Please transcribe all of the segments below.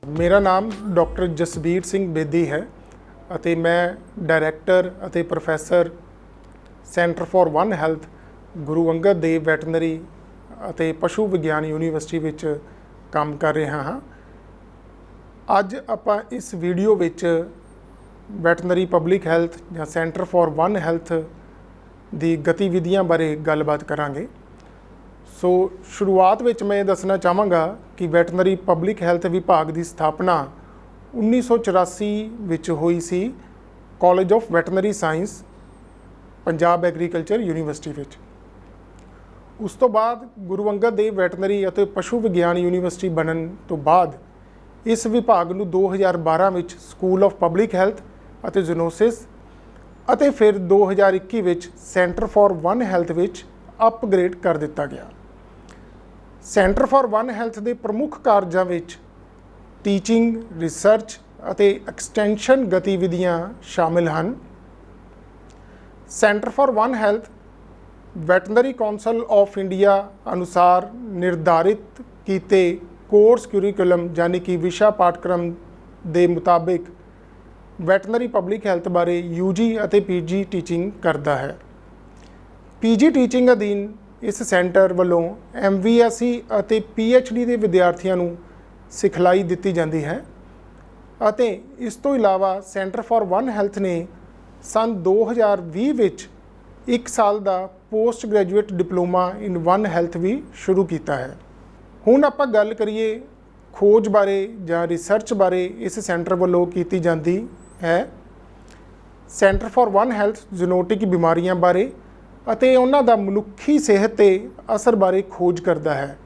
मेरा नाम डॉक्टर जसबीर सिंह बेदी है ਅਤੇ ਮੈਂ डायरैक्टर ਅਤੇ professor centre for one health Guru Angad Dev veterinary ਅਤੇ पशु विज्ञान यूनीवर्सिटी ਵਿੱਚ काम कर ਰਿਹਾ ਹਾਂ। ਅੱਜ ਆਪਾਂ ਇਸ ਵੀਡੀਓ ਵਿੱਚ ਵੈਟਨਰੀ ਪਬਲਿਕ ਹੈਲਥ ਜਾਂ ਸੈਂਟਰ ਫॉर वन ਹੈਲਥ ਦੀ ਗਤੀਵਿਧੀਆਂ ਬਾਰੇ ਗੱਲਬਾਤ ਕਰਾਂਗੇ। ਸੋ ਸ਼ੁਰੂਆਤ ਵਿੱਚ ਮੈਂ ਦੱਸਣਾ ਚਾਹਾਂਗਾ ਕਿ ਵੈਟਨਰੀ ਪਬਲਿਕ ਹੈਲਥ ਵਿਭਾਗ ਦੀ ਸਥਾਪਨਾ 1984 ਵਿੱਚ ਹੋਈ ਸੀ college of veterinary science Punjab agriculture university ਵਿੱਚ। ਉਸ ਤੋਂ ਬਾਅਦ ਗੁਰੂ ਅੰਗਦ ਦੇਵ ਵੈਟਨਰੀ ਅਤੇ ਪਸ਼ੂ ਵਿਗਿਆਨ ਯੂਨੀਵਰਸਿਟੀ ਬਣਨ ਤੋਂ ਬਾਅਦ ਇਸ ਵਿਭਾਗ ਨੂੰ 2012 ਵਿੱਚ ਸਕੂਲ ਆਫ ਪਬਲਿਕ ਹੈਲਥ ਅਤੇ ਜ਼ੂਨੋਸਿਸ ਅਤੇ ਫਿਰ 2021 ਵਿੱਚ ਸੈਂਟਰ ਫॉर वन ਹੈਲਥ ਵਿੱਚ ਅਪਗ੍ਰੇਡ ਕਰ ਦਿੱਤਾ ਗਿਆ। ਸੈਂਟਰ ਫॉर वन ਹੈਲਥ ਦੇ ਪ੍ਰਮੁੱਖ ਕਾਰਜਾਂ ਵਿੱਚ ਟੀਚਿੰਗ, ਰਿਸਰਚ ਅਤੇ ਐਕਸਟੈਂਸ਼ਨ ਗਤੀਵਿਧੀਆਂ ਸ਼ਾਮਿਲ ਹਨ। Centre for one health veterinary council of India ਅਨੁਸਾਰ ਨਿਰਧਾਰਿਤ ਕੀਤੇ ਕੋਰਸ ਕਰਿਕੂਲਮ ਯਾਨੀ ਕਿ ਵਿਸ਼ਾ ਪਾਠਕ੍ਰਮ ਦੇ ਮੁਤਾਬਿਕ ਵੈਟਨਰੀ ਪਬਲਿਕ ਹੈਲਥ ਬਾਰੇ UG ਅਤੇ PG ਟੀਚਿੰਗ ਕਰਦਾ ਹੈ। PG ਟੀਚਿੰਗ ਅਧੀਨ ਇਸ ਸੈਂਟਰ ਵੱਲੋਂ MVSC ਅਤੇ PhD ਦੇ ਵਿਦਿਆਰਥੀਆਂ ਨੂੰ ਸਿਖਲਾਈ ਦਿੱਤੀ ਜਾਂਦੀ ਹੈ ਅਤੇ ਇਸ ਤੋਂ ਇਲਾਵਾ ਸੈਂਟਰ ਫॉर वन ਹੈਲਥ ਨੇ ਸੰਨ 2020 ਵਿੱਚ 1 ਸਾਲ ਦਾ post graduate diploma in one health ਵੀ ਸ਼ੁਰੂ ਕੀਤਾ ਹੈ। ਹੁਣ ਆਪਾਂ ਗੱਲ ਕਰੀਏ ਖੋਜ ਬਾਰੇ ਜਾਂ ਰਿਸਰਚ ਬਾਰੇ ਇਸ ਸੈਂਟਰ ਵੱਲੋਂ ਕੀਤੀ ਜਾਂਦੀ ਹੈ। ਸੈਂਟਰ ਫॉर वन ਹੈਲਥ ਜ਼ੂਨੋਟਿਕ ਬਿਮਾਰੀਆਂ ਬਾਰੇ ਅਤੇ ਉਹਨਾਂ ਦਾ ਮਨੁੱਖੀ ਸਿਹਤ 'ਤੇ ਅਸਰ ਬਾਰੇ ਖੋਜ ਕਰਦਾ ਹੈ।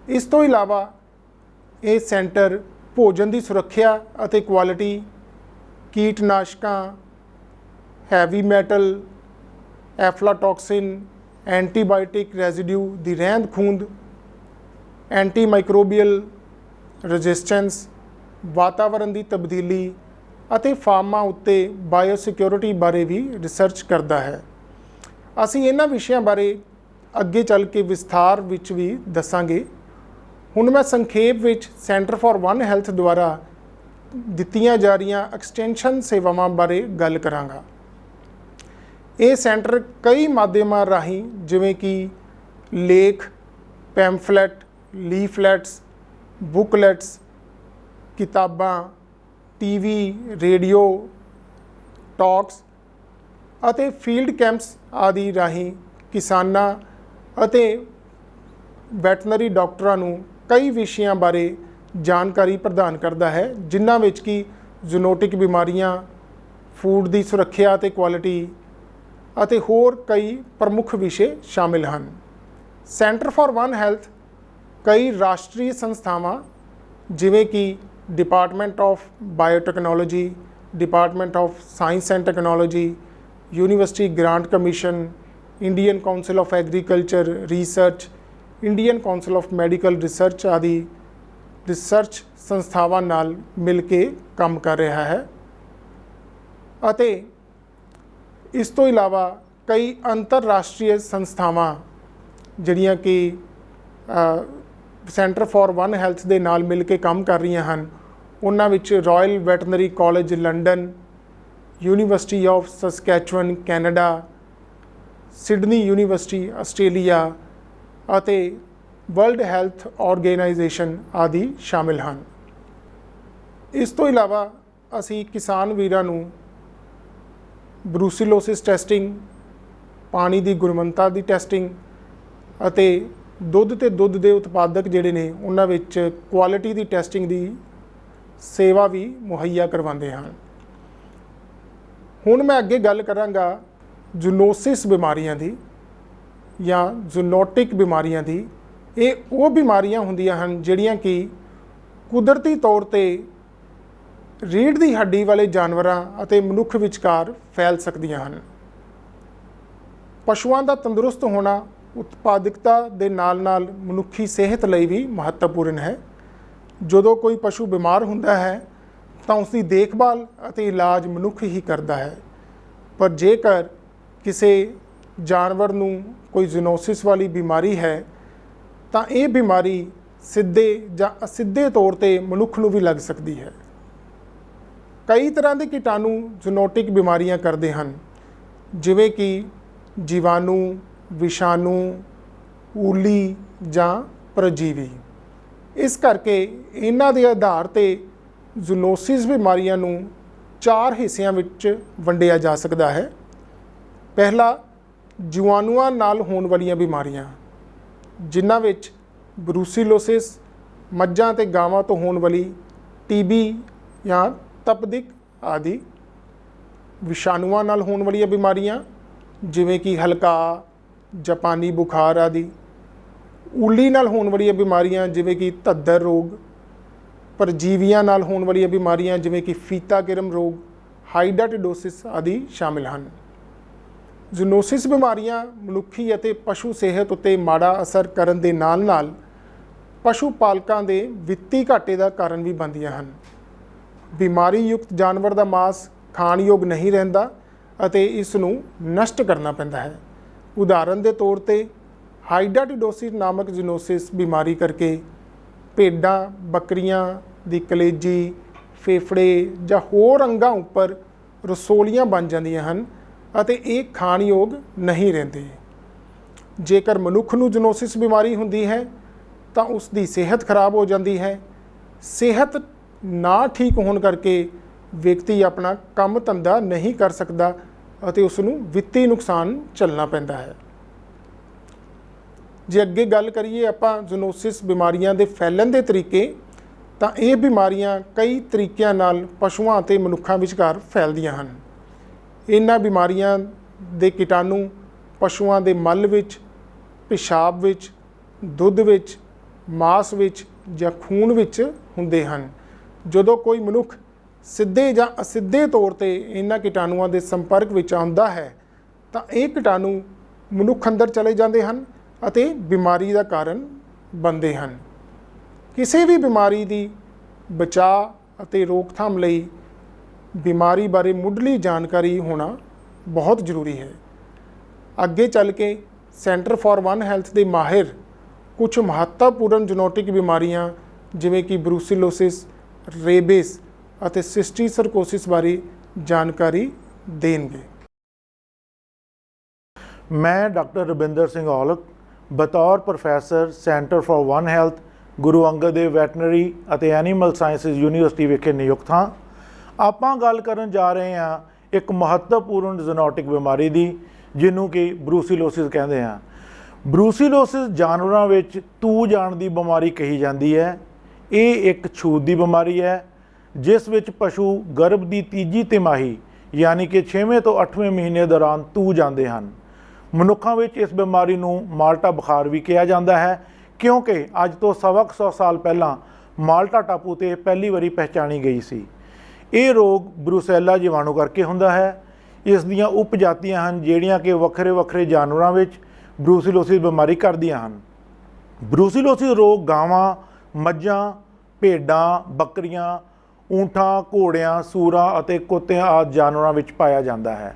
ਇਸ ਤੋਂ ਇਲਾਵਾ ਇਹ ਸੈਂਟਰ ਭੋਜਨ ਦੀ ਸੁਰੱਖਿਆ ਅਤੇ ਕੁਆਲਿਟੀ, ਕੀਟਨਾਸ਼ਕਾਂ, ਹੈਵੀ ਮੈਟਲ, ਐਫਲਾਟੌਕਸਿਨ, ਐਂਟੀਬਾਇਓਟਿਕ ਰੈਜ਼ੀਡਿਊ ਦੀ ਰਹਿੰਦ ਖੂੰਹਦ, ਐਂਟੀ ਮਾਈਕਰੋਬੀਅਲ ਰੈਜ਼ਿਸਟੈਂਸ, ਵਾਤਾਵਰਣ ਦੀ ਤਬਦੀਲੀ ਅਤੇ ਫਾਰਮਾਂ ਉੱਤੇ ਬਾਇਓਸਿਕਿਉਰਿਟੀ ਬਾਰੇ ਵੀ ਰਿਸਰਚ ਕਰਦਾ ਹੈ। ਅਸੀਂ ਇਹਨਾਂ ਵਿਸ਼ਿਆਂ ਬਾਰੇ ਅੱਗੇ ਚੱਲ ਕੇ ਵਿਸਥਾਰ ਵਿੱਚ ਵੀ ਦੱਸਾਂਗੇ। ਹੁਣ ਮੈਂ ਸੰਖੇਪ ਵਿੱਚ ਸੈਂਟਰ ਫॉर वन ਹੈਲਥ ਦੁਆਰਾ ਦਿੱਤੀਆਂ ਜਾ ਰਹੀਆਂ ਐਕਸਟੈਂਸ਼ਨ ਸੇਵਾਵਾਂ ਬਾਰੇ ਗੱਲ ਕਰਾਂਗਾ। ਇਹ ਸੈਂਟਰ ਕਈ ਮਾਧਿਅਮਾਂ ਰਾਹੀਂ ਜਿਵੇਂ ਕਿ ਲੇਖ, ਪੈਂਫਲੇਟ, ਲੀਫਲੈਟਸ, ਬੁਕਲੈਟਸ, ਕਿਤਾਬਾਂ, TV, ਰੇਡੀਓ, ਟਾਕਸ ਅਤੇ ਫੀਲਡ ਕੈਂਪਸ ਆਦਿ ਰਾਹੀਂ ਕਿਸਾਨਾਂ ਅਤੇ ਵੈਟਨਰੀ ਡਾਕਟਰਾਂ ਨੂੰ ਕਈ ਵਿਸ਼ਿਆਂ ਬਾਰੇ ਜਾਣਕਾਰੀ ਪ੍ਰਦਾਨ ਕਰਦਾ ਹੈ, ਜਿਨ੍ਹਾਂ ਵਿੱਚ ਕਿ ਜ਼ੂਨੋਟਿਕ ਬਿਮਾਰੀਆਂ, ਫੂਡ ਦੀ ਸੁਰੱਖਿਆ ਅਤੇ ਕੁਆਲਿਟੀ ਅਤੇ ਹੋਰ ਕਈ ਪ੍ਰਮੁੱਖ ਵਿਸ਼ੇ ਸ਼ਾਮਿਲ ਹਨ। ਸੈਂਟਰ ਫॉर वन ਹੈਲਥ ਕਈ ਰਾਸ਼ਟਰੀ ਸੰਸਥਾਵਾਂ ਜਿਵੇਂ ਕਿ department of biotechnology, department of science and technology, university grant commission, Indian council of agriculture research, Indian council of medical research ਆਦਿ ਰਿਸਰਚ ਸੰਸਥਾਵਾਂ ਨਾਲ ਮਿਲ ਕੇ ਕੰਮ ਕਰ ਰਿਹਾ ਹੈ ਅਤੇ ਇਸ ਤੋਂ ਇਲਾਵਾ ਕਈ ਅੰਤਰਰਾਸ਼ਟਰੀ ਸੰਸਥਾਵਾਂ ਜਿਹੜੀਆਂ ਕਿ ਸੈਂਟਰ ਫॉर वन ਹੈਲਥ ਦੇ ਨਾਲ ਮਿਲ ਕੇ ਕੰਮ ਕਰ ਰਹੀਆਂ ਹਨ। ਉਹਨਾਂ ਵਿੱਚ royal veterinary college London, university of Saskatchewan Canada, Sydney university Australia ਅਤੇ ਵਰਲਡ ਹੈਲਥ ਆਰਗੇਨਾਈਜੇਸ਼ਨ ਆਦਿ ਸ਼ਾਮਿਲ ਹਨ। ਇਸ ਤੋਂ ਇਲਾਵਾ ਅਸੀਂ ਕਿਸਾਨ ਵੀਰਾਂ ਨੂੰ ਬਰੂਸੀਲੋਸਿਸ ਟੈਸਟਿੰਗ, ਪਾਣੀ ਦੀ ਗੁਣਵੱਤਾ ਦੀ ਟੈਸਟਿੰਗ ਅਤੇ ਦੁੱਧ ਤੇ ਦੁੱਧ ਦੇ ਉਤਪਾਦਕ ਜਿਹੜੇ ਨੇ ਉਹਨਾਂ ਵਿੱਚ ਕੁਆਲਿਟੀ ਦੀ ਟੈਸਟਿੰਗ ਦੀ ਸੇਵਾ ਵੀ ਮੁਹੱਈਆ ਕਰਵਾਉਂਦੇ ਹਨ। ਹੁਣ ਮੈਂ ਅੱਗੇ ਗੱਲ ਕਰਾਂਗਾ ਜ਼ੂਨੋਸਿਸ ਬਿਮਾਰੀਆਂ ਦੀ ਜਾਂ ਜ਼ੂਨੋਟਿਕ ਬਿਮਾਰੀਆਂ ਦੀ। ਇਹ ਉਹ ਬਿਮਾਰੀਆਂ ਹੁੰਦੀਆਂ ਹਨ ਜਿਹੜੀਆਂ ਕਿ ਕੁਦਰਤੀ ਤੌਰ 'ਤੇ ਰੀੜ੍ਹ ਦੀ ਹੱਡੀ ਵਾਲੇ ਜਾਨਵਰਾਂ ਅਤੇ ਮਨੁੱਖ ਵਿਚਕਾਰ ਫੈਲ ਸਕਦੀਆਂ ਹਨ। ਪਸ਼ੂਆਂ ਦਾ ਤੰਦਰੁਸਤ ਹੋਣਾ ਉਤਪਾਦਕਤਾ ਦੇ ਨਾਲ-ਨਾਲ ਮਨੁੱਖੀ ਸਿਹਤ ਲਈ ਵੀ ਮਹੱਤਵਪੂਰਨ ਹੈ। ਜਦੋਂ ਕੋਈ ਪਸ਼ੂ ਬਿਮਾਰ ਹੁੰਦਾ ਹੈ ਤਾਂ ਉਸ ਦੀ ਦੇਖਭਾਲ ਅਤੇ ਇਲਾਜ ਮਨੁੱਖ ਹੀ ਕਰਦਾ ਹੈ, ਪਰ ਜੇਕਰ ਕਿਸੇ ਜਾਨਵਰ ਨੂੰ ਕੋਈ ਜ਼ੂਨੋਸਿਸ ਵਾਲੀ ਬਿਮਾਰੀ ਹੈ ਤਾਂ ਇਹ ਬਿਮਾਰੀ ਸਿੱਧੇ ਜਾਂ ਅਸਿੱਧੇ ਤੌਰ ਤੇ ਮਨੁੱਖ ਨੂੰ ਵੀ ਲੱਗ ਸਕਦੀ ਹੈ। ਕਈ ਤਰ੍ਹਾਂ ਦੇ ਕੀਟਾਣੂ ਜ਼ੂਨੋਟਿਕ ਬਿਮਾਰੀਆਂ ਕਰਦੇ ਹਨ, ਜਿਵੇਂ ਕਿ ਜੀਵਾਣੂ, ਵਿਸ਼ਾਣੂ, ਊਲੀ ਜਾਂ ਪਰਜੀਵੀ। ਇਸ ਕਰਕੇ ਇਹਨਾਂ ਦੇ ਆਧਾਰ ਤੇ ਜ਼ੂਨੋਸਿਸ ਬਿਮਾਰੀਆਂ ਨੂੰ 4 ਹਿੱਸਿਆਂ ਵਿੱਚ ਵੰਡਿਆ ਜਾ ਸਕਦਾ ਹੈ। ਪਹਿਲਾ, ਜੀਵਾਣੂਆਂ ਨਾਲ ਹੋਣ ਵਾਲੀਆਂ ਬਿਮਾਰੀਆਂ, ਜਿਨ੍ਹਾਂ ਵਿੱਚ ਬਰੂਸੀਲੋਸਿਸ, ਮੱਝਾਂ ਤੇ ਗਾਵਾਂ ਤੋਂ ਹੋਣ ਵਾਲੀ ਟੀਬੀ ਜਾਂ ਤਪਦਿਕ ਆਦਿ। ਵਿਸ਼ਾਣੂਆਂ ਨਾਲ ਹੋਣ ਵਾਲੀਆਂ ਬਿਮਾਰੀਆਂ, ਜਿਵੇਂ ਕਿ ਹਲਕਾ, ਜਾਪਾਨੀ ਬੁਖਾਰ ਆਦਿ। ਊਲੀ ਨਾਲ ਹੋਣ ਵਾਲੀਆਂ ਬਿਮਾਰੀਆਂ, ਜਿਵੇਂ ਕਿ ਧੱਦਰ ਰੋਗ। ਪਰਜੀਵੀਆਂ ਨਾਲ ਹੋਣ ਵਾਲੀਆਂ ਬਿਮਾਰੀਆਂ, ਜਿਵੇਂ ਕਿ ਫੀਤਾਕਿਰਮ ਰੋਗ, ਹਾਈਡਾਟਿਡੋਸਿਸ ਆਦਿ ਸ਼ਾਮਿਲ ਹਨ। ਜ਼ੂਨੋਸਿਸ ਬਿਮਾਰੀਆਂ ਮਨੁੱਖੀ ਅਤੇ ਪਸ਼ੂ ਸਿਹਤ ਉੱਤੇ ਮਾੜਾ ਅਸਰ ਕਰਨ ਦੇ ਨਾਲ ਪਸ਼ੂ ਪਾਲਕਾਂ ਦੇ ਵਿੱਤੀ ਘਾਟੇ ਦਾ ਕਾਰਨ ਵੀ ਬਣਦੀਆਂ ਹਨ। ਬਿਮਾਰੀ ਯੁਕਤ ਜਾਨਵਰ ਦਾ ਮਾਸ ਖਾਣਯੋਗ ਨਹੀਂ ਰਹਿੰਦਾ ਅਤੇ ਇਸ ਨੂੰ ਨਸ਼ਟ ਕਰਨਾ ਪੈਂਦਾ ਹੈ। ਉਦਾਹਰਨ ਦੇ ਤੌਰ ਤੇ ਹਾਈਡਾਟਿਡੋਸਿਸ ਨਾਮਕ ਜ਼ੂਨੋਸਿਸ ਬਿਮਾਰੀ ਕਰਕੇ ਭੇਡਾਂ, ਬੱਕਰੀਆਂ ਦੀ ਕਲੇਜੀ, ਫੇਫੜੇ ਜਾਂ ਹੋਰ ਅੰਗਾਂ ਉੱਪਰ ਰਸੌਲੀਆਂ ਬਣ ਜਾਂਦੀਆਂ ਹਨ ਅਤੇ ਇਹ ਖਾਣਯੋਗ ਨਹੀਂ ਰਹਿੰਦੇ। ਜੇਕਰ ਮਨੁੱਖ ਨੂੰ ਜ਼ੂਨੋਸਿਸ ਬਿਮਾਰੀ ਹੁੰਦੀ ਹੈ ਤਾਂ ਉਸ ਦੀ ਸਿਹਤ ਖਰਾਬ ਹੋ ਜਾਂਦੀ ਹੈ। ਸਿਹਤ ਨਾ ਠੀਕ ਹੋਣ ਕਰਕੇ ਵਿਅਕਤੀ ਆਪਣਾ ਕੰਮ ਧੰਦਾ ਨਹੀਂ ਕਰ ਸਕਦਾ ਅਤੇ ਉਸ ਨੂੰ ਵਿੱਤੀ ਨੁਕਸਾਨ ਝੱਲਣਾ ਪੈਂਦਾ ਹੈ। ਜੇ ਅੱਗੇ ਗੱਲ ਕਰੀਏ ਆਪਾਂ ਜ਼ੂਨੋਸਿਸ ਬਿਮਾਰੀਆਂ ਦੇ ਫੈਲਣ ਦੇ ਤਰੀਕੇ, ਤਾਂ ਇਹ ਬਿਮਾਰੀਆਂ ਕਈ ਤਰੀਕਿਆਂ ਨਾਲ ਪਸ਼ੂਆਂ ਅਤੇ ਮਨੁੱਖਾਂ ਵਿਚਕਾਰ ਫੈਲਦੀਆਂ ਹਨ। ਇਹਨਾਂ ਬਿਮਾਰੀਆਂ ਦੇ ਕੀਟਾਣੂ ਪਸ਼ੂਆਂ ਦੇ ਮਲ ਵਿੱਚ, ਪਿਸ਼ਾਬ ਵਿੱਚ, ਦੁੱਧ ਵਿੱਚ, ਮਾਸ ਵਿੱਚ ਜਾਂ ਖੂਨ ਵਿੱਚ ਹੁੰਦੇ ਹਨ। ਜਦੋਂ ਕੋਈ ਮਨੁੱਖ ਸਿੱਧੇ ਜਾਂ ਅਸਿੱਧੇ ਤੌਰ ਤੇ ਇਹਨਾਂ ਕੀਟਾਣੂਆਂ ਦੇ ਸੰਪਰਕ ਵਿੱਚ ਆਉਂਦਾ ਹੈ ਤਾਂ ਇਹ ਕੀਟਾਣੂ ਮਨੁੱਖ ਅੰਦਰ ਚਲੇ ਜਾਂਦੇ ਹਨ ਅਤੇ ਬਿਮਾਰੀ ਦਾ ਕਾਰਨ ਬਣਦੇ ਹਨ। ਕਿਸੇ ਵੀ ਬਿਮਾਰੀ ਦੀ ਬਚਾਅ ਅਤੇ ਰੋਕਥਾਮ ਲਈ ਬਿਮਾਰੀ ਬਾਰੇ ਮੁੱਢਲੀ ਜਾਣਕਾਰੀ ਹੋਣਾ ਬਹੁਤ ਜ਼ਰੂਰੀ ਹੈ। ਅੱਗੇ ਚੱਲ ਕੇ ਸੈਂਟਰ ਫਾਰ ਵਨ ਹੈਲਥ ਦੇ ਮਾਹਿਰ ਕੁਝ ਮਹੱਤਵਪੂਰਨ ਜੀਨੋਟਿਕ ਬਿਮਾਰੀਆਂ ਜਿਵੇਂ ਕਿ ਬਰੂਸੀਲੋਸਿਸ, ਰੇਬਿਸ ਅਤੇ ਸਿਸਟੀਸਰਕੋਸਿਸ ਬਾਰੇ ਜਾਣਕਾਰੀ ਦੇਣਗੇ। मैं डॉक्टर रविंदर सिंह औलख बतौर professor centre for one health Guru Angad Dev veterinary ਅਤੇ एनीमल साइंसिस यूनीवर्सिटी विखे नियुक्त हाँ। ਆਪਾਂ ਗੱਲ ਕਰਨ ਜਾ ਰਹੇ ਹਾਂ ਇੱਕ ਮਹੱਤਵਪੂਰਨ ਜ਼ੂਨੋਟਿਕ ਬਿਮਾਰੀ ਦੀ ਜਿਹਨੂੰ ਕਿ ਬਰੂਸੀਲੋਸਿਸ ਕਹਿੰਦੇ ਆ। ਬਰੂਸੀਲੋਸਿਸ ਜਾਨਵਰਾਂ ਵਿੱਚ ਤੂ ਜਾਣ ਦੀ ਬਿਮਾਰੀ ਕਹੀ ਜਾਂਦੀ ਹੈ। ਇਹ ਇੱਕ ਛੂਤ ਦੀ ਬਿਮਾਰੀ ਹੈ ਜਿਸ ਵਿੱਚ ਪਸ਼ੂ ਗਰਭ ਦੀ ਤੀਜੀ ਤਿਮਾਹੀ ਯਾਨੀ ਕਿ 6ਵੇਂ ਤੋਂ 8ਵੇਂ ਮਹੀਨੇ ਦੌਰਾਨ ਤੂ ਜਾਂਦੇ ਹਨ। ਮਨੁੱਖਾਂ ਵਿੱਚ ਇਸ ਬਿਮਾਰੀ ਨੂੰ ਮਾਲਟਾ ਬੁਖਾਰ ਵੀ ਕਿਹਾ ਜਾਂਦਾ ਹੈ ਕਿਉਂਕਿ ਅੱਜ ਤੋਂ 125 ਸਾਲ ਪਹਿਲਾਂ ਮਾਲਟਾ ਟਾਪੂ 'ਤੇ ਪਹਿਲੀ ਵਾਰੀ ਪਹਿਚਾਣੀ ਗਈ ਸੀ। ਇਹ ਰੋਗ ਬਰੂਸੈਲਾ ਜੀਵਾਣੂ ਕਰਕੇ ਹੁੰਦਾ ਹੈ। ਇਸ ਦੀਆਂ ਉਪਜਾਤੀਆਂ ਹਨ ਜਿਹੜੀਆਂ ਕਿ ਵੱਖਰੇ ਵੱਖਰੇ ਜਾਨਵਰਾਂ ਵਿੱਚ ਬਰੂਸੀਲੋਸਿਸ ਬਿਮਾਰੀ ਕਰਦੀਆਂ ਹਨ। ਬਰੂਸੀਲੋਸਿਸ ਰੋਗ ਗਾਵਾਂ, ਮੱਝਾਂ, ਭੇਡਾਂ, ਬੱਕਰੀਆਂ, ਊਂਠਾਂ, ਘੋੜਿਆਂ, ਸੂਰਾਂ ਅਤੇ ਕੁੱਤਿਆਂ ਆਦਿ ਜਾਨਵਰਾਂ ਵਿੱਚ ਪਾਇਆ ਜਾਂਦਾ ਹੈ।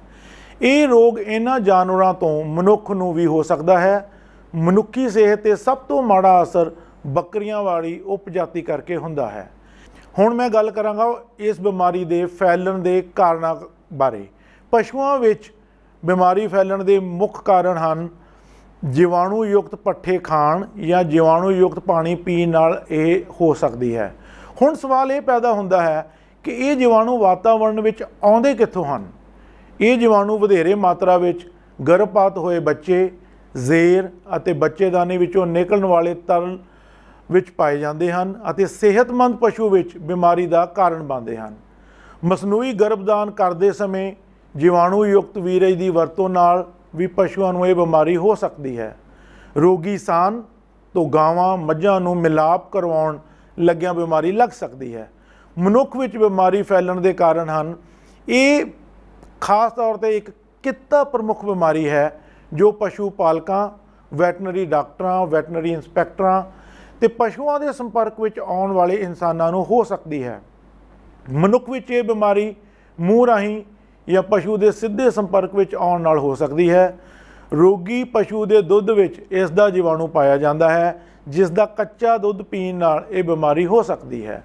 ਇਹ ਰੋਗ ਇਹਨਾਂ ਜਾਨਵਰਾਂ ਤੋਂ ਮਨੁੱਖ ਨੂੰ ਵੀ ਹੋ ਸਕਦਾ ਹੈ। ਮਨੁੱਖੀ ਸਿਹਤ 'ਤੇ ਸਭ ਤੋਂ ਮਾੜਾ ਅਸਰ ਬੱਕਰੀਆਂ ਵਾਲੀ ਉਪਜਾਤੀ ਕਰਕੇ ਹੁੰਦਾ ਹੈ। ਹੁਣ ਮੈਂ ਗੱਲ ਕਰਾਂਗਾ ਇਸ ਬਿਮਾਰੀ ਦੇ ਫੈਲਣ ਦੇ ਕਾਰਨਾਂ ਬਾਰੇ। ਪਸ਼ੂਆਂ ਵਿੱਚ ਬਿਮਾਰੀ ਫੈਲਣ ਦੇ ਮੁੱਖ ਕਾਰਨ ਹਨ ਜੀਵਾਣੂ ਯੁਕਤ ਪੱਠੇ ਖਾਣ ਜਾਂ ਜੀਵਾਣੂ ਯੁਕਤ ਪਾਣੀ ਪੀਣ ਨਾਲ ਇਹ ਹੋ ਸਕਦੀ ਹੈ। ਹੁਣ ਸਵਾਲ ਇਹ ਪੈਦਾ ਹੁੰਦਾ ਹੈ ਕਿ ਇਹ ਜੀਵਾਣੂ ਵਾਤਾਵਰਣ ਵਿੱਚ ਆਉਂਦੇ ਕਿੱਥੋਂ ਹਨ। ਇਹ ਜੀਵਾਣੂ ਵਧੇਰੇ ਮਾਤਰਾ ਵਿੱਚ ਗਰਭਪਾਤ ਹੋਏ ਬੱਚੇ, ਜ਼ੇਰ ਅਤੇ ਬੱਚੇਦਾਨੀ ਵਿੱਚੋਂ ਨਿਕਲਣ ਵਾਲੇ ਤਰਲ ਵਿੱਚ ਪਾਏ ਜਾਂਦੇ ਹਨ ਅਤੇ ਸਿਹਤਮੰਦ ਪਸ਼ੂ ਵਿੱਚ ਬਿਮਾਰੀ ਦਾ ਕਾਰਨ ਬਣਦੇ ਹਨ। ਮਸਨੂਈ ਗਰਭਦਾਨ ਕਰਦੇ ਸਮੇਂ ਜੀਵਾਣੂ ਯੁਕਤ ਵੀਰਜ ਦੀ ਵਰਤੋਂ ਨਾਲ ਵੀ ਪਸ਼ੂਆਂ ਨੂੰ ਇਹ ਬਿਮਾਰੀ ਹੋ ਸਕਦੀ ਹੈ। ਰੋਗੀ ਸਾਨ ਤੋਂ ਗਾਵਾਂ, ਮੱਝਾਂ ਨੂੰ ਮਿਲਾਪ ਕਰਵਾਉਣ ਲੱਗਿਆਂ ਬਿਮਾਰੀ ਲੱਗ ਸਕਦੀ ਹੈ। ਮਨੁੱਖ ਵਿੱਚ ਬਿਮਾਰੀ ਫੈਲਣ ਦੇ ਕਾਰਨ ਹਨ। ਇਹ ਖਾਸ ਤੌਰ 'ਤੇ ਇੱਕ ਕਿੱਤਾ ਪ੍ਰਮੁੱਖ ਬਿਮਾਰੀ ਹੈ ਜੋ ਪਸ਼ੂ ਪਾਲਕਾਂ, ਵੈਟਨਰੀ ਡਾਕਟਰਾਂ, ਵੈਟਨਰੀ ਇੰਸਪੈਕਟਰਾਂ ਅਤੇ ਪਸ਼ੂਆਂ ਦੇ ਸੰਪਰਕ ਵਿੱਚ ਆਉਣ ਵਾਲੇ ਇਨਸਾਨਾਂ ਨੂੰ ਹੋ ਸਕਦੀ ਹੈ। ਮਨੁੱਖ ਵਿੱਚ ਇਹ ਬਿਮਾਰੀ ਮੂੰਹ ਰਾਹੀਂ ਜਾਂ ਪਸ਼ੂ ਦੇ ਸਿੱਧੇ ਸੰਪਰਕ ਵਿੱਚ ਆਉਣ ਨਾਲ ਹੋ ਸਕਦੀ ਹੈ। ਰੋਗੀ ਪਸ਼ੂ ਦੇ ਦੁੱਧ ਵਿੱਚ ਇਸ ਦਾ ਜੀਵਾਣੂ ਪਾਇਆ ਜਾਂਦਾ ਹੈ ਜਿਸ ਦਾ ਕੱਚਾ ਦੁੱਧ ਪੀਣ ਨਾਲ ਇਹ ਬਿਮਾਰੀ ਹੋ ਸਕਦੀ ਹੈ।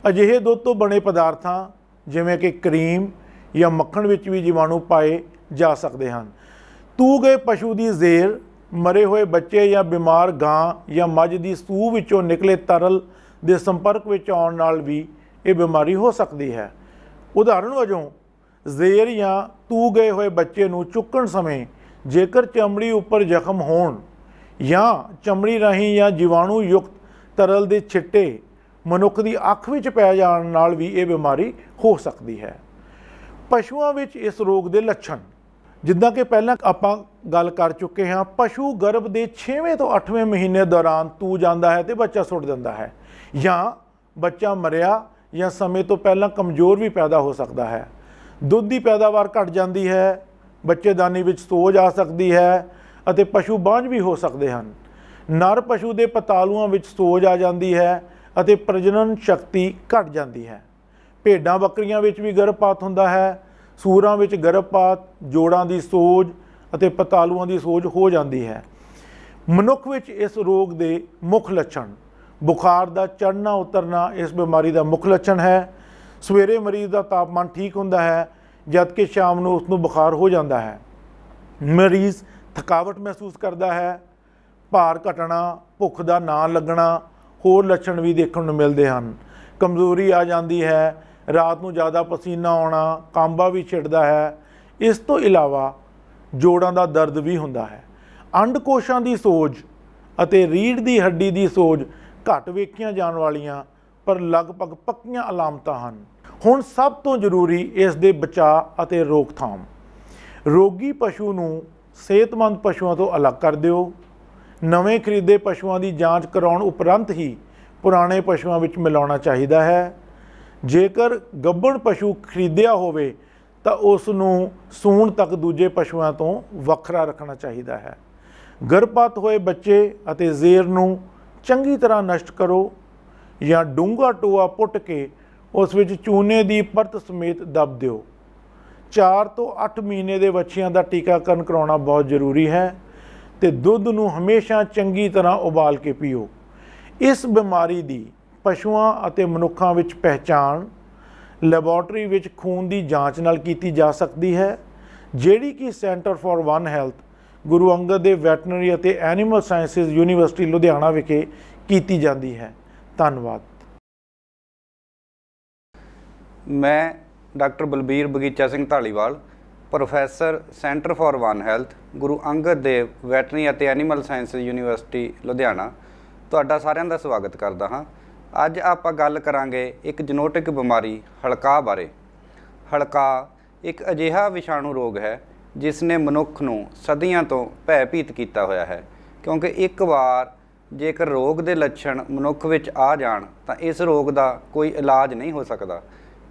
ਅਜਿਹੇ ਦੁੱਧ ਤੋਂ ਬਣੇ ਪਦਾਰਥਾਂ ਜਿਵੇਂ ਕਿ ਕਰੀਮ ਜਾਂ ਮੱਖਣ ਵਿੱਚ ਵੀ ਜੀਵਾਣੂ ਪਾਏ ਜਾ ਸਕਦੇ ਹਨ। ਤੂ ਗਏ ਪਸ਼ੂ ਦੀ ਜ਼ੇਰ, ਮਰੇ ਹੋਏ ਬੱਚੇ ਜਾਂ ਬਿਮਾਰ ਗਾਂ ਜਾਂ ਮੱਝ ਦੀ ਸੂਹ ਵਿੱਚੋਂ ਨਿਕਲੇ ਤਰਲ ਦੇ ਸੰਪਰਕ ਵਿੱਚ ਆਉਣ ਨਾਲ ਵੀ ਇਹ ਬਿਮਾਰੀ ਹੋ ਸਕਦੀ ਹੈ। ਉਦਾਹਰਣ ਵਜੋਂ ਜ਼ੇਰ ਜਾਂ ਤੂ ਗਏ ਹੋਏ ਬੱਚੇ ਨੂੰ ਚੁੱਕਣ ਸਮੇਂ ਜੇਕਰ ਚਮੜੀ ਉੱਪਰ ਜ਼ਖਮ ਹੋਣ ਜਾਂ ਚਮੜੀ ਰਾਹੀਂ ਜਾਂ ਜੀਵਾਣੂ ਯੁਕਤ ਤਰਲ ਦੇ ਛਿੱਟੇ ਮਨੁੱਖ ਦੀ ਅੱਖ ਵਿੱਚ ਪੈ ਜਾਣ ਨਾਲ ਵੀ ਇਹ ਬਿਮਾਰੀ ਹੋ ਸਕਦੀ ਹੈ। ਪਸ਼ੂਆਂ ਵਿੱਚ ਇਸ ਰੋਗ ਦੇ ਲੱਛਣ, ਜਿੱਦਾਂ ਕਿ ਪਹਿਲਾਂ ਆਪਾਂ ਗੱਲ ਕਰ ਚੁੱਕੇ ਹਾਂ, ਪਸ਼ੂ ਗਰਭ ਦੇ 6ਵੇਂ ਤੋਂ 8ਵੇਂ ਮਹੀਨੇ ਦੌਰਾਨ ਤੂ ਜਾਂਦਾ ਹੈ ਤੇ ਬੱਚਾ ਸੁੱਟ ਦਿੰਦਾ ਹੈ, ਜਾਂ ਬੱਚਾ ਮਰਿਆ ਜਾਂ ਸਮੇਂ ਤੋਂ ਪਹਿਲਾਂ ਕਮਜ਼ੋਰ ਵੀ ਪੈਦਾ ਹੋ ਸਕਦਾ ਹੈ। ਦੁੱਧ ਦੀ ਪੈਦਾਵਾਰ ਘਟ ਜਾਂਦੀ ਹੈ, ਬੱਚੇਦਾਨੀ ਵਿੱਚ ਸੋਜ ਆ ਸਕਦੀ ਹੈ ਅਤੇ ਪਸ਼ੂ ਬਾਂਝ ਵੀ ਹੋ ਸਕਦੇ ਹਨ। ਨਰ ਪਸ਼ੂ ਦੇ ਪਤਾਲੂਆਂ ਵਿੱਚ ਸੋਜ ਆ ਜਾਂਦੀ ਹੈ ਅਤੇ ਪ੍ਰਜਨਨ ਸ਼ਕਤੀ ਘਟ ਜਾਂਦੀ ਹੈ। ਭੇਡਾਂ ਬੱਕਰੀਆਂ ਵਿੱਚ ਵੀ ਗਰਭਪਾਤ ਹੁੰਦਾ ਹੈ। ਸੂਰਾਂ ਵਿੱਚ ਗਰਭਪਾਤ, ਜੋੜਾਂ ਦੀ ਸੋਜ ਅਤੇ ਪਤਾਲੂਆਂ ਦੀ ਸੋਜ ਹੋ ਜਾਂਦੀ ਹੈ। ਮਨੁੱਖ ਵਿੱਚ ਇਸ ਰੋਗ ਦੇ ਮੁੱਖ ਲੱਛਣ, ਬੁਖਾਰ ਦਾ ਚੜ੍ਹਨਾ ਉਤਰਨਾ ਇਸ ਬਿਮਾਰੀ ਦਾ ਮੁੱਖ ਲੱਛਣ ਹੈ। ਸਵੇਰੇ ਮਰੀਜ਼ ਦਾ ਤਾਪਮਾਨ ਠੀਕ ਹੁੰਦਾ ਹੈ, ਜਦਕਿ ਸ਼ਾਮ ਨੂੰ ਉਸ ਨੂੰ ਬੁਖਾਰ ਹੋ ਜਾਂਦਾ ਹੈ। ਮਰੀਜ਼ ਥਕਾਵਟ ਮਹਿਸੂਸ ਕਰਦਾ ਹੈ, ਭਾਰ ਘਟਣਾ, ਭੁੱਖ ਦਾ ਨਾ ਲੱਗਣਾ, ਹੋਰ ਲੱਛਣ ਵੀ ਦੇਖਣ ਨੂੰ ਮਿਲਦੇ ਹਨ। ਕਮਜ਼ੋਰੀ ਆ ਜਾਂਦੀ ਹੈ, ਰਾਤ ਨੂੰ ਜ਼ਿਆਦਾ ਪਸੀਨਾ ਆਉਣਾ, ਕਾਂਬਾ ਵੀ ਛਿੜਦਾ ਹੈ। ਇਸ ਤੋਂ ਇਲਾਵਾ ਜੋੜਾਂ ਦਾ ਦਰਦ ਵੀ ਹੁੰਦਾ ਹੈ। ਅੰਡਕੋਸ਼ਾਂ ਦੀ ਸੋਜ ਅਤੇ ਰੀੜ੍ਹ ਦੀ ਹੱਡੀ ਦੀ ਸੋਜ ਘੱਟ ਵੇਖੀਆਂ ਜਾਣ ਵਾਲੀਆਂ ਪਰ ਲਗਭਗ ਪੱਕੀਆਂ ਅਲਾਮਤਾਂ ਹਨ। ਹੁਣ ਸਭ ਤੋਂ ਜ਼ਰੂਰੀ ਇਸ ਦੇ ਬਚਾਅ ਅਤੇ ਰੋਕਥਾਮ। ਰੋਗੀ ਪਸ਼ੂ ਨੂੰ ਸਿਹਤਮੰਦ ਪਸ਼ੂਆਂ ਤੋਂ ਅਲੱਗ ਕਰ ਦਿਓ। ਨਵੇਂ ਖਰੀਦੇ ਪਸ਼ੂਆਂ ਦੀ ਜਾਂਚ ਕਰਾਉਣ ਉਪਰੰਤ ਹੀ ਪੁਰਾਣੇ ਪਸ਼ੂਆਂ ਵਿੱਚ ਮਿਲਾਉਣਾ ਚਾਹੀਦਾ ਹੈ। ਜੇਕਰ ਗੱਭਣ ਪਸ਼ੂ ਖਰੀਦਿਆ ਹੋਵੇ ਤਾਂ ਉਸ ਨੂੰ ਸੂਣ ਤੱਕ ਦੂਜੇ ਪਸ਼ੂਆਂ ਤੋਂ ਵੱਖਰਾ ਰੱਖਣਾ ਚਾਹੀਦਾ ਹੈ। ਗਰਭਪਾਤ ਹੋਏ ਬੱਚੇ ਅਤੇ ਜ਼ੇਰ ਨੂੰ ਚੰਗੀ ਤਰ੍ਹਾਂ ਨਸ਼ਟ ਕਰੋ ਜਾਂ ਡੂੰਘਾ ਟੋਆ ਪੁੱਟ ਕੇ ਉਸ ਵਿੱਚ ਚੂਨੇ ਦੀ ਪਰਤ ਸਮੇਤ ਦੱਬ ਦਿਓ। 4 ਤੋਂ 8 ਮਹੀਨੇ ਦੇ ਬੱਚਿਆਂ ਦਾ ਟੀਕਾਕਰਨ ਕਰਾਉਣਾ ਬਹੁਤ ਜ਼ਰੂਰੀ ਹੈ ਤੇ ਦੁੱਧ ਨੂੰ ਹਮੇਸ਼ਾ ਚੰਗੀ ਤਰ੍ਹਾਂ ਉਬਾਲ ਕੇ ਪੀਓ। ਇਸ ਬਿਮਾਰੀ ਦੀ ਪਸ਼ੂਆਂ ਅਤੇ ਮਨੁੱਖਾਂ ਵਿੱਚ ਪਹਿਚਾਣ ਲੈਬੋਰਟਰੀ ਵਿੱਚ ਖੂਨ ਦੀ ਜਾਂਚ ਨਾਲ ਕੀਤੀ ਜਾ ਸਕਦੀ ਹੈ, ਜਿਹੜੀ ਕਿ centre for one health, Guru Angad Dev veterinary ਅਤੇ ਐਨੀਮਲ ਸਾਇੰਸਿਸ ਯੂਨੀਵਰਸਿਟੀ ਲੁਧਿਆਣਾ ਵਿਖੇ ਕੀਤੀ ਜਾਂਦੀ ਹੈ। ਧੰਨਵਾਦ। ਮੈਂ ਡਾਕਟਰ ਬਲਬੀਰ ਬਗੀਚਾ Singh Dhaliwal, professor centre for one health, Guru Angad Dev veterinary ਅਤੇ ਐਨੀਮਲ ਸਾਇੰਸਿਸ ਯੂਨੀਵਰਸਿਟੀ ਲੁਧਿਆਣਾ, ਤੁਹਾਡਾ ਸਾਰਿਆਂ ਦਾ ਸਵਾਗਤ ਕਰਦਾ ਹਾਂ। ਅੱਜ ਆਪਾਂ ਗੱਲ ਕਰਾਂਗੇ ਇੱਕ ਜੈਨੇਟਿਕ ਬਿਮਾਰੀ ਹਲਕਾਅ ਬਾਰੇ। ਹਲਕਾਅ ਇੱਕ ਅਜਿਹਾ ਵਿਸ਼ਾਣੂ ਰੋਗ ਹੈ ਜਿਸ ਨੇ ਮਨੁੱਖ ਨੂੰ ਸਦੀਆਂ ਤੋਂ ਭੈਭੀਤ ਕੀਤਾ ਹੋਇਆ ਹੈ, ਕਿਉਂਕਿ ਇੱਕ ਵਾਰ ਜੇਕਰ ਰੋਗ ਦੇ ਲੱਛਣ ਮਨੁੱਖ ਵਿੱਚ ਆ ਜਾਣ ਤਾਂ ਇਸ ਰੋਗ ਦਾ ਕੋਈ ਇਲਾਜ ਨਹੀਂ ਹੋ ਸਕਦਾ।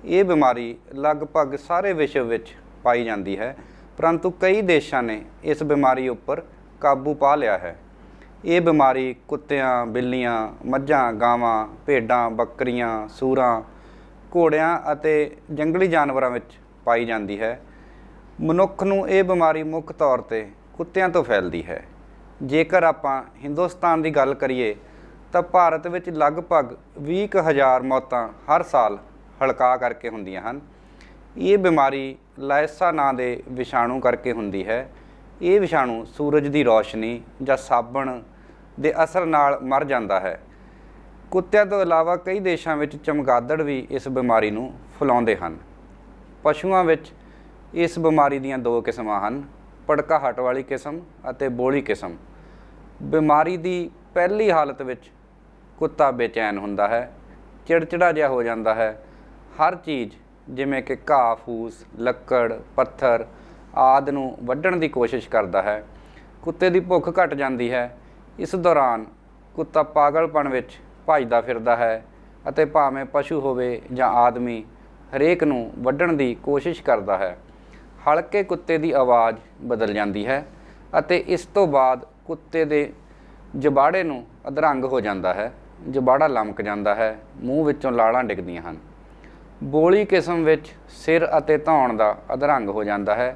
ਇਹ ਬਿਮਾਰੀ ਲਗਭਗ ਸਾਰੇ ਵਿਸ਼ਵ ਵਿੱਚ ਪਾਈ ਜਾਂਦੀ ਹੈ, ਪਰੰਤੂ ਕਈ ਦੇਸ਼ਾਂ ਨੇ ਇਸ ਬਿਮਾਰੀ ਉੱਪਰ ਕਾਬੂ ਪਾ ਲਿਆ ਹੈ। ਇਹ ਬਿਮਾਰੀ ਕੁੱਤਿਆਂ, ਬਿੱਲੀਆਂ, ਮੱਝਾਂ, ਗਾਵਾਂ, ਭੇਡਾਂ, ਬੱਕਰੀਆਂ, ਸੂਰਾਂ, ਘੋੜਿਆਂ ਅਤੇ ਜੰਗਲੀ ਜਾਨਵਰਾਂ ਵਿੱਚ ਪਾਈ ਜਾਂਦੀ ਹੈ। ਮਨੁੱਖ ਨੂੰ ਇਹ ਬਿਮਾਰੀ ਮੁੱਖ ਤੌਰ 'ਤੇ ਕੁੱਤਿਆਂ ਤੋਂ ਫੈਲਦੀ ਹੈ। ਜੇਕਰ ਆਪਾਂ ਹਿੰਦੁਸਤਾਨ ਦੀ ਗੱਲ ਕਰੀਏ ਤਾਂ ਭਾਰਤ ਵਿੱਚ ਲਗਭਗ 20,000 ਮੌਤਾਂ ਹਰ ਸਾਲ ਹਲਕਾਅ ਕਰਕੇ ਹੁੰਦੀਆਂ ਹਨ। ਇਹ ਬਿਮਾਰੀ ਲਾਇਸਾ ਨਾਂ ਦੇ ਵਿਸ਼ਾਣੂ ਕਰਕੇ ਹੁੰਦੀ ਹੈ। ਇਹ ਵਿਸ਼ਾਣੂ ਸੂਰਜ ਦੀ ਰੌਸ਼ਨੀ ਜਾਂ ਸਾਬਣ ਦੇ ਅਸਰ ਨਾਲ ਮਰ ਜਾਂਦਾ ਹੈ। ਕੁੱਤਿਆਂ ਤੋਂ ਇਲਾਵਾ ਕਈ ਦੇਸ਼ਾਂ ਵਿੱਚ ਚਮਗਾਦੜ ਵੀ ਇਸ ਬਿਮਾਰੀ ਨੂੰ ਫੈਲਾਉਂਦੇ ਹਨ। ਪਸ਼ੂਆਂ ਵਿੱਚ ਇਸ ਬਿਮਾਰੀ ਦੀਆਂ 2 ਕਿਸਮਾਂ ਹਨ, ਭੜਕਾਹਟ ਵਾਲੀ ਕਿਸਮ ਅਤੇ ਬੋਲੀ ਕਿਸਮ। ਬਿਮਾਰੀ ਦੀ ਪਹਿਲੀ ਹਾਲਤ ਵਿੱਚ ਕੁੱਤਾ ਬੇਚੈਨ ਹੁੰਦਾ ਹੈ, ਚਿੜਚਿੜਾ ਜਿਹਾ ਹੋ ਜਾਂਦਾ ਹੈ। ਹਰ ਚੀਜ਼ ਜਿਵੇਂ ਕਿ ਘਾਹ ਫੂਸ, ਲੱਕੜ, ਪੱਥਰ ਆਦਿ ਨੂੰ ਵੱਢਣ ਦੀ ਕੋਸ਼ਿਸ਼ ਕਰਦਾ ਹੈ। ਕੁੱਤੇ ਦੀ ਭੁੱਖ ਘਟ ਜਾਂਦੀ ਹੈ। ਇਸ ਦੌਰਾਨ ਕੁੱਤਾ ਪਾਗਲਪਣ ਵਿੱਚ ਭੱਜਦਾ ਫਿਰਦਾ ਹੈ ਅਤੇ ਭਾਵੇਂ ਪਸ਼ੂ ਹੋਵੇ ਜਾਂ ਆਦਮੀ, ਹਰੇਕ ਨੂੰ ਵੱਢਣ ਦੀ ਕੋਸ਼ਿਸ਼ ਕਰਦਾ ਹੈ। ਹਲਕੇ ਕੁੱਤੇ ਦੀ ਆਵਾਜ਼ ਬਦਲ ਜਾਂਦੀ ਹੈ ਅਤੇ ਇਸ ਤੋਂ ਬਾਅਦ ਕੁੱਤੇ ਦੇ ਜਬਾੜੇ ਨੂੰ ਅਧਰੰਗ ਹੋ ਜਾਂਦਾ ਹੈ, ਜਬਾੜਾ ਲਮਕ ਜਾਂਦਾ ਹੈ, ਮੂੰਹ ਵਿੱਚੋਂ ਲਾਲਾਂ ਡਿੱਗਦੀਆਂ ਹਨ। ਬੋਲੀ ਕਿਸਮ ਵਿੱਚ ਸਿਰ ਅਤੇ ਧੌਣ ਦਾ ਅਧਰੰਗ ਹੋ ਜਾਂਦਾ ਹੈ।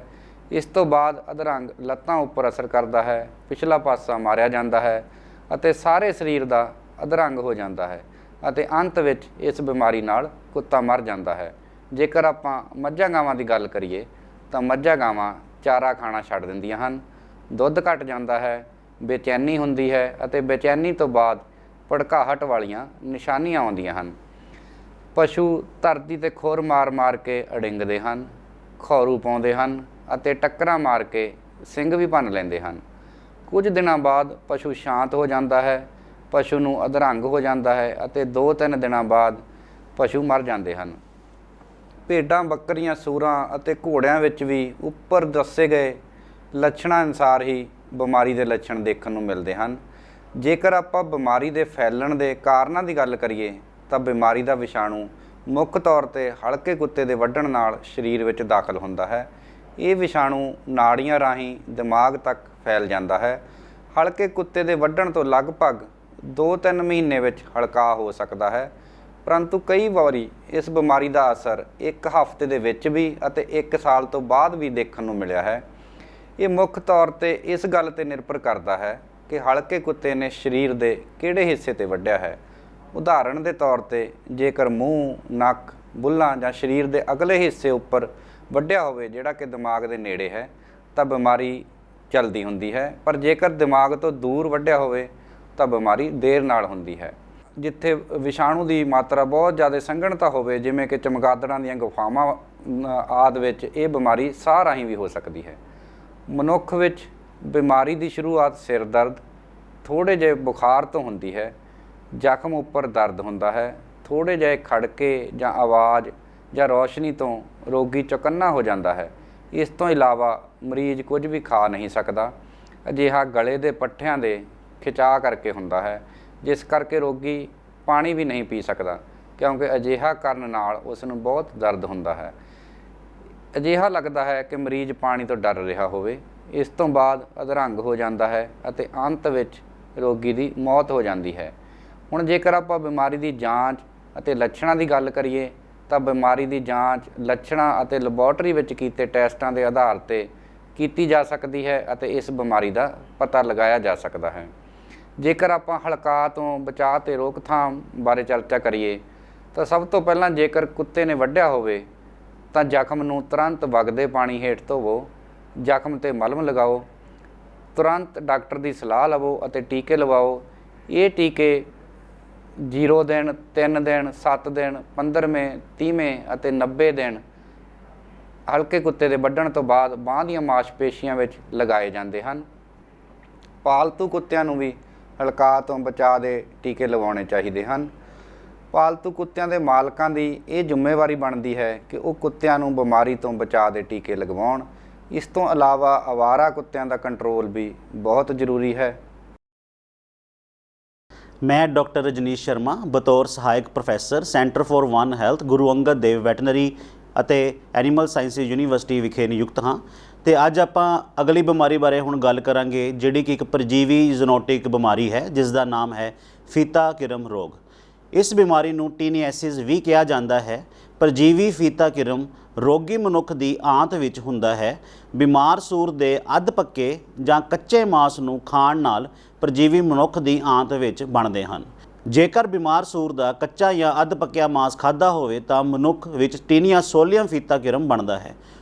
ਇਸ ਤੋਂ ਬਾਅਦ ਅਧਰੰਗ ਲੱਤਾਂ ਉੱਪਰ ਅਸਰ ਕਰਦਾ ਹੈ, ਪਿਛਲਾ ਪਾਸਾ ਮਾਰਿਆ ਜਾਂਦਾ ਹੈ ਅਤੇ ਸਾਰੇ ਸਰੀਰ ਦਾ ਅਧਰੰਗ ਹੋ ਜਾਂਦਾ ਹੈ ਅਤੇ ਅੰਤ ਵਿੱਚ ਇਸ ਬਿਮਾਰੀ ਨਾਲ ਕੁੱਤਾ ਮਰ ਜਾਂਦਾ ਹੈ। ਜੇਕਰ ਆਪਾਂ ਮੱਝਾਂ ਗਾਵਾਂ ਦੀ ਗੱਲ ਕਰੀਏ ਤਾਂ ਮੱਝਾਂ ਗਾਵਾਂ ਚਾਰਾ ਖਾਣਾ ਛੱਡ ਦਿੰਦੀਆਂ ਹਨ, ਦੁੱਧ ਘਟ ਜਾਂਦਾ ਹੈ, ਬੇਚੈਨੀ ਹੁੰਦੀ ਹੈ ਅਤੇ ਬੇਚੈਨੀ ਤੋਂ ਬਾਅਦ ਭੜਕਾਹਟ ਵਾਲੀਆਂ ਨਿਸ਼ਾਨੀਆਂ ਆਉਂਦੀਆਂ ਹਨ। ਪਸ਼ੂ ਧਰਤੀ 'ਤੇ ਖੁਰ ਮਾਰ ਕੇ ਅੜਿੰਗਦੇ ਹਨ, ਖੌਰੂ ਪਾਉਂਦੇ ਹਨ ਅਤੇ ਟੱਕਰਾਂ ਮਾਰ ਕੇ ਸਿੰਗ ਵੀ ਭੰਨ ਲੈਂਦੇ ਹਨ। ਕੁਝ ਦਿਨਾਂ ਬਾਅਦ ਪਸ਼ੂ ਸ਼ਾਂਤ ਹੋ ਜਾਂਦਾ ਹੈ, ਪਸ਼ੂ ਨੂੰ ਅਧਰੰਗ ਹੋ ਜਾਂਦਾ ਹੈ ਅਤੇ 2-3 ਦਿਨਾਂ ਬਾਅਦ ਪਸ਼ੂ ਮਰ ਜਾਂਦੇ ਹਨ। ਭੇਡਾਂ, ਬੱਕਰੀਆਂ, ਸੂਰਾਂ ਅਤੇ ਘੋੜਿਆਂ ਵਿੱਚ ਵੀ ਉੱਪਰ ਦੱਸੇ ਗਏ ਲੱਛਣਾਂ ਅਨੁਸਾਰ ਹੀ ਬਿਮਾਰੀ ਦੇ ਲੱਛਣ ਦੇਖਣ ਨੂੰ ਮਿਲਦੇ ਹਨ। ਜੇਕਰ ਆਪਾਂ ਬਿਮਾਰੀ ਦੇ ਫੈਲਣ ਦੇ ਕਾਰਨਾਂ ਦੀ ਗੱਲ ਕਰੀਏ ਤਾਂ ਬਿਮਾਰੀ ਦਾ ਵਿਸ਼ਾਣੂ ਮੁੱਖ ਤੌਰ 'ਤੇ ਹਲਕੇ ਕੁੱਤੇ ਦੇ ਵੱਢਣ ਨਾਲ ਸਰੀਰ ਵਿੱਚ ਦਾਖਲ ਹੁੰਦਾ ਹੈ। ਇਹ ਵਿਸ਼ਾਣੂ ਨਾੜੀਆਂ ਰਾਹੀਂ ਦਿਮਾਗ ਤੱਕ ਫੈਲ ਜਾਂਦਾ ਹੈ। ਹਲਕੇ ਕੁੱਤੇ ਦੇ ਵੱਢਣ ਤੋਂ ਲਗਭਗ 2-3 ਮਹੀਨੇ ਵਿੱਚ ਹਲਕਾ ਹੋ ਸਕਦਾ ਹੈ, ਪਰੰਤੂ ਕਈ ਵਾਰੀ ਇਸ ਬਿਮਾਰੀ ਦਾ ਅਸਰ 1 ਹਫ਼ਤੇ ਦੇ ਵਿੱਚ ਵੀ ਅਤੇ 1 ਸਾਲ ਤੋਂ ਬਾਅਦ ਵੀ ਦੇਖਣ ਨੂੰ ਮਿਲਿਆ ਹੈ। ਇਹ ਮੁੱਖ ਤੌਰ 'ਤੇ ਇਸ ਗੱਲ 'ਤੇ ਨਿਰਭਰ ਕਰਦਾ ਹੈ ਕਿ ਹਲਕੇ ਕੁੱਤੇ ਨੇ ਸਰੀਰ ਦੇ ਕਿਹੜੇ ਹਿੱਸੇ 'ਤੇ ਵੱਢਿਆ ਹੈ। ਉਦਾਹਰਣ ਦੇ ਤੌਰ 'ਤੇ ਜੇਕਰ ਮੂੰਹ, ਨੱਕ, ਬੁੱਲ੍ਹਾਂ ਜਾਂ ਸਰੀਰ ਦੇ ਅਗਲੇ ਹਿੱਸੇ ਉੱਪਰ ਵੱਢਿਆ ਹੋਵੇ ਜਿਹੜਾ ਕਿ ਦਿਮਾਗ ਦੇ ਨੇੜੇ ਹੈ ਤਾਂ ਬਿਮਾਰੀ ਚਲਦੀ ਹੁੰਦੀ ਹੈ, ਪਰ ਜੇਕਰ ਦਿਮਾਗ ਤੋਂ ਦੂਰ ਵੱਢਿਆ ਹੋਵੇ ਤਾਂ ਬਿਮਾਰੀ ਦੇਰ ਨਾਲ ਹੁੰਦੀ ਹੈ। ਜਿੱਥੇ ਵਿਸ਼ਾਣੂ ਦੀ ਮਾਤਰਾ ਬਹੁਤ ਜ਼ਿਆਦਾ ਸੰਘਣਤਾ ਹੋਵੇ, ਜਿਵੇਂ ਕਿ ਚਮਗਾਦੜਾਂ ਦੀਆਂ ਗੁਫਾਵਾਂ ਆਦਿ ਵਿੱਚ, ਇਹ ਬਿਮਾਰੀ ਸਾਹ ਰਾਹੀਂ ਵੀ ਹੋ ਸਕਦੀ ਹੈ। ਮਨੁੱਖ ਵਿੱਚ ਬਿਮਾਰੀ ਦੀ ਸ਼ੁਰੂਆਤ ਸਿਰ ਦਰਦ, ਥੋੜ੍ਹੇ ਜਿਹੇ ਬੁਖਾਰ ਤੋਂ ਹੁੰਦੀ ਹੈ। ਜ਼ਖਮ ਉੱਪਰ ਦਰਦ ਹੁੰਦਾ ਹੈ, ਥੋੜ੍ਹੇ ਜਿਹੇ ਖੜਕੇ ਜਾਂ ਆਵਾਜ਼ ਜਾਂ ਰੌਸ਼ਨੀ ਤੋਂ ਰੋਗੀ ਚੌਕੰਨਾ ਹੋ ਜਾਂਦਾ ਹੈ। ਇਸ ਤੋਂ ਇਲਾਵਾ ਮਰੀਜ਼ ਕੁਝ ਵੀ ਖਾ ਨਹੀਂ ਸਕਦਾ। ਅਜਿਹਾ ਗਲੇ ਦੇ ਪੱਠਿਆਂ ਦੇ ਖਿਚਾਅ ਕਰਕੇ ਹੁੰਦਾ ਹੈ, ਜਿਸ ਕਰਕੇ ਰੋਗੀ ਪਾਣੀ ਵੀ ਨਹੀਂ ਪੀ ਸਕਦਾ, ਕਿਉਂਕਿ ਅਜਿਹਾ ਕਰਨ ਨਾਲ ਉਸ ਨੂੰ ਬਹੁਤ ਦਰਦ ਹੁੰਦਾ ਹੈ। ਅਜਿਹਾ ਲੱਗਦਾ ਹੈ ਕਿ ਮਰੀਜ਼ ਪਾਣੀ ਤੋਂ ਡਰ ਰਿਹਾ ਹੋਵੇ। ਇਸ ਤੋਂ ਬਾਅਦ ਅਧਰੰਗ ਹੋ ਜਾਂਦਾ ਹੈ ਅਤੇ ਅੰਤ ਵਿੱਚ ਰੋਗੀ ਦੀ ਮੌਤ ਹੋ ਜਾਂਦੀ ਹੈ। ਹੁਣ ਜੇਕਰ ਆਪਾਂ ਬਿਮਾਰੀ ਦੀ ਜਾਂਚ ਅਤੇ ਲੱਛਣਾਂ ਦੀ ਗੱਲ ਕਰੀਏ ਤਾਂ ਬਿਮਾਰੀ ਦੀ ਜਾਂਚ ਲੱਛਣਾਂ ਅਤੇ ਲੈਬੋਰਟਰੀ ਵਿੱਚ ਕੀਤੇ ਟੈਸਟਾਂ ਦੇ ਆਧਾਰ 'ਤੇ ਕੀਤੀ ਜਾ ਸਕਦੀ ਹੈ ਅਤੇ ਇਸ ਬਿਮਾਰੀ ਦਾ ਪਤਾ ਲਗਾਇਆ ਜਾ ਸਕਦਾ ਹੈ। ਜੇਕਰ ਆਪਾਂ ਹਲਕਾਅ ਤੋਂ ਬਚਾਅ ਅਤੇ ਰੋਕਥਾਮ ਬਾਰੇ ਚਰਚਾ ਕਰੀਏ ਤਾਂ ਸਭ ਤੋਂ ਪਹਿਲਾਂ ਜੇਕਰ ਕੁੱਤੇ ਨੇ ਵੱਢਿਆ ਹੋਵੇ ਤਾਂ ਜ਼ਖਮ ਨੂੰ ਤੁਰੰਤ ਵਗਦੇ ਪਾਣੀ ਹੇਠ ਧੋਵੋ, ਜ਼ਖਮ 'ਤੇ ਮਲਮ ਲਗਾਓ, ਤੁਰੰਤ ਡਾਕਟਰ ਦੀ ਸਲਾਹ ਲਵੋ ਅਤੇ ਟੀਕੇ ਲਵਾਓ। ਇਹ ਟੀਕੇ 0 ਦਿਨ, 3 ਦਿਨ, 7 ਦਿਨ, 15ਵੇਂ, 30ਵੇਂ ਅਤੇ 90 ਦਿਨ ਹਲਕੇ ਕੁੱਤੇ ਦੇ ਵੱਢਣ ਤੋਂ ਬਾਅਦ ਬਾਂਹ ਦੀਆਂ ਮਾਸਪੇਸ਼ੀਆਂ ਵਿੱਚ ਲਗਾਏ ਜਾਂਦੇ ਹਨ। ਪਾਲਤੂ ਕੁੱਤਿਆਂ ਨੂੰ ਵੀ ਹਲਕਾਅ ਤੋਂ ਬਚਾਅ ਦੇ ਟੀਕੇ ਲਗਾਉਣੇ ਚਾਹੀਦੇ ਹਨ। ਪਾਲਤੂ ਕੁੱਤਿਆਂ ਦੇ ਮਾਲਕਾਂ ਦੀ ਇਹ ਜ਼ਿੰਮੇਵਾਰੀ ਬਣਦੀ ਹੈ ਕਿ ਉਹ ਕੁੱਤਿਆਂ ਨੂੰ ਬਿਮਾਰੀ ਤੋਂ ਬਚਾਅ ਦੇ ਟੀਕੇ ਲਗਵਾਉਣ। ਇਸ ਤੋਂ ਇਲਾਵਾ ਅਵਾਰਾ ਕੁੱਤਿਆਂ ਦਾ ਕੰਟਰੋਲ ਵੀ ਬਹੁਤ ਜ਼ਰੂਰੀ ਹੈ। ਮੈਂ ਡਾਕਟਰ ਰਜਨੀਸ਼ ਸ਼ਰਮਾ ਬਤੌਰ ਸਹਾਇਕ professor centre for one health Guru Angad Dev veterinary ਅਤੇ ਐਨੀਮਲ ਸਾਇੰਸਿਸ ਯੂਨੀਵਰਸਿਟੀ ਵਿਖੇ ਨਿਯੁਕਤ ਹਾਂ ਤੇ ਅੱਜ ਆਪਾਂ ਅਗਲੀ ਬਿਮਾਰੀ ਬਾਰੇ ਹੁਣ ਗੱਲ ਕਰਾਂਗੇ, ਜਿਹੜੀ ਕਿ ਇੱਕ ਪਰਜੀਵੀ ਜ਼ੂਨੋਟਿਕ ਬਿਮਾਰੀ ਹੈ ਜਿਸ ਦਾ ਨਾਮ ਹੈ ਫੀਤਾ ਕਿਰਮ ਰੋਗ। ਇਸ ਬਿਮਾਰੀ ਨੂੰ ਟੀਨੀਐਸਿਸ ਵੀ ਕਿਹਾ ਜਾਂਦਾ ਹੈ। ਪਰਜੀਵੀ ਫੀਤਾ ਕਿਰਮ ਰੋਗੀ ਮਨੁੱਖ ਦੀ ਆਂਤ ਵਿੱਚ ਹੁੰਦਾ ਹੈ। ਬਿਮਾਰ ਸੂਰ ਦੇ ਅੱਧ ਪੱਕੇ ਜਾਂ ਕੱਚੇ ਮਾਸ ਨੂੰ ਖਾਣ ਨਾਲ ਪਰਜੀਵੀ ਮਨੁੱਖ ਦੀ ਆਂਤ ਵਿੱਚ ਬਣਦੇ ਹਨ। ਜੇਕਰ ਬਿਮਾਰ ਸੂਰ ਦਾ ਕੱਚਾ ਜਾਂ ਅੱਧ ਪੱਕਿਆ ਮਾਸ ਖਾਧਾ ਹੋਵੇ ਤਾਂ ਮਨੁੱਖ ਵਿੱਚ ਟੀਨੀਆ ਸੋਲੀਅਮ ਫੀਤਾ ਕਿਰਮ ਬਣਦਾ ਹੈ।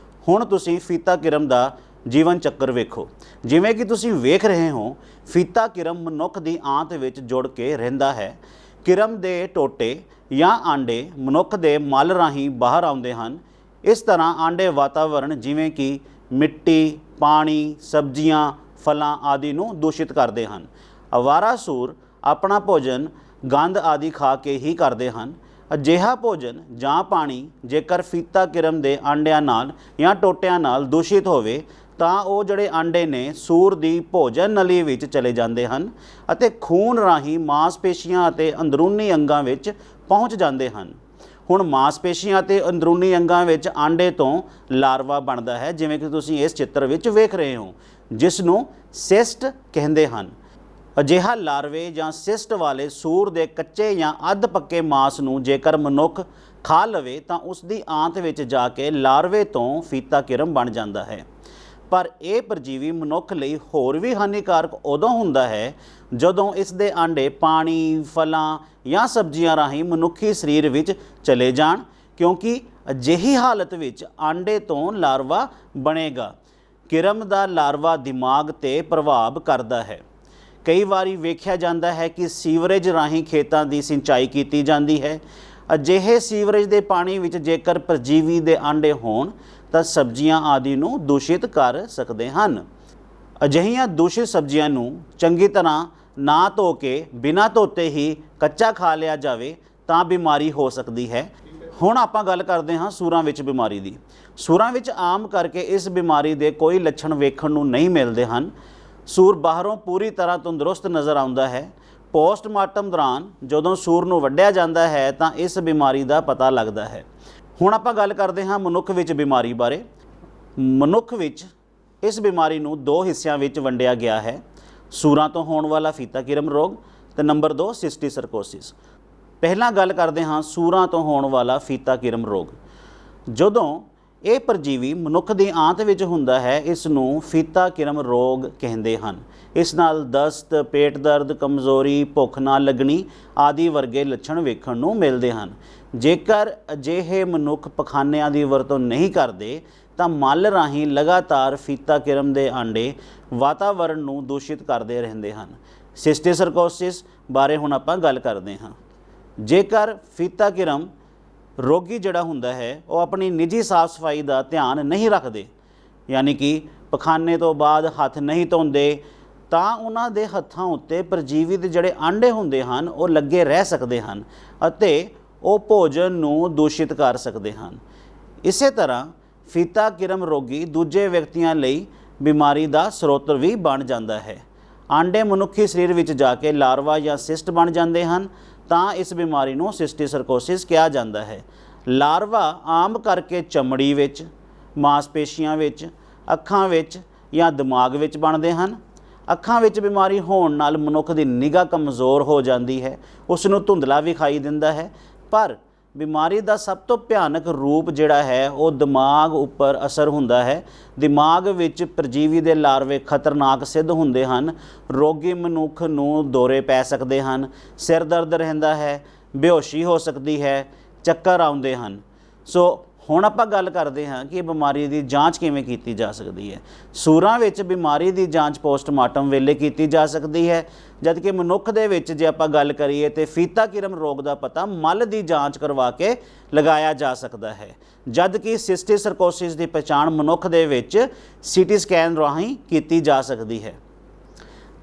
ਹੁਣ ਤੁਸੀਂ ਫੀਤਾ ਕਿਰਮ ਦਾ ਜੀਵਨ ਚੱਕਰ ਵੇਖੋ। ਜਿਵੇਂ ਕਿ ਤੁਸੀਂ ਵੇਖ ਰਹੇ ਹੋ, ਫੀਤਾ ਕਿਰਮ ਮਨੁੱਖ ਦੀ ਆਂਤ ਵਿੱਚ ਜੁੜ ਕੇ ਰਹਿੰਦਾ ਹੈ। ਕਿਰਮ ਦੇ ਟੋਟੇ ਜਾਂ ਆਂਡੇ ਮਨੁੱਖ ਦੇ ਮਲ ਰਾਹੀਂ ਬਾਹਰ ਆਉਂਦੇ ਹਨ। ਇਸ ਤਰ੍ਹਾਂ ਆਂਡੇ ਵਾਤਾਵਰਣ ਜਿਵੇਂ ਕਿ ਮਿੱਟੀ, ਪਾਣੀ, ਸਬਜ਼ੀਆਂ, ਫਲਾਂ ਆਦਿ ਨੂੰ ਦੂਸ਼ਿਤ ਕਰਦੇ ਹਨ। ਅਵਾਰਾ ਸੂਰ ਆਪਣਾ ਭੋਜਨ ਗੰਦ ਆਦਿ ਖਾ ਕੇ ਹੀ ਕਰਦੇ ਹਨ। ਅਜਿਹਾ ਭੋਜਨ ਜਾਂ ਪਾਣੀ ਜੇਕਰ ਫੀਤਾ ਕਿਰਮ ਦੇ ਆਂਡਿਆਂ ਨਾਲ ਜਾਂ ਟੋਟਿਆਂ ਨਾਲ ਦੂਸ਼ਿਤ ਹੋਵੇ ਤਾਂ ਉਹ ਜਿਹੜੇ ਆਂਡੇ ਨੇ ਸੂਰ ਦੀ ਭੋਜਨ ਨਲੀ ਵਿੱਚ ਚਲੇ ਜਾਂਦੇ ਹਨ ਅਤੇ ਖੂਨ ਰਾਹੀਂ ਮਾਸਪੇਸ਼ੀਆਂ ਅਤੇ ਅੰਦਰੂਨੀ ਅੰਗਾਂ ਵਿੱਚ ਪਹੁੰਚ ਜਾਂਦੇ ਹਨ। ਹੁਣ ਮਾਸਪੇਸ਼ੀਆਂ ਅਤੇ ਅੰਦਰੂਨੀ ਅੰਗਾਂ ਵਿੱਚ ਆਂਡੇ ਤੋਂ ਲਾਰਵਾ ਬਣਦਾ ਹੈ, ਜਿਵੇਂ ਕਿ ਤੁਸੀਂ ਇਸ ਚਿੱਤਰ ਵਿੱਚ ਵੇਖ ਰਹੇ ਹੋ, ਜਿਸ ਨੂੰ ਸਿਸਟ ਕਹਿੰਦੇ ਹਨ। ਅਜਿਹਾ ਲਾਰਵੇ ਜਾਂ ਸਿਸਟ ਵਾਲੇ ਸੂਰ ਦੇ ਕੱਚੇ ਜਾਂ ਅੱਧ ਪੱਕੇ ਮਾਸ ਨੂੰ ਜੇਕਰ ਮਨੁੱਖ ਖਾ ਲਵੇ ਤਾਂ ਉਸ ਦੀ ਆਂਤ ਵਿੱਚ ਜਾ ਕੇ ਲਾਰਵੇ ਤੋਂ ਫੀਤਾ ਕਿਰਮ ਬਣ ਜਾਂਦਾ ਹੈ। ਪਰ ਇਹ ਪਰਜੀਵੀ ਮਨੁੱਖ ਲਈ ਹੋਰ ਵੀ ਹਾਨੀਕਾਰਕ ਉਦੋਂ ਹੁੰਦਾ ਹੈ ਜਦੋਂ ਇਸ ਦੇ ਆਂਡੇ ਪਾਣੀ, ਫਲਾਂ ਜਾਂ ਸਬਜ਼ੀਆਂ ਰਾਹੀਂ ਮਨੁੱਖੀ ਸਰੀਰ ਵਿੱਚ ਚਲੇ ਜਾਣ, ਕਿਉਂਕਿ ਅਜਿਹੀ ਹਾਲਤ ਵਿੱਚ ਆਂਡੇ ਤੋਂ ਲਾਰਵਾ ਬਣੇਗਾ। ਕਿਰਮ ਦਾ ਲਾਰਵਾ ਦਿਮਾਗ 'ਤੇ ਪ੍ਰਭਾਵ ਕਰਦਾ ਹੈ। ਕਈ ਵਾਰੀ ਵੇਖਿਆ ਜਾਂਦਾ ਹੈ ਕਿ ਸੀਵਰੇਜ ਰਾਹੀਂ ਖੇਤਾਂ ਦੀ ਸਿੰਚਾਈ ਕੀਤੀ ਜਾਂਦੀ ਹੈ। ਅਜਿਹੇ ਸੀਵਰੇਜ ਦੇ ਪਾਣੀ ਵਿੱਚ ਜੇਕਰ ਪਰਜੀਵੀ ਦੇ ਆਂਡੇ ਹੋਣ ਤਾਂ ਸਬਜ਼ੀਆਂ ਆਦਿ ਨੂੰ ਦੂਸ਼ਿਤ ਕਰ ਸਕਦੇ ਹਨ। ਅਜਿਹੀਆਂ ਦੂਸ਼ਿਤ ਸਬਜ਼ੀਆਂ ਨੂੰ ਚੰਗੀ ਤਰ੍ਹਾਂ ਨਾ ਧੋ ਕੇ ਬਿਨਾਂ ਧੋਤੇ ਹੀ ਕੱਚਾ ਖਾ ਲਿਆ ਜਾਵੇ ਤਾਂ ਬਿਮਾਰੀ ਹੋ ਸਕਦੀ ਹੈ। ਹੁਣ ਆਪਾਂ ਗੱਲ ਕਰਦੇ ਹਾਂ ਸੂਰਾਂ ਵਿੱਚ ਬਿਮਾਰੀ ਦੀ। ਸੂਰਾਂ ਵਿੱਚ ਆਮ ਕਰਕੇ ਇਸ ਬਿਮਾਰੀ ਦੇ ਕੋਈ ਲੱਛਣ ਵੇਖਣ ਨੂੰ ਨਹੀਂ ਮਿਲਦੇ ਹਨ। ਸੂਰ ਬਾਹਰੋਂ ਪੂਰੀ ਤਰ੍ਹਾਂ ਤੰਦਰੁਸਤ ਨਜ਼ਰ ਆਉਂਦਾ ਹੈ। ਪੋਸਟਮਾਰਟਮ ਦੌਰਾਨ ਜਦੋਂ ਸੂਰ ਨੂੰ ਵੱਢਿਆ ਜਾਂਦਾ ਹੈ ਤਾਂ ਇਸ ਬਿਮਾਰੀ ਦਾ ਪਤਾ ਲੱਗਦਾ ਹੈ। ਹੁਣ ਆਪਾਂ ਗੱਲ ਕਰਦੇ ਹਾਂ ਮਨੁੱਖ ਵਿੱਚ ਬਿਮਾਰੀ ਬਾਰੇ। ਮਨੁੱਖ ਵਿੱਚ ਇਸ ਬਿਮਾਰੀ ਨੂੰ ਦੋ ਹਿੱਸਿਆਂ ਵਿੱਚ ਵੰਡਿਆ ਗਿਆ ਹੈ, ਸੂਰਾਂ ਤੋਂ ਹੋਣ ਵਾਲਾ ਫੀਤਾ ਕਿਰਮ ਰੋਗ ਤੇ ਨੰਬਰ 2 ਸਿਸਟੀਸਰਕੋਸਿਸ। ਪਹਿਲਾਂ ਗੱਲ ਕਰਦੇ ਹਾਂ ਸੂਰਾਂ ਤੋਂ ਹੋਣ ਵਾਲਾ ਫੀਤਾ ਕਿਰਮ ਰੋਗ। ਜਦੋਂ ਇਹ ਪਰਜੀਵੀ ਮਨੁੱਖ ਦੀ ਆਂਤ ਵਿੱਚ ਹੁੰਦਾ ਹੈ, ਇਸ ਨੂੰ ਫੀਤਾ ਕਿਰਮ ਰੋਗ ਕਹਿੰਦੇ ਹਨ। ਇਸ ਨਾਲ ਦਸਤ, ਪੇਟ ਦਰਦ, ਕਮਜ਼ੋਰੀ, ਭੁੱਖ ਨਾ ਲੱਗਣੀ ਆਦਿ ਵਰਗੇ ਲੱਛਣ ਵੇਖਣ ਨੂੰ ਮਿਲਦੇ ਹਨ। ਜੇਕਰ ਅਜਿਹੇ ਮਨੁੱਖ ਪਖਾਨਿਆਂ ਦੀ ਵਰਤੋਂ ਨਹੀਂ ਕਰਦੇ ਤਾਂ ਮਲ ਰਾਹੀਂ ਲਗਾਤਾਰ ਫੀਤਾ ਕਿਰਮ ਦੇ ਆਂਡੇ ਵਾਤਾਵਰਣ ਨੂੰ ਦੂਸ਼ਿਤ ਕਰਦੇ ਰਹਿੰਦੇ ਹਨ। ਸਿਸਟੀਸਰਕੋਸਿਸ ਬਾਰੇ ਹੁਣ ਆਪਾਂ ਗੱਲ ਕਰਦੇ ਹਾਂ। ਜੇਕਰ ਫੀਤਾ ਕਿਰਮ ਰੋਗੀ ਜਿਹੜਾ ਹੁੰਦਾ ਹੈ ਉਹ ਆਪਣੀ ਨਿੱਜੀ ਸਾਫ਼ ਸਫਾਈ ਦਾ ਧਿਆਨ ਨਹੀਂ ਰੱਖਦੇ, ਯਾਨੀ ਕਿ ਪਖਾਨੇ ਤੋਂ ਬਾਅਦ ਹੱਥ ਨਹੀਂ ਧੋਂਦੇ, ਤਾਂ ਉਹਨਾਂ ਦੇ ਹੱਥਾਂ ਉੱਤੇ ਪਰਜੀਵੀ ਦੇ ਜਿਹੜੇ ਆਂਡੇ ਹੁੰਦੇ ਹਨ ਉਹ ਲੱਗੇ ਰਹਿ ਸਕਦੇ ਹਨ ਅਤੇ ਉਹ ਭੋਜਨ ਨੂੰ ਦੂਸ਼ਿਤ ਕਰ ਸਕਦੇ ਹਨ। ਇਸੇ ਤਰ੍ਹਾਂ ਫੀਤਾ ਕਿਰਮ ਰੋਗੀ ਦੂਜੇ ਵਿਅਕਤੀਆਂ ਲਈ ਬਿਮਾਰੀ ਦਾ ਸਰੋਤ ਵੀ ਬਣ ਜਾਂਦਾ ਹੈ। ਆਂਡੇ ਮਨੁੱਖੀ ਸਰੀਰ ਵਿੱਚ ਜਾ ਕੇ ਲਾਰਵਾ ਜਾਂ ਸਿਸਟ ਬਣ ਜਾਂਦੇ ਹਨ ਤਾਂ ਇਸ ਬਿਮਾਰੀ ਨੂੰ ਸਿਸਟੀਸਰਕੋਸਿਸ ਕਿਹਾ ਜਾਂਦਾ ਹੈ। ਲਾਰਵਾ ਆਮ ਕਰਕੇ ਚਮੜੀ ਵਿੱਚ, ਮਾਸਪੇਸ਼ੀਆਂ ਵਿੱਚ, ਅੱਖਾਂ ਵਿੱਚ ਜਾਂ ਦਿਮਾਗ ਵਿੱਚ ਬਣਦੇ ਹਨ। ਅੱਖਾਂ ਵਿੱਚ ਬਿਮਾਰੀ ਹੋਣ ਨਾਲ ਮਨੁੱਖ ਦੀ ਨਿਗਾਹ ਕਮਜ਼ੋਰ ਹੋ ਜਾਂਦੀ ਹੈ, ਉਸ ਨੂੰ ਧੁੰਦਲਾ ਵਿਖਾਈ ਦਿੰਦਾ ਹੈ। ਪਰ ਬਿਮਾਰੀ ਦਾ ਸਭ ਤੋਂ ਭਿਆਨਕ ਰੂਪ ਜਿਹੜਾ ਹੈ ਉਹ ਦਿਮਾਗ ਉੱਪਰ ਅਸਰ ਹੁੰਦਾ ਹੈ। ਦਿਮਾਗ ਵਿੱਚ ਪਰਜੀਵੀ ਦੇ ਲਾਰਵੇ ਖਤਰਨਾਕ ਸਿੱਧ ਹੁੰਦੇ ਹਨ। ਰੋਗੀ ਮਨੁੱਖ ਨੂੰ ਦੌਰੇ ਪੈ ਸਕਦੇ ਹਨ, ਸਿਰ ਦਰਦ ਰਹਿੰਦਾ ਹੈ, ਬੇਹੋਸ਼ੀ ਹੋ ਸਕਦੀ ਹੈ, ਚੱਕਰ ਆਉਂਦੇ ਹਨ। ਸੋ ਹੁਣ ਆਪਾਂ ਗੱਲ ਕਰਦੇ ਹਾਂ ਕਿ ਇਹ ਬਿਮਾਰੀ ਦੀ ਜਾਂਚ ਕਿਵੇਂ ਕੀਤੀ ਜਾ ਸਕਦੀ ਹੈ। ਸੂਰਾਂ ਵਿੱਚ ਬਿਮਾਰੀ ਦੀ ਜਾਂਚ ਪੋਸਟਮਾਰਟਮ ਵੇਲੇ ਕੀਤੀ ਜਾ ਸਕਦੀ ਹੈ, ਜਦਕਿ ਮਨੁੱਖ ਦੇ ਵਿੱਚ ਜੇ ਆਪਾਂ ਗੱਲ ਕਰੀਏ ਤਾਂ ਫੀਤਾ ਕਿਰਮ ਰੋਗ ਦਾ ਪਤਾ ਮਲ ਦੀ ਜਾਂਚ ਕਰਵਾ ਕੇ ਲਗਾਇਆ ਜਾ ਸਕਦਾ ਹੈ, ਜਦਕਿ ਸਿਸਟੀਸਰਕੋਸਿਸ ਦੀ ਪਛਾਣ ਮਨੁੱਖ ਦੇ ਵਿੱਚ ਸੀਟੀ ਸਕੈਨ ਰਾਹੀਂ ਕੀਤੀ ਜਾ ਸਕਦੀ ਹੈ।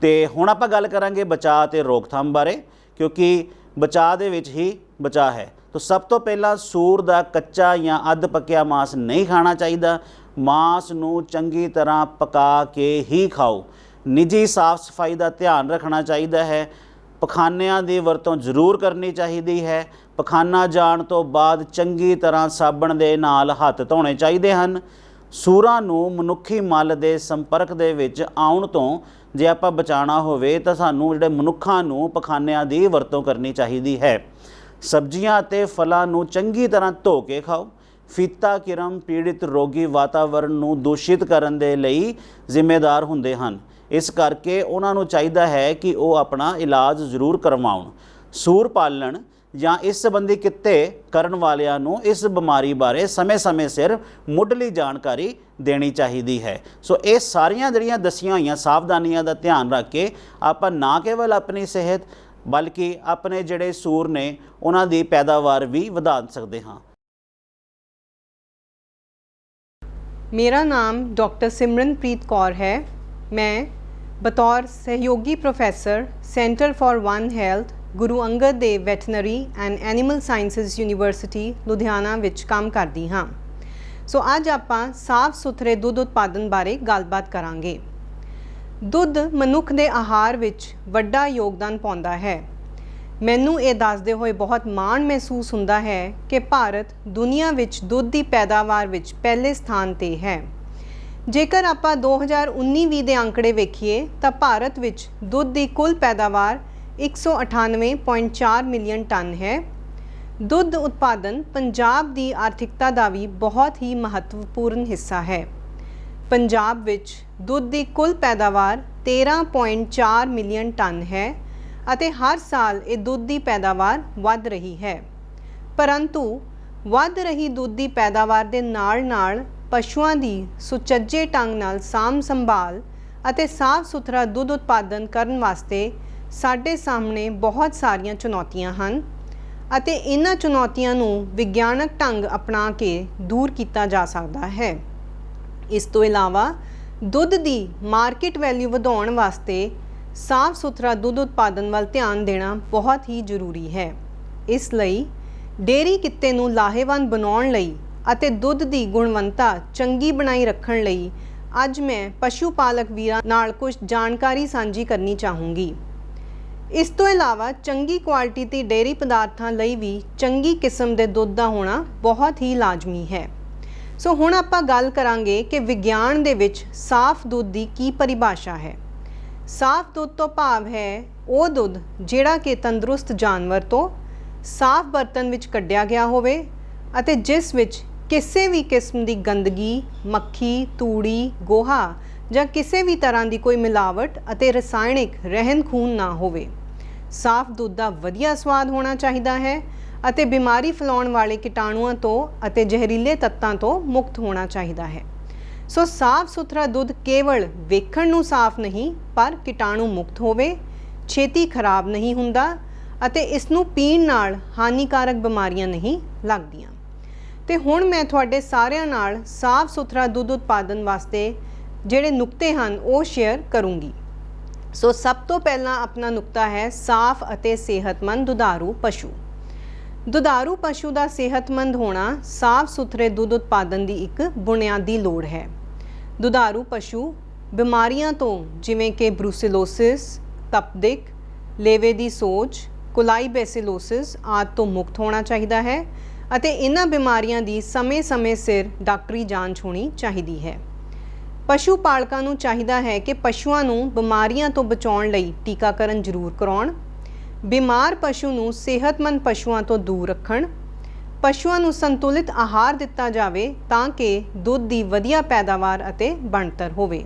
ਤੇ ਹੁਣ ਆਪਾਂ ਗੱਲ ਕਰਾਂਗੇ ਬਚਾਅ ਅਤੇ ਰੋਕਥਾਮ ਬਾਰੇ, ਕਿਉਂਕਿ ਬਚਾਅ ਦੇ ਵਿੱਚ ਹੀ ਬਚਾਅ ਹੈ। ਤਾਂ ਸਭ ਤੋਂ ਪਹਿਲਾਂ ਸੂਰ ਦਾ ਕੱਚਾ ਜਾਂ ਅੱਧ ਪੱਕਿਆ ਮਾਂਸ ਨਹੀਂ ਖਾਣਾ ਚਾਹੀਦਾ। ਮਾਂਸ ਨੂੰ ਚੰਗੀ ਤਰ੍ਹਾਂ ਪਕਾ ਕੇ ਹੀ ਖਾਓ। ਨਿੱਜੀ ਸਾਫ਼ ਸਫਾਈ ਦਾ ਧਿਆਨ ਰੱਖਣਾ ਚਾਹੀਦਾ ਹੈ। ਪਖਾਨਿਆਂ ਦੀ ਵਰਤੋਂ ਜ਼ਰੂਰ ਕਰਨੀ ਚਾਹੀਦੀ ਹੈ। ਪਖਾਨਾ ਜਾਣ ਤੋਂ ਬਾਅਦ ਚੰਗੀ ਤਰ੍ਹਾਂ ਸਾਬਣ ਦੇ ਨਾਲ ਹੱਥ ਧੋਣੇ ਚਾਹੀਦੇ ਹਨ। ਸੂਰਾਂ ਨੂੰ ਮਨੁੱਖੀ ਮਲ ਦੇ ਸੰਪਰਕ ਦੇ ਵਿੱਚ ਆਉਣ ਤੋਂ ਜੇ ਆਪਾਂ ਬਚਾਉਣਾ ਹੋਵੇ ਤਾਂ ਸਾਨੂੰ ਜਿਹੜੇ ਮਨੁੱਖਾਂ ਨੂੰ ਪਖਾਨਿਆਂ ਦੀ ਵਰਤੋਂ ਕਰਨੀ ਚਾਹੀਦੀ ਹੈ। ਸਬਜ਼ੀਆਂ ਅਤੇ ਫਲਾਂ ਨੂੰ ਚੰਗੀ ਤਰ੍ਹਾਂ ਧੋ ਕੇ ਖਾਓ। ਫੀਤਾ ਕਿਰਮ ਪੀੜਿਤ ਰੋਗੀ ਵਾਤਾਵਰਣ ਨੂੰ ਦੂਸ਼ਿਤ ਕਰਨ ਦੇ ਲਈ ਜ਼ਿੰਮੇਦਾਰ ਹੁੰਦੇ ਹਨ। ਇਸ ਕਰਕੇ ਉਹਨਾਂ ਨੂੰ ਚਾਹੀਦਾ ਹੈ ਕਿ ਉਹ ਆਪਣਾ ਇਲਾਜ ਜ਼ਰੂਰ ਕਰਵਾਉਣ। ਸੂਰ ਪਾਲਣ ਜਾਂ ਇਸ ਸੰਬੰਧੀ ਕਿੱਤੇ ਕਰਨ ਵਾਲਿਆਂ ਨੂੰ ਇਸ ਬਿਮਾਰੀ ਬਾਰੇ ਸਮੇਂ-ਸਮੇਂ ਸਿਰ ਮੁੱਢਲੀ ਜਾਣਕਾਰੀ ਦੇਣੀ ਚਾਹੀਦੀ ਹੈ। ਸੋ ਇਹ ਸਾਰੀਆਂ ਜਿਹੜੀਆਂ ਦੱਸੀਆਂ ਹੋਈਆਂ ਸਾਵਧਾਨੀਆਂ ਦਾ ਧਿਆਨ ਰੱਖ ਕੇ ਆਪਾਂ ਨਾ ਕੇਵਲ ਆਪਣੀ ਸਿਹਤ ਬਲਕਿ ਆਪਣੇ ਜਿਹੜੇ ਸੂਰ ਨੇ ਉਹਨਾਂ ਦੀ ਪੈਦਾਵਾਰ ਵੀ ਵਧਾ ਸਕਦੇ ਹਾਂ। मेरा नाम डॉक्टर सिमरनप्रीत कौर है। मैं बतौर सहयोगी professor centre for one health Guru Angad Dev veterinary and animal sciences university Ludhiana विच काम करती हाँ। सो अज आपां साफ सुथरे दुध उत्पादन बारे गलबात करांगे। दुध मनुख दे आहार विच वड्डा योगदान पाउंदा है। मैनू ये दसदे होए बहुत माण महसूस हुंदा है कि भारत दुनिया विच दुध की पैदावार विच पहले स्थान ते है। जेकर आपां 2019-20 दे आंकड़े वेखीए तां भारत विच दुध की कुल पैदावार 198.4 मिलियन टन है। दुध उत्पादन पंजाब की आर्थिकता का भी बहुत ही महत्वपूर्ण हिस्सा है। ਪੰਜਾਬ ਵਿੱਚ ਦੁੱਧ ਦੀ ਕੁੱਲ ਪੈਦਾਵਾਰ 13.4 ਮਿਲੀਅਨ ਟਨ ਹੈ ਅਤੇ ਹਰ ਸਾਲ ਇਹ ਦੁੱਧ ਦੀ ਪੈਦਾਵਾਰ ਵੱਧ ਰਹੀ ਹੈ। ਪਰੰਤੂ ਵੱਧ ਰਹੀ ਦੁੱਧ ਦੀ ਪੈਦਾਵਾਰ ਦੇ ਨਾਲ ਪਸ਼ੂਆਂ ਦੀ ਸੁਚੱਜੇ ਢੰਗ ਨਾਲ ਸਾਂਭ ਸੰਭਾਲ ਅਤੇ ਸਾਫ਼ ਸੁਥਰਾ ਦੁੱਧ ਉਤਪਾਦਨ ਕਰਨ ਵਾਸਤੇ ਸਾਡੇ ਸਾਹਮਣੇ ਬਹੁਤ ਸਾਰੀਆਂ ਚੁਣੌਤੀਆਂ ਹਨ ਅਤੇ ਇਹਨਾਂ ਚੁਣੌਤੀਆਂ ਨੂੰ ਵਿਗਿਆਨਕ ਢੰਗ ਅਪਣਾ ਕੇ ਦੂਰ ਕੀਤਾ ਜਾ ਸਕਦਾ ਹੈ। ਇਸ ਤੋਂ ਇਲਾਵਾ ਦੁੱਧ ਦੀ ਮਾਰਕੀਟ ਵੈਲਿਊ ਵਧਾਉਣ ਵਾਸਤੇ ਸਾਫ਼ ਸੁਥਰਾ ਦੁੱਧ ਉਤਪਾਦਨ ਵੱਲ ਧਿਆਨ ਦੇਣਾ ਬਹੁਤ ਹੀ ਜ਼ਰੂਰੀ ਹੈ। ਇਸ ਲਈ ਡੇਅਰੀ ਕਿੱਤੇ ਨੂੰ ਲਾਹੇਵੰਦ ਬਣਾਉਣ ਲਈ ਅਤੇ ਦੁੱਧ ਦੀ ਗੁਣਵੱਤਾ ਚੰਗੀ ਬਣਾਈ ਰੱਖਣ ਲਈ ਅੱਜ ਮੈਂ ਪਸ਼ੂ ਪਾਲਕ ਵੀਰਾਂ ਨਾਲ ਕੁਝ ਜਾਣਕਾਰੀ ਸਾਂਝੀ ਕਰਨੀ ਚਾਹੂੰਗੀ। ਇਸ ਤੋਂ ਇਲਾਵਾ ਚੰਗੀ ਕੁਆਲਿਟੀ ਦੀ ਡੇਅਰੀ ਪਦਾਰਥਾਂ ਲਈ ਵੀ ਚੰਗੀ ਕਿਸਮ ਦੇ ਦੁੱਧ ਦਾ ਹੋਣਾ ਬਹੁਤ ਹੀ ਲਾਜ਼ਮੀ ਹੈ। ਸੋ ਹੁਣ ਆਪਾਂ ਗੱਲ ਕਰਾਂਗੇ ਕਿ ਵਿਗਿਆਨ ਦੇ ਵਿੱਚ ਸਾਫ਼ ਦੁੱਧ ਦੀ ਕੀ ਪਰਿਭਾਸ਼ਾ ਹੈ। ਸਾਫ਼ ਦੁੱਧ ਤੋਂ ਭਾਵ ਹੈ ਉਹ ਦੁੱਧ ਜਿਹੜਾ ਕਿ ਤੰਦਰੁਸਤ ਜਾਨਵਰ ਤੋਂ ਸਾਫ਼ ਬਰਤਨ ਵਿੱਚ ਕੱਢਿਆ ਗਿਆ ਹੋਵੇ ਅਤੇ ਜਿਸ ਵਿੱਚ ਕਿਸੇ ਵੀ ਕਿਸਮ ਦੀ ਗੰਦਗੀ, ਮੱਖੀ, ਤੂੜੀ, ਗੋਹਾ ਜਾਂ ਕਿਸੇ ਵੀ ਤਰ੍ਹਾਂ ਦੀ ਕੋਈ ਮਿਲਾਵਟ ਅਤੇ ਰਸਾਇਣਿਕ ਰਹਿੰਦ ਖੂੰਹਦ ਨਾ ਹੋਵੇ। ਸਾਫ਼ ਦੁੱਧ ਦਾ ਵਧੀਆ ਸਵਾਦ ਹੋਣਾ ਚਾਹੀਦਾ ਹੈ ਅਤੇ ਬਿਮਾਰੀ ਫੈਲਾਉਣ ਵਾਲੇ ਕੀਟਾਣੂਆਂ ਤੋਂ ਅਤੇ ਜ਼ਹਿਰੀਲੇ ਤੱਤਾਂ ਤੋਂ ਮੁਕਤ ਹੋਣਾ ਚਾਹੀਦਾ ਹੈ। ਸੋ ਸਾਫ਼ ਸੁਥਰਾ ਦੁੱਧ ਕੇਵਲ ਵੇਖਣ ਨੂੰ ਸਾਫ਼ ਨਹੀਂ ਪਰ ਕੀਟਾਣੂ ਮੁਕਤ ਹੋਵੇ, ਛੇਤੀ ਖਰਾਬ ਨਹੀਂ ਹੁੰਦਾ ਅਤੇ ਇਸ ਨੂੰ ਪੀਣ ਨਾਲ ਹਾਨੀਕਾਰਕ ਬਿਮਾਰੀਆਂ ਨਹੀਂ ਲੱਗਦੀਆਂ। ਤੇ ਹੁਣ ਮੈਂ ਤੁਹਾਡੇ ਸਾਰਿਆਂ ਨਾਲ ਸਾਫ਼ ਸੁਥਰਾ ਦੁੱਧ ਉਤਪਾਦਨ ਵਾਸਤੇ ਜਿਹੜੇ ਨੁਕਤੇ ਹਨ ਉਹ ਸ਼ੇਅਰ ਕਰੂੰਗੀ। ਸੋ ਸਭ ਤੋਂ ਪਹਿਲਾਂ ਆਪਣਾ ਨੁਕਤਾ ਹੈ ਸਾਫ਼ ਅਤੇ ਸਿਹਤਮੰਦ ਦੁਧਾਰੂ ਪਸ਼ੂ। ਦੁਧਾਰੂ ਪਸ਼ੂ ਦਾ ਸਿਹਤਮੰਦ ਹੋਣਾ ਸਾਫ਼ ਸੁਥਰੇ ਦੁੱਧ ਉਤਪਾਦਨ ਦੀ ਇੱਕ ਬੁਨਿਆਦੀ ਲੋੜ ਹੈ। ਦੁਧਾਰੂ ਪਸ਼ੂ ਬਿਮਾਰੀਆਂ ਤੋਂ ਜਿਵੇਂ ਕਿ ਬਰੂਸੇਲੋਸਿਸ, ਤਪਦਿਕ, ਲੇਵੇ ਦੀ ਸੋਜ, ਕੋਲਾਈਬੈਸਿਲੋਸਿਸ ਆਦਿ ਤੋਂ ਮੁਕਤ ਹੋਣਾ ਚਾਹੀਦਾ ਹੈ ਅਤੇ ਇਹਨਾਂ ਬਿਮਾਰੀਆਂ ਦੀ ਸਮੇਂ-ਸਮੇਂ ਸਿਰ ਡਾਕਟਰੀ ਜਾਂਚ ਹੋਣੀ ਚਾਹੀਦੀ ਹੈ। ਪਸ਼ੂ ਪਾਲਕਾਂ ਨੂੰ ਚਾਹੀਦਾ ਹੈ ਕਿ ਪਸ਼ੂਆਂ ਨੂੰ ਬਿਮਾਰੀਆਂ ਤੋਂ ਬਚਾਉਣ ਲਈ ਟੀਕਾਕਰਨ ਜ਼ਰੂਰ ਕਰਾਉਣ, ਬਿਮਾਰ ਪਸ਼ੂ ਨੂੰ ਸਿਹਤਮੰਦ ਪਸ਼ੂਆਂ ਤੋਂ ਦੂਰ ਰੱਖਣ, ਪਸ਼ੂਆਂ ਨੂੰ ਸੰਤੁਲਿਤ ਆਹਾਰ ਦਿੱਤਾ ਜਾਵੇ ਤਾਂ ਕਿ ਦੁੱਧ ਦੀ ਵਧੀਆ ਪੈਦਾਵਾਰ ਅਤੇ ਬਣਤਰ ਹੋਵੇ।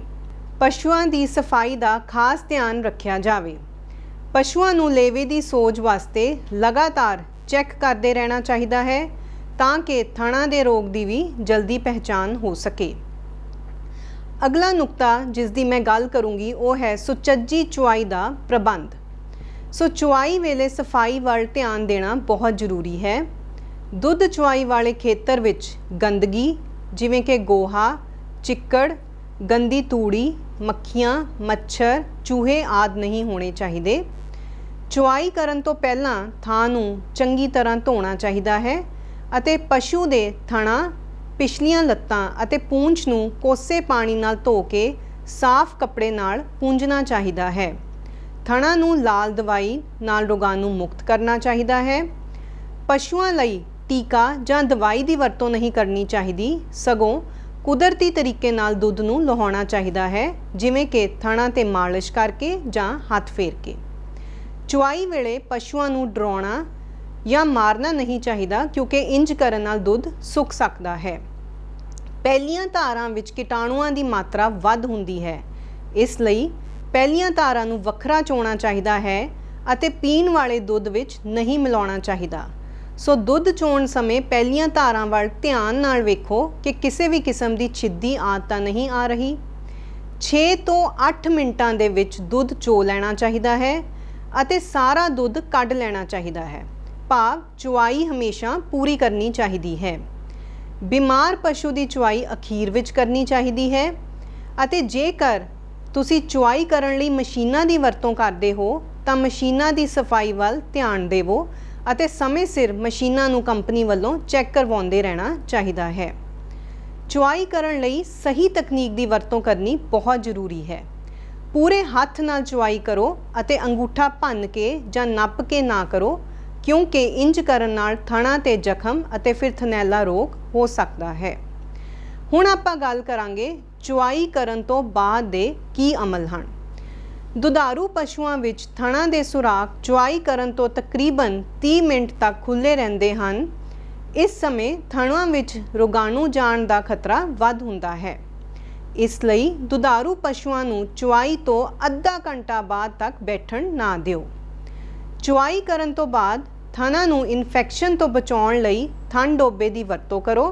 ਪਸ਼ੂਆਂ ਦੀ ਸਫਾਈ ਦਾ ਖਾਸ ਧਿਆਨ ਰੱਖਿਆ ਜਾਵੇ। ਪਸ਼ੂਆਂ ਨੂੰ ਲੇਵੇ ਦੀ ਸੋਜ ਵਾਸਤੇ ਲਗਾਤਾਰ ਚੈੱਕ ਕਰਦੇ ਰਹਿਣਾ ਚਾਹੀਦਾ ਹੈ ਤਾਂ ਕਿ ਥਣਾਂ ਦੇ ਰੋਗ ਦੀ ਵੀ ਜਲਦੀ ਪਹਿਚਾਣ ਹੋ ਸਕੇ। ਅਗਲਾ ਨੁਕਤਾ ਜਿਸ ਦੀ ਮੈਂ ਗੱਲ ਕਰੂੰਗੀ ਉਹ ਹੈ ਸੁਚੱਜੀ ਚੁਆਈ ਦਾ ਪ੍ਰਬੰਧ। ਸੋ ਚੁਆਈ ਵੇਲੇ ਸਫਾਈ ਵੱਲ ਧਿਆਨ ਦੇਣਾ ਬਹੁਤ ਜ਼ਰੂਰੀ ਹੈ। ਦੁੱਧ ਚੁਆਈ ਵਾਲੇ ਖੇਤਰ ਵਿੱਚ ਗੰਦਗੀ ਜਿਵੇਂ ਕਿ ਗੋਹਾ, ਚਿੱਕੜ, ਗੰਦੀ ਤੂੜੀ, ਮੱਖੀਆਂ, ਮੱਛਰ, ਚੂਹੇ ਆਦਿ ਨਹੀਂ ਹੋਣੇ ਚਾਹੀਦੇ। ਚੁਆਈ ਕਰਨ ਤੋਂ ਪਹਿਲਾਂ ਥਾਂ ਨੂੰ ਚੰਗੀ ਤਰ੍ਹਾਂ ਧੋਣਾ ਚਾਹੀਦਾ ਹੈ ਅਤੇ ਪਸ਼ੂ ਦੇ ਥਣਾਂ, ਪਿਛਲੀਆਂ ਲੱਤਾਂ ਅਤੇ ਪੂੰਛ ਨੂੰ ਕੋਸੇ ਪਾਣੀ ਨਾਲ ਧੋ ਕੇ ਸਾਫ਼ ਕੱਪੜੇ ਨਾਲ ਪੂੰਝਣਾ ਚਾਹੀਦਾ ਹੈ। ਥਣਾਂ ਨੂੰ ਲਾਲ ਦਵਾਈ ਨਾਲ ਰੋਗਾਣੂ ਮੁਕਤ ਕਰਨਾ ਚਾਹੀਦਾ ਹੈ। ਪਸ਼ੂਆਂ ਲਈ ਟੀਕਾ ਜਾਂ ਦਵਾਈ ਦੀ ਵਰਤੋਂ ਨਹੀਂ ਕਰਨੀ ਚਾਹੀਦੀ, ਸਗੋਂ ਕੁਦਰਤੀ ਤਰੀਕੇ ਨਾਲ ਦੁੱਧ ਨੂੰ ਲਹਾਉਣਾ ਚਾਹੀਦਾ ਹੈ ਜਿਵੇਂ ਕਿ ਥਣਾਂ 'ਤੇ ਮਾਲਿਸ਼ ਕਰਕੇ ਜਾਂ ਹੱਥ ਫੇਰ ਕੇ। ਚੁਆਈ ਵੇਲੇ ਪਸ਼ੂਆਂ ਨੂੰ ਡਰਾਉਣਾ ਜਾਂ ਮਾਰਨਾ ਨਹੀਂ ਚਾਹੀਦਾ ਕਿਉਂਕਿ ਇੰਜ ਕਰਨ ਨਾਲ ਦੁੱਧ ਸੁੱਕ ਸਕਦਾ ਹੈ। ਪਹਿਲੀਆਂ ਧਾਰਾਂ ਵਿੱਚ ਕੀਟਾਣੂਆਂ ਦੀ ਮਾਤਰਾ ਵੱਧ ਹੁੰਦੀ ਹੈ, ਇਸ ਲਈ ਪਹਿਲੀਆਂ ਧਾਰਾਂ ਨੂੰ ਵੱਖਰਾ ਚੋਣਾ ਚਾਹੀਦਾ ਹੈ ਅਤੇ ਪੀਣ ਵਾਲੇ ਦੁੱਧ ਵਿੱਚ ਨਹੀਂ ਮਿਲਾਉਣਾ ਚਾਹੀਦਾ। ਸੋ ਦੁੱਧ ਚੋਣ ਸਮੇਂ ਪਹਿਲੀਆਂ ਧਾਰਾਂ ਵੱਲ ਧਿਆਨ ਨਾਲ ਵੇਖੋ ਕਿ ਕਿਸੇ ਵੀ ਕਿਸਮ ਦੀ ਛਿੱਦੀ ਆਦਿ ਤਾਂ ਨਹੀਂ ਆ ਰਹੀ। 6 ਤੋਂ 8 ਮਿੰਟਾਂ ਦੇ ਵਿੱਚ ਦੁੱਧ ਚੋ ਲੈਣਾ ਚਾਹੀਦਾ ਹੈ ਅਤੇ ਸਾਰਾ ਦੁੱਧ ਕੱਢ ਲੈਣਾ ਚਾਹੀਦਾ ਹੈ, ਭਾਵ ਚੁਆਈ ਹਮੇਸ਼ਾ ਪੂਰੀ ਕਰਨੀ ਚਾਹੀਦੀ ਹੈ। ਬਿਮਾਰ ਪਸ਼ੂ ਦੀ ਚੁਆਈ ਅਖੀਰ ਵਿੱਚ ਕਰਨੀ ਚਾਹੀਦੀ ਹੈ ਅਤੇ ਜੇਕਰ ਤੁਸੀਂ ਚੁਆਈ ਕਰਨ ਲਈ ਮਸ਼ੀਨਾਂ ਦੀ ਵਰਤੋਂ ਕਰਦੇ ਹੋ ਤਾਂ ਮਸ਼ੀਨਾਂ ਦੀ ਸਫਾਈ ਵੱਲ ਧਿਆਨ ਦੇਵੋ ਅਤੇ ਸਮੇਂ ਸਿਰ ਮਸ਼ੀਨਾਂ ਨੂੰ ਕੰਪਨੀ ਵੱਲੋਂ ਚੈੱਕ ਕਰਵਾਉਂਦੇ ਰਹਿਣਾ ਚਾਹੀਦਾ ਹੈ। ਚੁਆਈ ਕਰਨ ਲਈ ਸਹੀ ਤਕਨੀਕ ਦੀ ਵਰਤੋਂ ਕਰਨੀ ਬਹੁਤ ਜ਼ਰੂਰੀ ਹੈ। ਪੂਰੇ ਹੱਥ ਨਾਲ ਚੁਆਈ ਕਰੋ ਅਤੇ ਅੰਗੂਠਾ ਭੰਨ ਕੇ ਜਾਂ ਨੱਪ ਕੇ ਨਾ ਕਰੋ ਕਿਉਂਕਿ ਇੰਜ ਕਰਨ ਨਾਲ ਥਣਾਂ 'ਤੇ ਜ਼ਖਮ ਅਤੇ ਫਿਰ ਥਨੈਲਾ ਰੋਗ ਹੋ ਸਕਦਾ ਹੈ। ਹੁਣ ਆਪਾਂ ਗੱਲ ਕਰਾਂਗੇ ਚੁਆਈ ਕਰਨ ਤੋਂ ਬਾਅਦ ਦੇ ਕੀ ਅਮਲ ਹਨ। ਦੁਧਾਰੂ ਪਸ਼ੂਆਂ ਵਿੱਚ ਥਣਾਂ ਦੇ ਸੁਰਾਖ ਚੁਆਈ ਕਰਨ ਤੋਂ ਤਕਰੀਬਨ 30 ਮਿੰਟ ਤੱਕ ਖੁੱਲ੍ਹੇ ਰਹਿੰਦੇ ਹਨ। ਇਸ ਸਮੇਂ ਥਣਾਂ ਵਿੱਚ ਰੋਗਾਣੂ ਜਾਣ ਦਾ ਖਤਰਾ ਵੱਧ ਹੁੰਦਾ ਹੈ। ਇਸ ਲਈ ਦੁਧਾਰੂ ਪਸ਼ੂਆਂ ਨੂੰ ਚੁਆਈ ਤੋਂ ਅੱਧਾ ਘੰਟਾ ਬਾਅਦ ਤੱਕ ਬੈਠਣ ਨਾ ਦਿਓ। ਚੁਆਈ ਕਰਨ ਤੋਂ ਬਾਅਦ ਥਣਾਂ ਨੂੰ ਇਨਫੈਕਸ਼ਨ ਤੋਂ ਬਚਾਉਣ ਲਈ ਥਣ ਡੋਬੇ ਦੀ ਵਰਤੋਂ ਕਰੋ।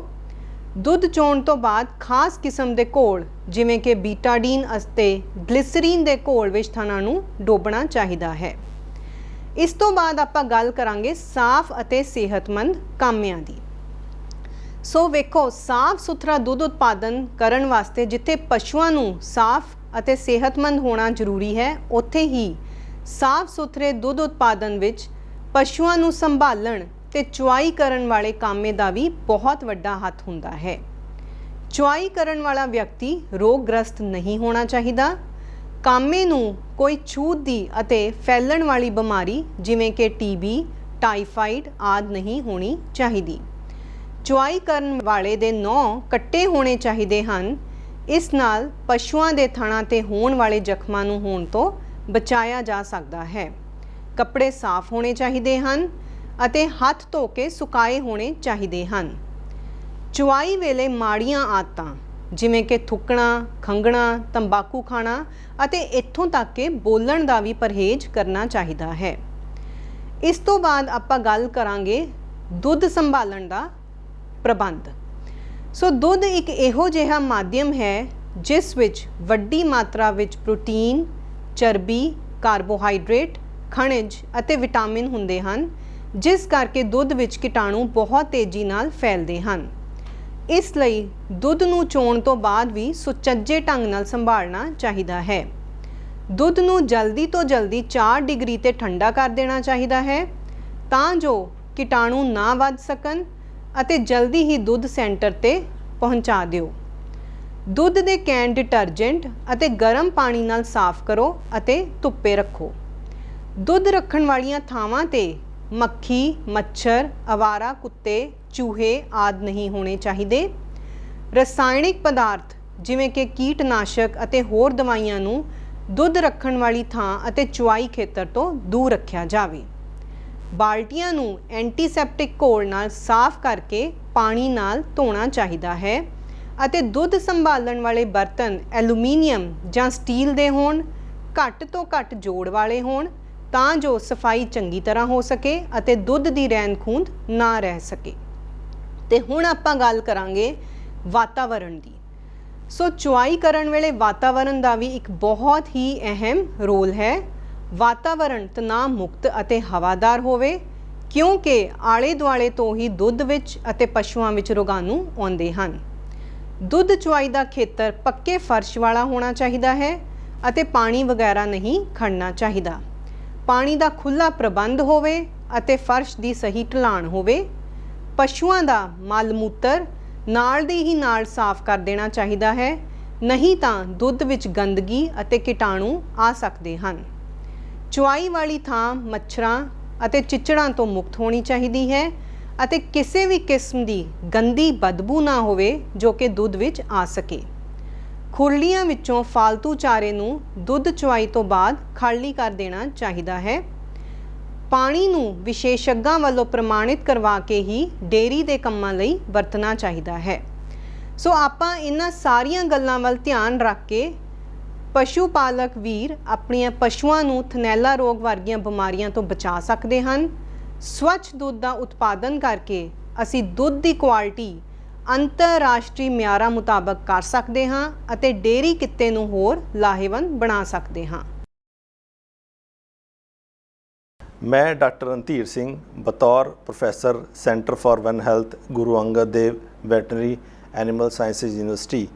ਦੁੱਧ ਚੋਣ ਤੋਂ ਬਾਅਦ ਖਾਸ ਕਿਸਮ ਦੇ ਘੋਲ ਜਿਵੇਂ ਕਿ ਬੀਟਾਡੀਨ ਅਤੇ ਗਲਿਸਰੀਨ ਦੇ ਘੋਲ ਵਿੱਚ ਥਣਾਂ ਨੂੰ ਡੋਬਣਾ ਚਾਹੀਦਾ ਹੈ। ਇਸ ਤੋਂ ਬਾਅਦ ਆਪਾਂ ਗੱਲ ਕਰਾਂਗੇ ਸਾਫ਼ ਅਤੇ ਸਿਹਤਮੰਦ ਕਾਮਿਆਂ ਦੀ। ਸੋ ਵੇਖੋ, ਸਾਫ਼ ਸੁਥਰਾ ਦੁੱਧ ਉਤਪਾਦਨ ਕਰਨ ਵਾਸਤੇ ਜਿੱਥੇ ਪਸ਼ੂਆਂ ਨੂੰ ਸਾਫ਼ ਅਤੇ ਸਿਹਤਮੰਦ ਹੋਣਾ ਜ਼ਰੂਰੀ ਹੈ, ਉੱਥੇ ਹੀ ਸਾਫ਼ ਸੁਥਰੇ ਦੁੱਧ ਉਤਪਾਦਨ ਵਿੱਚ ਪਸ਼ੂਆਂ ਨੂੰ ਸੰਭਾਲਣ ਤੇ ਚੁਆਈ ਕਰਨ ਵਾਲੇ ਕਾਮੇ ਦਾ ਵੀ ਬਹੁਤ ਵੱਡਾ ਹੱਥ ਹੁੰਦਾ ਹੈ। ਚੁਆਈ ਕਰਨ ਵਾਲਾ ਵਿਅਕਤੀ ਰੋਗਗ੍ਰਸਤ ਨਹੀਂ ਹੋਣਾ ਚਾਹੀਦਾ। ਕਾਮੇ ਨੂੰ ਕੋਈ ਛੂਤ ਦੀ ਅਤੇ ਫੈਲਣ ਵਾਲੀ ਬਿਮਾਰੀ ਜਿਵੇਂ ਕਿ ਟੀਬੀ, ਟਾਈਫਾਈਡ ਆਦਿ ਨਹੀਂ ਹੋਣੀ ਚਾਹੀਦੀ। ਚੁਆਈ ਕਰਨ ਵਾਲੇ ਦੇ ਨਹੁੰ ਕੱਟੇ ਹੋਣੇ ਚਾਹੀਦੇ ਹਨ। ਇਸ ਨਾਲ ਪਸ਼ੂਆਂ ਦੇ ਥਣਾਂ ਤੇ ਹੋਣ ਵਾਲੇ ਜ਼ਖਮਾਂ ਨੂੰ ਹੋਣ ਤੋਂ ਬਚਾਇਆ ਜਾ ਸਕਦਾ ਹੈ। ਕੱਪੜੇ ਸਾਫ਼ ਹੋਣੇ ਚਾਹੀਦੇ ਹਨ ਅਤੇ ਹੱਥ ਧੋ ਕੇ ਸੁਕਾਏ ਹੋਣੇ ਚਾਹੀਦੇ ਹਨ। ਚੁਆਈ ਵੇਲੇ ਮਾੜੀਆਂ ਆਦਤਾਂ ਜਿਵੇਂ ਕਿ ਥੁੱਕਣਾ, ਖੰਘਣਾ, ਤੰਬਾਕੂ ਖਾਣਾ ਅਤੇ ਇੱਥੋਂ ਤੱਕ ਕਿ ਬੋਲਣ ਦਾ ਵੀ ਪਰਹੇਜ਼ ਕਰਨਾ ਚਾਹੀਦਾ ਹੈ। ਇਸ ਤੋਂ ਬਾਅਦ ਆਪਾਂ ਗੱਲ ਕਰਾਂਗੇ ਦੁੱਧ ਸੰਭਾਲਣ ਦਾ ਪ੍ਰਬੰਧ। ਸੋ ਦੁੱਧ ਇੱਕ ਇਹੋ ਜਿਹਾ ਮਾਧਿਅਮ ਹੈ ਜਿਸ ਵਿੱਚ ਵੱਡੀ ਮਾਤਰਾ ਵਿੱਚ ਪ੍ਰੋਟੀਨ, ਚਰਬੀ, ਕਾਰਬੋਹਾਈਡਰੇਟ, ਖਣਿਜ ਅਤੇ ਵਿਟਾਮਿਨ ਹੁੰਦੇ ਹਨ, ਜਿਸ ਕਰਕੇ ਦੁੱਧ ਵਿੱਚ ਕੀਟਾਣੂ ਬਹੁਤ ਤੇਜ਼ੀ ਨਾਲ ਫੈਲਦੇ ਹਨ। ਇਸ ਲਈ ਦੁੱਧ ਨੂੰ ਚੋਣ ਤੋਂ ਬਾਅਦ ਵੀ ਸੁਚੱਜੇ ਢੰਗ ਨਾਲ ਸੰਭਾਲਣਾ ਚਾਹੀਦਾ ਹੈ। ਦੁੱਧ ਨੂੰ ਜਲਦੀ ਤੋਂ ਜਲਦੀ 4 ਡਿਗਰੀ ਤੇ ਠੰਡਾ ਕਰ ਦੇਣਾ ਚਾਹੀਦਾ ਹੈ ਤਾਂ ਜੋ ਕੀਟਾਣੂ ਨਾ ਵੱਧ ਸਕਣ ਅਤੇ ਜਲਦੀ ਹੀ ਦੁੱਧ ਸੈਂਟਰ ਤੇ ਪਹੁੰਚਾ ਦਿਓ। ਦੁੱਧ ਦੇ ਕੈਨ ਡਿਟਰਜੈਂਟ ਅਤੇ ਗਰਮ ਪਾਣੀ ਨਾਲ ਸਾਫ਼ ਕਰੋ ਅਤੇ ਧੁੱਪੇ ਰੱਖੋ। ਦੁੱਧ ਰੱਖਣ ਵਾਲੀਆਂ ਥਾਵਾਂ ਤੇ ਮੱਖੀ, ਮੱਛਰ, ਅਵਾਰਾ ਕੁੱਤੇ, ਚੂਹੇ ਆਦਿ ਨਹੀਂ ਹੋਣੇ ਚਾਹੀਦੇ। ਰਸਾਇਣਿਕ ਪਦਾਰਥ ਜਿਵੇਂ ਕਿ ਕੀਟਨਾਸ਼ਕ ਅਤੇ ਹੋਰ ਦਵਾਈਆਂ ਨੂੰ ਦੁੱਧ ਰੱਖਣ ਵਾਲੀ ਥਾਂ ਅਤੇ ਚੁਆਈ ਖੇਤਰ ਤੋਂ ਦੂਰ ਰੱਖਿਆ ਜਾਵੇ। ਬਾਲਟੀਆਂ ਨੂੰ ਐਂਟੀਸੈਪਟਿਕ ਘੋਲ ਨਾਲ ਸਾਫ਼ ਕਰਕੇ ਪਾਣੀ ਨਾਲ ਧੋਣਾ ਚਾਹੀਦਾ ਹੈ ਅਤੇ ਦੁੱਧ ਸੰਭਾਲਣ ਵਾਲੇ ਬਰਤਨ ਐਲੂਮੀਨੀਅਮ ਜਾਂ ਸਟੀਲ ਦੇ ਹੋਣ, ਘੱਟ ਤੋਂ ਘੱਟ ਜੋੜ ਵਾਲੇ ਹੋਣ ਤਾਂ ਜੋ ਸਫਾਈ ਚੰਗੀ ਤਰ੍ਹਾਂ ਹੋ ਸਕੇ ਅਤੇ ਦੁੱਧ ਦੀ ਰਹਿੰਦ ਖੂੰਹਦ ਨਾ ਰਹਿ ਸਕੇ। ਤੇ ਹੁਣ ਆਪਾਂ ਗੱਲ ਕਰਾਂਗੇ ਵਾਤਾਵਰਣ ਦੀ। ਸੋ ਚੁਆਈ ਕਰਨ ਵੇਲੇ ਵਾਤਾਵਰਣ ਦਾ ਵੀ ਇੱਕ ਬਹੁਤ ਹੀ ਅਹਿਮ ਰੋਲ ਹੈ। ਵਾਤਾਵਰਣ ਤਣਾਅ ਮੁਕਤ ਅਤੇ ਹਵਾਦਾਰ ਹੋਵੇ ਕਿਉਂਕਿ ਆਲੇ ਦੁਆਲੇ ਤੋਂ ਹੀ ਦੁੱਧ ਵਿੱਚ ਅਤੇ ਪਸ਼ੂਆਂ ਵਿੱਚ ਰੋਗਾਣੂ ਆਉਂਦੇ ਹਨ। ਦੁੱਧ ਚੁਆਈ ਦਾ ਖੇਤਰ ਪੱਕੇ ਫਰਸ਼ ਵਾਲਾ ਹੋਣਾ ਚਾਹੀਦਾ ਹੈ ਅਤੇ ਪਾਣੀ ਵਗੈਰਾ ਨਹੀਂ ਖੜਨਾ ਚਾਹੀਦਾ। ਪਾਣੀ ਦਾ ਖੁੱਲ੍ਹਾ ਪ੍ਰਬੰਧ ਹੋਵੇ ਅਤੇ ਫਰਸ਼ ਦੀ ਸਹੀ ਢਲਾਣ ਹੋਵੇ। ਪਸ਼ੂਆਂ ਦਾ ਮਲ ਮੂਤਰ ਨਾਲ ਦੇ ਹੀ ਨਾਲ ਸਾਫ਼ ਕਰ ਦੇਣਾ ਚਾਹੀਦਾ ਹੈ, ਨਹੀਂ ਤਾਂ ਦੁੱਧ ਵਿੱਚ ਗੰਦਗੀ ਅਤੇ ਕੀਟਾਣੂ ਆ ਸਕਦੇ ਹਨ। ਚੁਆਈ ਵਾਲੀ ਥਾਂ ਮੱਛਰਾਂ ਅਤੇ ਚਿੱਚੜਾਂ ਤੋਂ ਮੁਕਤ ਹੋਣੀ ਚਾਹੀਦੀ ਹੈ ਅਤੇ ਕਿਸੇ ਵੀ ਕਿਸਮ ਦੀ ਗੰਦੀ ਬਦਬੂ ਨਾ ਹੋਵੇ ਜੋ ਕਿ ਦੁੱਧ ਵਿੱਚ ਆ ਸਕੇ। ਖੁਰਲੀਆਂ ਵਿੱਚੋਂ ਫਾਲਤੂ ਚਾਰੇ ਨੂੰ ਦੁੱਧ ਚੁਆਈ ਤੋਂ ਬਾਅਦ ਖਾਲੀ ਕਰ ਦੇਣਾ ਚਾਹੀਦਾ ਹੈ। ਪਾਣੀ ਨੂੰ ਵਿਸ਼ੇਸ਼জ্ञਾਂ ਵੱਲੋਂ ਪ੍ਰਮਾਣਿਤ ਕਰਵਾ ਕੇ ਹੀ ਡੇਅਰੀ ਦੇ ਕੰਮਾਂ ਲਈ ਵਰਤਣਾ ਚਾਹੀਦਾ ਹੈ। ਸੋ ਆਪਾਂ ਇਹਨਾਂ ਸਾਰੀਆਂ ਗੱਲਾਂ ਵੱਲ ਧਿਆਨ ਰੱਖ ਕੇ ਪਸ਼ੂ ਪਾਲਕ ਵੀਰ ਆਪਣੀਆਂ ਪਸ਼ੂਆਂ ਨੂੰ ਥਨੈਲਾ ਰੋਗ ਵਰਗੀਆਂ ਬਿਮਾਰੀਆਂ ਤੋਂ ਬਚਾ ਸਕਦੇ ਹਨ। ਸਵੱਛ ਦੁੱਧ ਦਾ ਉਤਪਾਦਨ ਕਰਕੇ ਅਸੀਂ ਦੁੱਧ ਦੀ ਕੁਆਲਿਟੀ ਅੰਤਰਰਾਸ਼ਟਰੀ ਮਿਆਰਾਂ ਮੁਤਾਬਕ ਕਰ ਸਕਦੇ ਹਾਂ ਅਤੇ ਡੇਅਰੀ ਕਿੱਤੇ ਨੂੰ ਹੋਰ ਲਾਹੇਵੰਦ ਬਣਾ ਸਕਦੇ ਹਾਂ। ਮੈਂ ਡਾਕਟਰ ਰਣਧੀਰ ਸਿੰਘ ਬਤੌਰ professor centre for one health Guru Angad Dev veterinary animal sciences university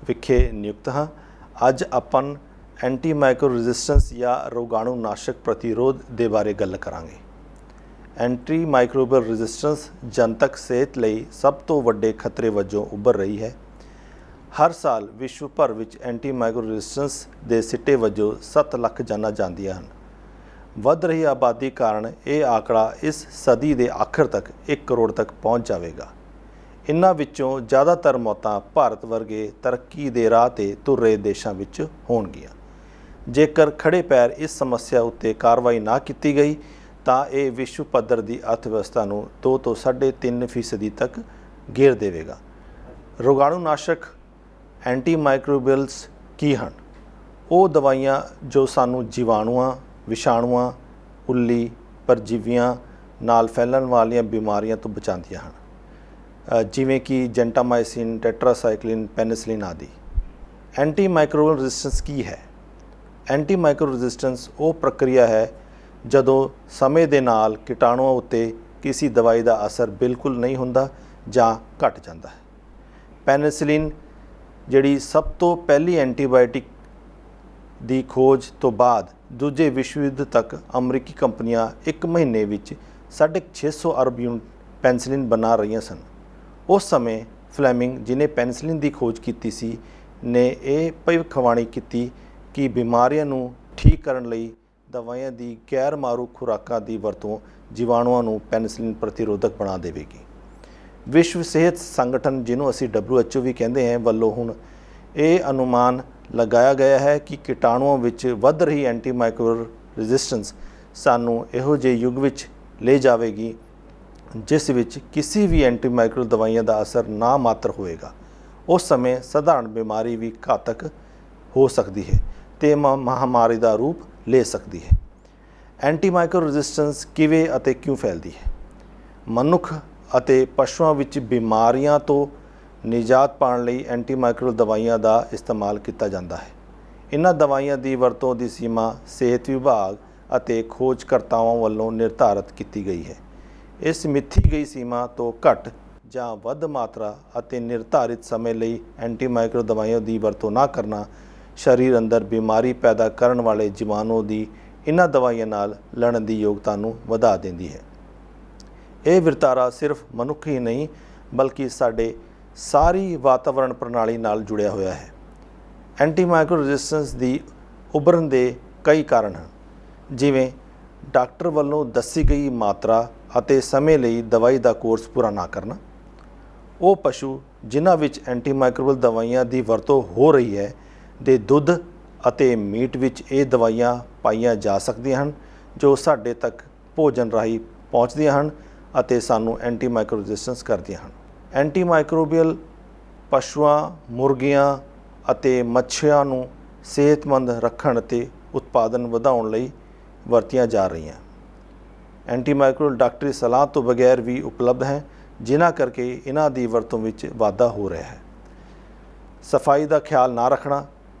ਵਿਖੇ ਨਿਯੁਕਤ ਹਾਂ। ਅੱਜ ਆਪਾਂ ਐਂਟੀ ਮਾਈਕਰੋ ਰੈਜ਼ਿਸਟੈਂਸ ਜਾਂ ਰੋਗਾਣੂ ਨਾਸ਼ਕ ਪ੍ਰਤੀਰੋਧ ਦੇ ਬਾਰੇ ਗੱਲ ਕਰਾਂਗੇ। ਐਂਟੀ ਮਾਈਕਰੋਬੀਅਲ ਰੈਜ਼ਿਸਟੈਂਸ ਜਨਤਕ ਸਿਹਤ ਲਈ ਸਭ ਤੋਂ ਵੱਡੇ ਖਤਰੇ ਵਜੋਂ ਉੱਭਰ ਰਹੀ ਹੈ। ਹਰ ਸਾਲ ਵਿਸ਼ਵ ਭਰ ਵਿੱਚ ਐਂਟੀ ਮਾਈਕਰੋ ਰੈਜ਼ਿਸਟੈਂਸ ਦੇ ਸਿੱਟੇ ਵਜੋਂ 7 ਲੱਖ ਜਾਨਾਂ ਜਾਂਦੀਆਂ ਹਨ। ਵੱਧ ਰਹੀ ਆਬਾਦੀ ਕਾਰਨ ਇਹ ਆંકੜਾ ਇਸ ਸਦੀ ਦੇ ਆਖਰ ਤੱਕ 1 ਕਰੋੜ ਤੱਕ ਪਹੁੰਚ ਜਾਵੇਗਾ। ਇਨ੍ਹਾਂ ਵਿੱਚੋਂ ਜ਼ਿਆਦਾਤਰ ਮੌਤਾਂ ਭਾਰਤ ਵਰਗੇ ਤਰੱਕੀ ਦੇ ਰਾਹ ਤੇ ਤੁਰ ਰਹੇ ਦੇਸ਼ਾਂ ਵਿੱਚ ਹੋਣਗੀਆਂ। ਜੇਕਰ ਖੜੇ ਪੈਰ ਇਸ ਸਮੱਸਿਆ ਉੱਤੇ ਕਾਰਵਾਈ ਨਾ ਕੀਤੀ ਗਈ ਤਾਂ ਇਹ ਵਿਸ਼ਵ ਪੱਧਰ ਦੀ ਅਰਥ ਵਿਵਸਥਾ ਨੂੰ 2 ਤੋਂ 3.5% ਤੱਕ ਘੇਰ ਦੇਵੇਗਾ। ਰੋਗਾਣੂ ਨਾਸ਼ਕ ਐਂਟੀਮਾਈਕਰੋਬੀਅਲਸ ਕੀ ਹਨ? ਉਹ ਦਵਾਈਆਂ ਜੋ ਸਾਨੂੰ ਜੀਵਾਣੂਆਂ, ਵਿਸ਼ਾਣੂਆਂ, ਉੱਲੀ, ਪਰਜੀਵੀਆਂ ਨਾਲ ਫੈਲਣ ਵਾਲੀਆਂ ਬਿਮਾਰੀਆਂ ਤੋਂ ਬਚਾਉਂਦੀਆਂ ਹਨ, ਜਿਵੇਂ ਕਿ ਜੈਂਟਾਮਾਈਸਿਨ, ਟੈਟਰਾਸਾਈਕਲਿਨ, ਪੈਨਿਸਿਲਿਨ ਆਦਿ। ਐਂਟੀਮਾਈਕਰੋਬੀਅਲ ਰੈਜ਼ਿਸਟੈਂਸ ਕੀ ਹੈ? ਐਂਟੀਮਾਈਕਰੋ ਰੈਜ਼ਿਸਟੈਂਸ ਉਹ ਪ੍ਰਕਿਰਿਆ ਹੈ ਜਦੋਂ ਸਮੇਂ ਦੇ ਨਾਲ ਕੀਟਾਣੂਆਂ ਉੱਤੇ ਕਿਸੇ ਦਵਾਈ ਦਾ ਅਸਰ ਬਿਲਕੁਲ ਨਹੀਂ ਹੁੰਦਾ ਜਾਂ ਘਟ ਜਾਂਦਾ ਹੈ। ਪੈਨਿਸਿਲਿਨ ਜਿਹੜੀ ਸਭ ਤੋਂ ਪਹਿਲੀ ਐਂਟੀਬਾਇਓਟਿਕ ਦੀ ਖੋਜ ਤੋਂ ਬਾਅਦ ਦੂਜੇ ਵਿਸ਼ਵ ਯੁੱਧ ਤੱਕ ਅਮਰੀਕੀ ਕੰਪਨੀਆਂ 1 ਮਹੀਨੇ ਵਿੱਚ 650 ਅਰਬ ਯੂਨਿਟ ਪੈਨਿਸਿਲਿਨ ਬਣਾ ਰਹੀਆਂ ਸਨ। ਉਸ ਸਮੇਂ ਫਲੈਮਿੰਗ, ਜਿਹਨੇ ਪੈਨਿਸਿਲਿਨ ਦੀ ਖੋਜ ਕੀਤੀ ਸੀ, ਨੇ ਇਹ ਭਵਿੱਖਬਾਣੀ ਕੀਤੀ ਕਿ ਬਿਮਾਰੀਆਂ ਨੂੰ ਠੀਕ ਕਰਨ ਲਈ ਦਵਾਈਆਂ ਦੀ ਗੈਰ ਮਾਰੂ ਖੁਰਾਕਾਂ ਦੀ ਵਰਤੋਂ ਜੀਵਾਣੂਆਂ ਨੂੰ ਪੈਨਿਸਿਲਿਨ ਪ੍ਰਤੀਰੋਧਕ ਬਣਾ ਦੇਵੇਗੀ। ਵਿਸ਼ਵ ਸਿਹਤ ਸੰਗਠਨ, ਜਿਹਨੂੰ ਅਸੀਂ WHO ਵੀ ਕਹਿੰਦੇ ਹਾਂ, ਵੱਲੋਂ ਹੁਣ ਇਹ ਅਨੁਮਾਨ ਲਗਾਇਆ ਗਿਆ ਹੈ ਕਿ ਕੀਟਾਣੂਆਂ ਵਿੱਚ ਵੱਧ ਰਹੀ ਐਂਟੀਮਾਈਕਰੋਬੀਅਲ ਰੈਜ਼ਿਸਟੈਂਸ ਸਾਨੂੰ ਇਹੋ ਜਿਹੇ ਯੁੱਗ ਵਿੱਚ ਲੈ ਜਾਵੇਗੀ ਜਿਸ ਵਿੱਚ ਕਿਸੇ ਵੀ ਐਂਟੀਮਾਈਕਰੋਬੀਅਲ ਦਵਾਈਆਂ ਦਾ ਅਸਰ ਨਾ ਮਾਤਰ ਹੋਏਗਾ। ਉਸ ਸਮੇਂ ਸਧਾਰਨ ਬਿਮਾਰੀ ਵੀ ਘਾਤਕ ਹੋ ਸਕਦੀ ਹੈ ਤੇ ਮਹਾਮਾਰੀ ਦਾ ਰੂਪ ਲੈ ਸਕਦੀ ਹੈ। ਐਂਟੀਮਾਈਕਰੋ ਰੈਜ਼ਿਸਟੈਂਸ ਕਿਵੇਂ ਅਤੇ ਕਿਉਂ ਫੈਲਦੀ ਹੈ? ਮਨੁੱਖ ਅਤੇ ਪਸ਼ੂਆਂ ਵਿੱਚ ਬਿਮਾਰੀਆਂ ਤੋਂ ਨਿਜਾਤ ਪਾਉਣ ਲਈ ਐਂਟੀਮਾਈਕਰੋਬੀਅਲ ਦਵਾਈਆਂ ਦਾ ਇਸਤੇਮਾਲ ਕੀਤਾ ਜਾਂਦਾ ਹੈ। ਇਹਨਾਂ ਦਵਾਈਆਂ ਦੀ ਵਰਤੋਂ ਦੀ ਸੀਮਾ ਸਿਹਤ ਵਿਭਾਗ ਅਤੇ ਖੋਜਕਰਤਾਵਾਂ ਵੱਲੋਂ ਨਿਰਧਾਰਤ ਕੀਤੀ ਗਈ ਹੈ। ਇਸ ਮਿੱਥੀ ਗਈ ਸੀਮਾ ਤੋਂ ਘੱਟ ਜਾਂ ਵੱਧ ਮਾਤਰਾ ਅਤੇ ਨਿਰਧਾਰਿਤ ਸਮੇਂ ਲਈ ਐਂਟੀਮਾਈਕਰੋ ਦਵਾਈਆਂ ਦੀ ਵਰਤੋਂ ਨਾ ਕਰਨਾ ਸਰੀਰ ਅੰਦਰ ਬਿਮਾਰੀ ਪੈਦਾ ਕਰਨ ਵਾਲੇ ਜੀਵਾਣੂ ਦੀ ਇਹਨਾਂ ਦਵਾਈਆਂ ਨਾਲ ਲੜਨ ਦੀ ਯੋਗਤਾ ਨੂੰ ਵਧਾ ਦਿੰਦੀ ਹੈ। ਇਹ ਵਰਤਾਰਾ ਸਿਰਫ ਮਨੁੱਖ ਹੀ ਨਹੀਂ ਬਲਕਿ ਸਾਡੇ ਸਾਰੀ ਵਾਤਾਵਰਣ ਪ੍ਰਣਾਲੀ ਨਾਲ ਜੁੜਿਆ ਹੋਇਆ ਹੈ। ਐਂਟੀਮਾਈਕਰੋ ਰੈਜ਼ਿਸਟੈਂਸ ਦੀ ਉਭਰਨ ਦੇ ਕਈ ਕਾਰਨ ਹਨ, ਜਿਵੇਂ ਡਾਕਟਰ ਵੱਲੋਂ ਦੱਸੀ ਗਈ ਮਾਤਰਾ ਅਤੇ ਸਮੇਂ ਲਈ ਦਵਾਈ ਦਾ ਕੋਰਸ ਪੂਰਾ ਨਾ ਕਰਨਾ। ਉਹ ਪਸ਼ੂ ਜਿਨ੍ਹਾਂ ਵਿੱਚ ਐਂਟੀਮਾਈਕਰੋਬੀਅਲ ਦਵਾਈਆਂ ਦੀ ਵਰਤੋਂ ਹੋ ਰਹੀ ਹੈ ਦੇ ਦੁੱਧ ਅਤੇ ਮੀਟ ਵਿੱਚ ਇਹ ਦਵਾਈਆਂ ਪਾਈਆਂ ਜਾ ਸਕਦੀਆਂ ਹਨ ਜੋ ਸਾਡੇ ਤੱਕ ਭੋਜਨ ਰਾਹੀਂ ਪਹੁੰਚਦੀਆਂ ਹਨ ਅਤੇ ਸਾਨੂੰ ਐਂਟੀਮਾਈਕਰੋ ਰੈਜ਼ਿਸਟੈਂਸ ਕਰਦੀਆਂ ਹਨ। ਐਂਟੀਮਾਈਕਰੋਬੀਅਲ ਪਸ਼ੂਆਂ, ਮੁਰਗੀਆਂ ਅਤੇ ਮੱਛੀਆਂ ਨੂੰ ਸਿਹਤਮੰਦ ਰੱਖਣ ਅਤੇ ਉਤਪਾਦਨ ਵਧਾਉਣ ਲਈ ਵਰਤੀਆਂ ਜਾ ਰਹੀਆਂ। ਐਂਟੀਮਾਈਕਰੋਬੀਅਲ ਡਾਕਟਰੀ ਸਲਾਹ ਤੋਂ ਬਗੈਰ ਵੀ ਉਪਲਬਧ ਹੈ, ਜਿਨ੍ਹਾਂ ਕਰਕੇ ਇਹਨਾਂ ਦੀ ਵਰਤੋਂ ਵਿੱਚ ਵਾਧਾ ਹੋ ਰਿਹਾ ਹੈ। ਸਫਾਈ ਦਾ ਖਿਆਲ ਨਾ ਰੱਖਣਾ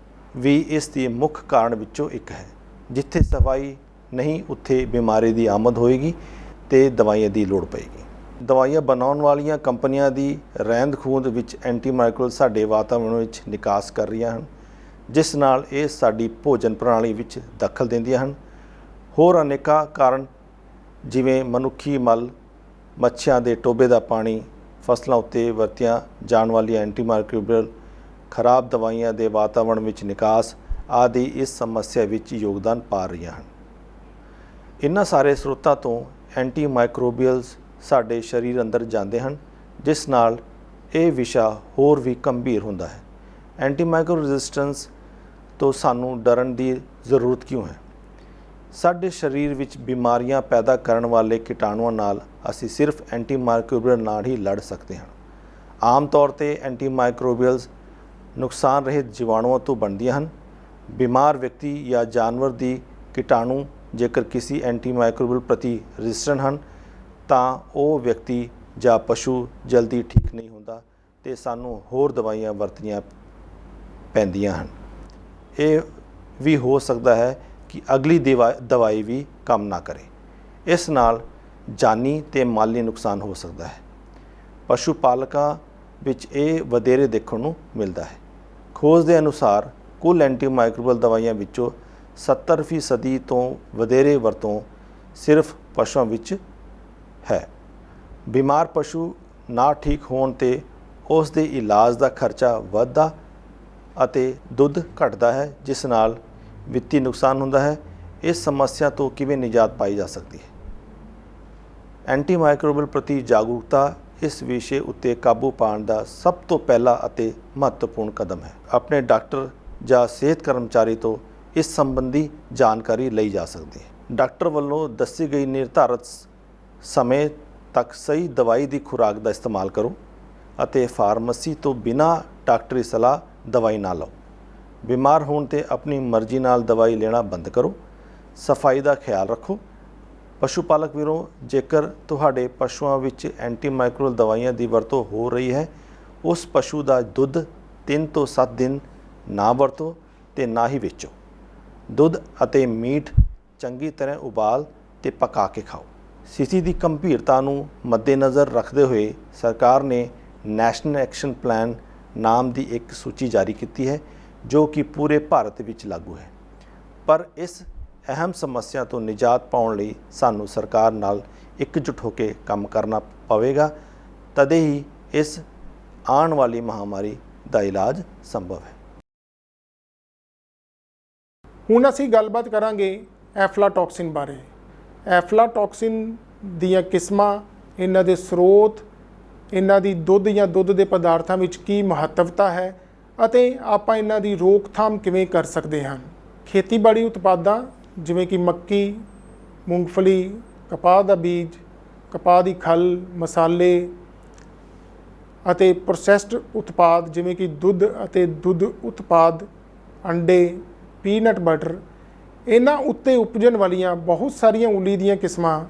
ਵੀ ਇਸ ਦੀ ਮੁੱਖ ਕਾਰਨ ਵਿੱਚੋਂ ਇੱਕ ਹੈ। ਜਿੱਥੇ ਸਫਾਈ ਨਹੀਂ ਉੱਥੇ ਬਿਮਾਰੀ ਦੀ ਆਮਦ ਹੋਏਗੀ ਤੇ ਦਵਾਈਆਂ ਦੀ ਲੋੜ ਪਏਗੀ। ਦਵਾਈਆਂ ਬਣਾਉਣ ਵਾਲੀਆਂ ਕੰਪਨੀਆਂ ਦੀ ਰਹਿੰਦ ਖੂੰਹਦ ਵਿੱਚ ਐਂਟੀਮਾਈਕਰੋਬੀਅਲ ਸਾਡੇ ਵਾਤਾਵਰਣ ਵਿੱਚ ਨਿਕਾਸ ਕਰ ਰਹੀਆਂ ਹਨ, ਜਿਸ ਨਾਲ ਇਹ ਸਾਡੀ ਭੋਜਨ ਪ੍ਰਣਾਲੀ ਵਿੱਚ ਦਖਲ ਦਿੰਦੀਆਂ ਹਨ। ਹੋਰ ਅਨੇਕਾਂ ਕਾਰਨ ਜਿਵੇਂ ਮਨੁੱਖੀ ਮਲ, ਮੱਛੀਆਂ ਦੇ ਟੋਭੇ ਦਾ ਪਾਣੀ, ਫਸਲਾਂ ਉੱਤੇ ਵਰਤੀਆਂ ਜਾਣ ਵਾਲੀਆਂ ਐਂਟੀਮਾਈਕਰੋਬੀਅਲ, ਖਰਾਬ ਦਵਾਈਆਂ ਦੇ ਵਾਤਾਵਰਣ ਵਿੱਚ ਨਿਕਾਸ ਆਦਿ ਇਸ ਸਮੱਸਿਆ ਵਿੱਚ ਯੋਗਦਾਨ ਪਾ ਰਹੀਆਂ ਹਨ। ਇਹਨਾਂ ਸਾਰੇ ਸਰੋਤਾਂ ਤੋਂ ਐਂਟੀਮਾਈਕਰੋਬੀਅਲਸ ਸਾਡੇ ਸਰੀਰ ਅੰਦਰ ਜਾਂਦੇ ਹਨ, ਜਿਸ ਨਾਲ ਇਹ ਵਿਸ਼ਾ ਹੋਰ ਵੀ ਗੰਭੀਰ ਹੁੰਦਾ ਹੈ। ਐਂਟੀਮਾਈਕਰੋ ਰੈਜ਼ਿਸਟੈਂਸ ਤੋਂ ਸਾਨੂੰ ਡਰਨ ਦੀ ਜ਼ਰੂਰਤ ਕਿਉਂ ਹੈ? ਸਾਡੇ ਸਰੀਰ ਵਿੱਚ ਬਿਮਾਰੀਆਂ ਪੈਦਾ ਕਰਨ ਵਾਲੇ ਕੀਟਾਣੂਆਂ ਨਾਲ ਅਸੀਂ ਸਿਰਫ ਐਂਟੀਮਾਈਕਰੋਬੀਅਲ ਨਾਲ ਹੀ ਲੜ ਸਕਦੇ ਹਾਂ। ਆਮ ਤੌਰ ਤੇ ਐਂਟੀਮਾਈਕਰੋਬੀਅਲਸ ਨੁਕਸਾਨ ਰਹਿਤ ਜੀਵਾਣੂਆਂ ਤੋਂ ਬਣਦੀਆਂ ਹਨ। ਬਿਮਾਰ ਵਿਅਕਤੀ ਜਾਂ ਜਾਨਵਰ ਦੀ ਕੀਟਾਣੂ ਜੇਕਰ ਕਿਸੇ ਐਂਟੀਮਾਈਕਰੋਬੀਅਲ ਪ੍ਰਤੀ ਰੈਜ਼ਿਸਟੈਂਟ ਹਨ ਤਾਂ ਉਹ ਵਿਅਕਤੀ ਜਾਂ ਪਸ਼ੂ ਜਲਦੀ ਠੀਕ ਨਹੀਂ ਹੁੰਦਾ ਤੇ ਸਾਨੂੰ ਹੋਰ ਦਵਾਈਆਂ ਵਰਤਣੀਆਂ ਪੈਂਦੀਆਂ ਹਨ। ਇਹ ਵੀ ਹੋ ਸਕਦਾ ਹੈ ਕਿ ਅਗਲੀ ਦਵਾਈ ਵੀ ਕੰਮ ਨਾ ਕਰੇ। ਇਸ ਨਾਲ ਜਾਨੀ ਤੇ ਮਾਲੀ ਨੁਕਸਾਨ ਹੋ ਸਕਦਾ ਹੈ। ਪਸ਼ੂ ਪਾਲਕਾਂ ਵਿੱਚ ਇਹ ਵਧੇਰੇ ਦੇਖਣ ਨੂੰ ਮਿਲਦਾ ਹੈ। ਖੋਜ ਦੇ ਅਨੁਸਾਰ ਕੁੱਲ ਐਂਟੀਮਾਈਕਰੋਬੀਅਲ ਦਵਾਈਆਂ ਵਿੱਚੋਂ 70% ਤੋਂ ਵਧੇਰੇ ਵਰਤੋਂ ਸਿਰਫ ਪਸ਼ੂਆਂ ਵਿੱਚ ਹੈ। ਬਿਮਾਰ ਪਸ਼ੂ ਨਾ ਠੀਕ ਹੋਣ ਤੇ ਉਸ ਦੇ ਇਲਾਜ ਦਾ ਖਰਚਾ ਵੱਧਦਾ ਅਤੇ ਦੁੱਧ ਘਟਦਾ ਹੈ, ਜਿਸ ਨਾਲ ਵਿੱਤੀ ਨੁਕਸਾਨ ਹੁੰਦਾ ਹੈ। ਇਸ ਸਮੱਸਿਆ ਤੋਂ ਕਿਵੇਂ ਨਿਜਾਤ ਪਾਈ ਜਾ ਸਕਦੀ ਹੈ? ਐਂਟੀਮਾਈਕਰੋਬੀਅਲ ਪ੍ਰਤੀ ਜਾਗਰੂਕਤਾ ਇਸ ਵਿਸ਼ੇ ਉੱਤੇ ਕਾਬੂ ਪਾਉਣ ਦਾ ਸਭ ਤੋਂ ਪਹਿਲਾ ਅਤੇ ਮਹੱਤਵਪੂਰਨ ਕਦਮ ਹੈ। ਆਪਣੇ ਡਾਕਟਰ ਜਾਂ ਸਿਹਤ ਕਰਮਚਾਰੀ ਤੋਂ ਇਸ ਸੰਬੰਧੀ ਜਾਣਕਾਰੀ ਲਈ ਜਾ ਸਕਦੀ ਹੈ। ਡਾਕਟਰ ਵੱਲੋਂ ਦੱਸੀ ਗਈ ਨਿਰਧਾਰਤ ਸਮੇਂ ਤੱਕ ਸਹੀ ਦਵਾਈ ਦੀ ਖੁਰਾਕ ਦਾ ਇਸਤੇਮਾਲ ਕਰੋ ਅਤੇ ਫਾਰਮੇਸੀ ਤੋਂ ਬਿਨਾਂ ਡਾਕਟਰੀ ਸਲਾਹ ਦਵਾਈ ਨਾ ਲਓ। ਬਿਮਾਰ ਹੋਣ 'ਤੇ ਆਪਣੀ ਮਰਜ਼ੀ ਨਾਲ ਦਵਾਈ ਲੈਣਾ ਬੰਦ ਕਰੋ। ਸਫਾਈ ਦਾ ਖਿਆਲ ਰੱਖੋ। ਪਸ਼ੂ ਪਾਲਕ ਵੀਰੋ, ਜੇਕਰ ਤੁਹਾਡੇ ਪਸ਼ੂਆਂ ਵਿੱਚ ਐਂਟੀਮਾਈਕਰੋਬਲ ਦਵਾਈਆਂ ਦੀ ਵਰਤੋਂ ਹੋ ਰਹੀ ਹੈ, ਉਸ ਪਸ਼ੂ ਦਾ ਦੁੱਧ 3 ਤੋਂ 7 ਦਿਨ ਨਾ ਵਰਤੋ ਤੇ ਨਾ ਹੀ ਵੇਚੋ। ਦੁੱਧ ਅਤੇ ਮੀਟ ਚੰਗੀ ਤਰ੍ਹਾਂ ਉਬਾਲ ਤੇ ਪਕਾ ਕੇ ਖਾਓ। ਸਥਿਤੀ ਦੀ ਗੰਭੀਰਤਾ ਨੂੰ ਮੱਦੇਨਜ਼ਰ ਰੱਖਦੇ ਹੋਏ ਸਰਕਾਰ ਨੇ ਨੈਸ਼ਨਲ ਐਕਸ਼ਨ ਪਲਾਨ ਨਾਮ ਦੀ ਇੱਕ ਸੂਚੀ ਜਾਰੀ ਕੀਤੀ ਹੈ, ਜੋ ਕਿ ਪੂਰੇ ਭਾਰਤ ਵਿੱਚ ਲਾਗੂ ਹੈ। ਪਰ ਇਸ ਅਹਿਮ ਸਮੱਸਿਆ ਤੋਂ ਨਿਜਾਤ ਪਾਉਣ ਲਈ ਸਾਨੂੰ ਸਰਕਾਰ ਨਾਲ ਇਕਜੁੱਟ ਹੋ ਕੇ ਕੰਮ ਕਰਨਾ ਪਵੇਗਾ, ਤਦੇ ਹੀ ਇਸ ਆਉਣ ਵਾਲੀ ਮਹਾਮਾਰੀ ਦਾ ਇਲਾਜ ਸੰਭਵ ਹੈ। ਹੁਣ ਅਸੀਂ ਗੱਲਬਾਤ ਕਰਾਂਗੇ ਐਫਲਾਟੌਕਸਿਨ ਬਾਰੇ। ਐਫਲਾਟੌਕਸਿਨ ਦੀਆਂ ਕਿਸਮਾਂ, ਇਹਨਾਂ ਦੇ ਸਰੋਤ, ਇਹਨਾਂ ਦੀ ਦੁੱਧ ਜਾਂ ਦੁੱਧ ਦੇ ਪਦਾਰਥਾਂ ਵਿੱਚ ਕੀ ਮਹੱਤਵਤਾ ਹੈ ਅਤੇ ਆਪਾਂ ਇਹਨਾਂ ਦੀ ਰੋਕਥਾਮ ਕਿਵੇਂ ਕਰ ਸਕਦੇ ਹਾਂ। ਖੇਤੀਬਾੜੀ ਉਤਪਾਦਾਂ ਜਿਵੇਂ ਕਿ ਮੱਕੀ, ਮੂੰਗਫਲੀ, ਕਪਾਹ ਦਾ ਬੀਜ, ਕਪਾਹ ਦੀ ਖੱਲ, ਮਸਾਲੇ ਅਤੇ ਪ੍ਰੋਸੈਸਡ ਉਤਪਾਦ ਜਿਵੇਂ ਕਿ ਦੁੱਧ ਅਤੇ ਦੁੱਧ ਉਤਪਾਦ, ਅੰਡੇ, ਪੀਨਟ ਬਟਰ, ਇਹਨਾਂ ਉੱਤੇ ਉਪਜਣ ਵਾਲੀਆਂ ਬਹੁਤ ਸਾਰੀਆਂ ਉੱਲੀ ਦੀਆਂ ਕਿਸਮਾਂ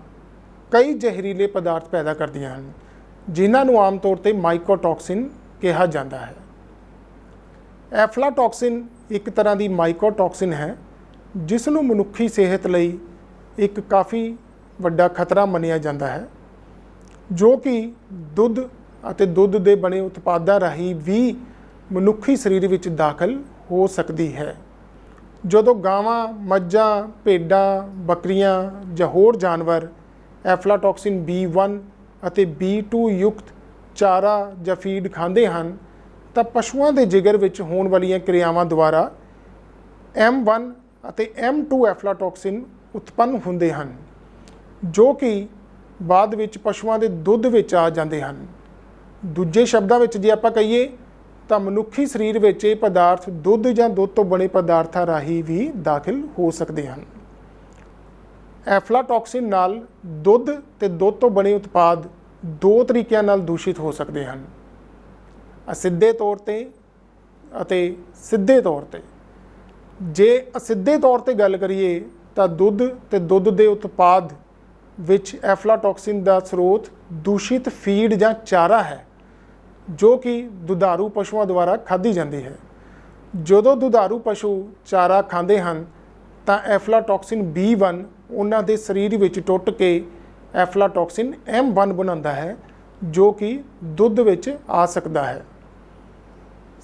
ਕਈ ਜ਼ਹਿਰੀਲੇ ਪਦਾਰਥ ਪੈਦਾ ਕਰਦੀਆਂ ਹਨ, ਜਿਨ੍ਹਾਂ ਨੂੰ ਆਮ ਤੌਰ 'ਤੇ ਮਾਈਕੋਟੌਕਸਿਨ ਕਿਹਾ ਜਾਂਦਾ ਹੈ। ਐਫਲਾਟੌਕਸਿਨ ਇੱਕ ਤਰ੍ਹਾਂ ਦੀ ਮਾਈਕੋਟੌਕਸਿਨ ਹੈ, ਜਿਸ ਨੂੰ ਮਨੁੱਖੀ ਸਿਹਤ ਲਈ ਇੱਕ ਕਾਫੀ ਵੱਡਾ ਖਤਰਾ ਮੰਨਿਆ ਜਾਂਦਾ ਹੈ, ਜੋ ਕਿ ਦੁੱਧ ਅਤੇ ਦੁੱਧ ਦੇ ਬਣੇ ਉਤਪਾਦਾਂ ਰਾਹੀਂ ਵੀ ਮਨੁੱਖੀ ਸਰੀਰ ਵਿੱਚ ਦਾਖਲ ਹੋ ਸਕਦੀ ਹੈ। ਜਦੋਂ ਗਾਵਾਂ, ਮੱਝਾਂ, ਭੇਡਾਂ, ਬੱਕਰੀਆਂ ਜਾਂ ਹੋਰ ਜਾਨਵਰ ਐਫਲਾਟੌਕਸਿਨ B1 ਅਤੇ B2 ਯੁਕਤ ਚਾਰਾ ਜਾਂ ਫੀਡ ਖਾਂਦੇ ਹਨ, ਤਾਂ ਪਸ਼ੂਆਂ ਦੇ ਜਿਗਰ ਵਿੱਚ ਹੋਣ ਵਾਲੀਆਂ ਕਿਰਿਆਵਾਂ ਦੁਆਰਾ M1 ਅਤੇ M2 ਐਫਲਾਟੌਕਸਿਨ ਉਤਪੰਨ ਹੁੰਦੇ ਹਨ, ਜੋ ਕਿ ਬਾਅਦ ਵਿੱਚ ਪਸ਼ੂਆਂ ਦੇ ਦੁੱਧ ਵਿੱਚ ਆ ਜਾਂਦੇ ਹਨ। ਦੂਜੇ ਸ਼ਬਦਾਂ ਵਿੱਚ ਜੇ ਆਪਾਂ ਕਹੀਏ ਤਾਂ ਮਨੁੱਖੀ ਸਰੀਰ ਵਿੱਚ ਇਹ ਪਦਾਰਥ ਦੁੱਧ ਜਾਂ ਦੁੱਧ ਤੋਂ ਬਣੇ ਪਦਾਰਥਾਂ ਰਾਹੀਂ ਵੀ ਦਾਖਲ ਹੋ ਸਕਦੇ ਹਨ। ਐਫਲਾਟੌਕਸਿਨ ਨਾਲ ਦੁੱਧ ਤੇ ਦੁੱਧ ਤੋਂ ਬਣੇ ਉਤਪਾਦ ਦੋ ਤਰੀਕਿਆਂ ਨਾਲ ਦੂਸ਼ਿਤ ਹੋ ਸਕਦੇ ਹਨ, ਅਸਿੱਧੇ ਤੌਰ ਤੇ ਅਤੇ ਸਿੱਧੇ ਤੌਰ ਤੇ। ਜੇ ਅਸਿੱਧੇ ਤੌਰ ਤੇ ਗੱਲ ਕਰੀਏ ਤਾਂ ਦੁੱਧ ਤੇ ਦੁੱਧ ਦੇ ਉਤਪਾਦ ਵਿੱਚ ਐਫਲਾਟੌਕਸਿਨ ਦਾ ਸਰੋਤ ਦੂਸ਼ਿਤ ਫੀਡ ਜਾਂ ਚਾਰਾ ਹੈ, ਜੋ ਕਿ ਦੁਧਾਰੂ ਪਸ਼ੂਆਂ ਦੁਆਰਾ ਖਾਧੀ ਜਾਂਦੀ ਹੈ। ਜਦੋਂ ਦੁਧਾਰੂ ਪਸ਼ੂ ਚਾਰਾ ਖਾਂਦੇ ਹਨ ਤਾਂ ਐਫਲਾਟੌਕਸਿਨ B1 ਉਹਨਾਂ ਦੇ ਸਰੀਰ ਵਿੱਚ ਟੁੱਟ ਕੇ ਐਫਲਾਟੌਕਸਿਨ M1 ਬਣਾਉਂਦਾ ਹੈ, ਜੋ ਕਿ ਦੁੱਧ ਵਿੱਚ ਆ ਸਕਦਾ ਹੈ।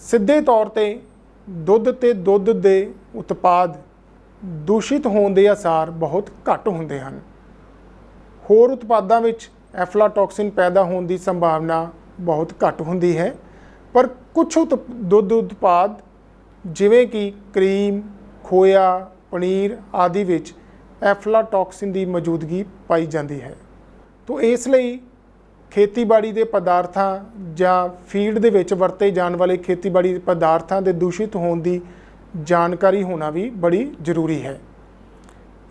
ਸਿੱਧੇ ਤੌਰ ਤੇ ਦੁੱਧ ਤੇ ਦੁੱਧ ਦੇ ਉਤਪਾਦ ਦੂਸ਼ਿਤ ਹੋਣ ਦੇ ਆਸਾਰ ਬਹੁਤ ਘੱਟ ਹੁੰਦੇ ਹਨ। ਹੋਰ ਉਤਪਾਦਾਂ ਵਿੱਚ ਐਫਲਾਟੌਕਸਿਨ ਪੈਦਾ ਹੋਣ ਦੀ ਸੰਭਾਵਨਾ ਬਹੁਤ ਘੱਟ ਹੁੰਦੀ ਹੈ, ਪਰ ਕੁਝ ਦੁੱਧ ਉਤਪਾਦ ਜਿਵੇਂ ਕਿ ਕਰੀਮ, ਖੋਇਆ, ਪਨੀਰ ਆਦਿ ਵਿੱਚ ਐਫਲਾਟੌਕਸਿਨ ਦੀ ਮੌਜੂਦਗੀ ਪਾਈ ਜਾਂਦੀ ਹੈ। ਤੋ ਇਸ ਲਈ ਖੇਤੀਬਾੜੀ ਦੇ ਪਦਾਰਥਾਂ ਜਾਂ ਫੀਡ ਦੇ ਵਿੱਚ ਵਰਤੇ ਜਾਣ ਵਾਲੇ ਖੇਤੀਬਾੜੀ ਦੇ ਪਦਾਰਥਾਂ ਦੇ ਦੂਸ਼ਿਤ ਹੋਣ ਦੀ ਜਾਣਕਾਰੀ ਹੋਣਾ ਵੀ ਬੜੀ ਜ਼ਰੂਰੀ ਹੈ।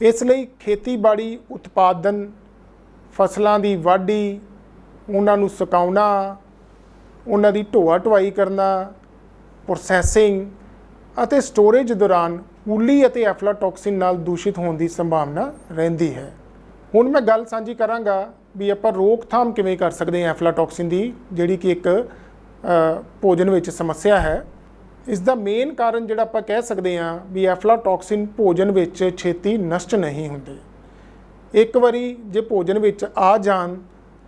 ਇਸ ਲਈ ਖੇਤੀਬਾੜੀ ਉਤਪਾਦਨ, ਫਸਲਾਂ ਦੀ ਵਾਢੀ, ਉਹਨਾਂ ਨੂੰ ਸੁਕਾਉਣਾ, ਉਹਨਾਂ ਦੀ ਢੋਆ ਢੁਆਈ ਕਰਨਾ, ਪ੍ਰੋਸੈਸਿੰਗ ਅਤੇ ਸਟੋਰੇਜ ਦੌਰਾਨ ਉੱਲੀ ਅਤੇ ਐਫਲਾਟੌਕਸਿਨ ਨਾਲ ਦੂਸ਼ਿਤ ਹੋਣ ਦੀ ਸੰਭਾਵਨਾ ਰਹਿੰਦੀ ਹੈ। ਹੁਣ ਮੈਂ ਗੱਲ ਸਾਂਝੀ ਕਰਾਂਗਾ ਵੀ ਆਪਾਂ ਰੋਕਥਾਮ ਕਿਵੇਂ ਕਰ ਸਕਦੇ ਹਾਂ ਐਫਲਾਟੌਕਸਿਨ ਦੀ, ਜਿਹੜੀ ਕਿ ਇੱਕ ਭੋਜਨ ਵਿੱਚ ਸਮੱਸਿਆ ਹੈ। ਇਸ ਦਾ ਮੇਨ ਕਾਰਨ ਜਿਹੜਾ ਆਪਾਂ ਕਹਿ ਸਕਦੇ ਹਾਂ ਵੀ ਐਫਲਾਟੌਕਸਿਨ ਭੋਜਨ ਵਿੱਚ ਛੇਤੀ ਨਸ਼ਟ ਨਹੀਂ ਹੁੰਦੇ। ਇੱਕ ਵਾਰੀ ਜੇ ਭੋਜਨ ਵਿੱਚ ਆ ਜਾਣ